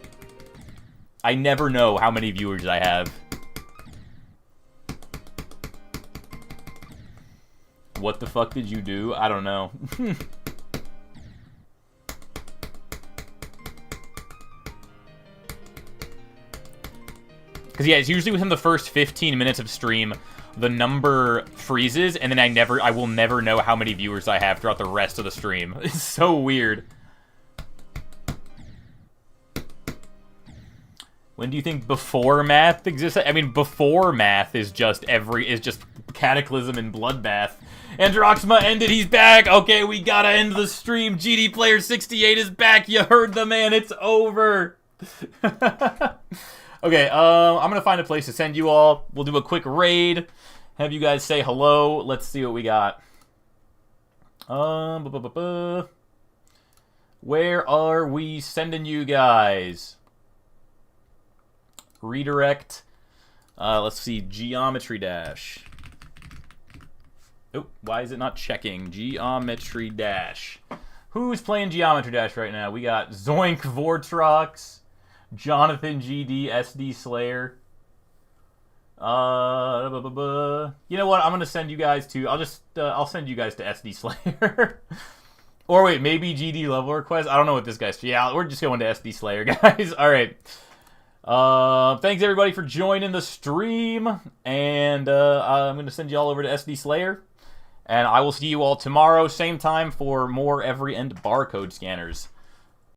I never know how many viewers I have. What the fuck did you do? I don't know. Because, yeah, it's usually within the first 15 minutes of stream, the number freezes, and then I will never know how many viewers I have throughout the rest of the stream. It's so weird. When do you think before math exists? I mean, before math is just Cataclysm and Bloodbath. Androxma ended, he's back! Okay, we gotta end the stream. GD Player 68 is back, you heard the man, it's over! Okay, I'm gonna find a place to send you all. We'll do a quick raid. Have you guys say hello. Let's see what we got. Where are we sending you guys? Redirect. Let's see. Geometry Dash. Oh, why is it not checking? Geometry Dash. Who's playing Geometry Dash right now? We got Zoink Vortrox, Jonathan GD, SD Slayer. You know what? I'm gonna send you guys to. I'll send you guys to SD Slayer. Or wait, maybe GD level request. I don't know what this guy's. Yeah, we're just going to SD Slayer, guys. All right. Thanks everybody for joining the stream, and I'm gonna send you all over to SD Slayer, and I will see you all tomorrow, same time for more Every End barcode scanners.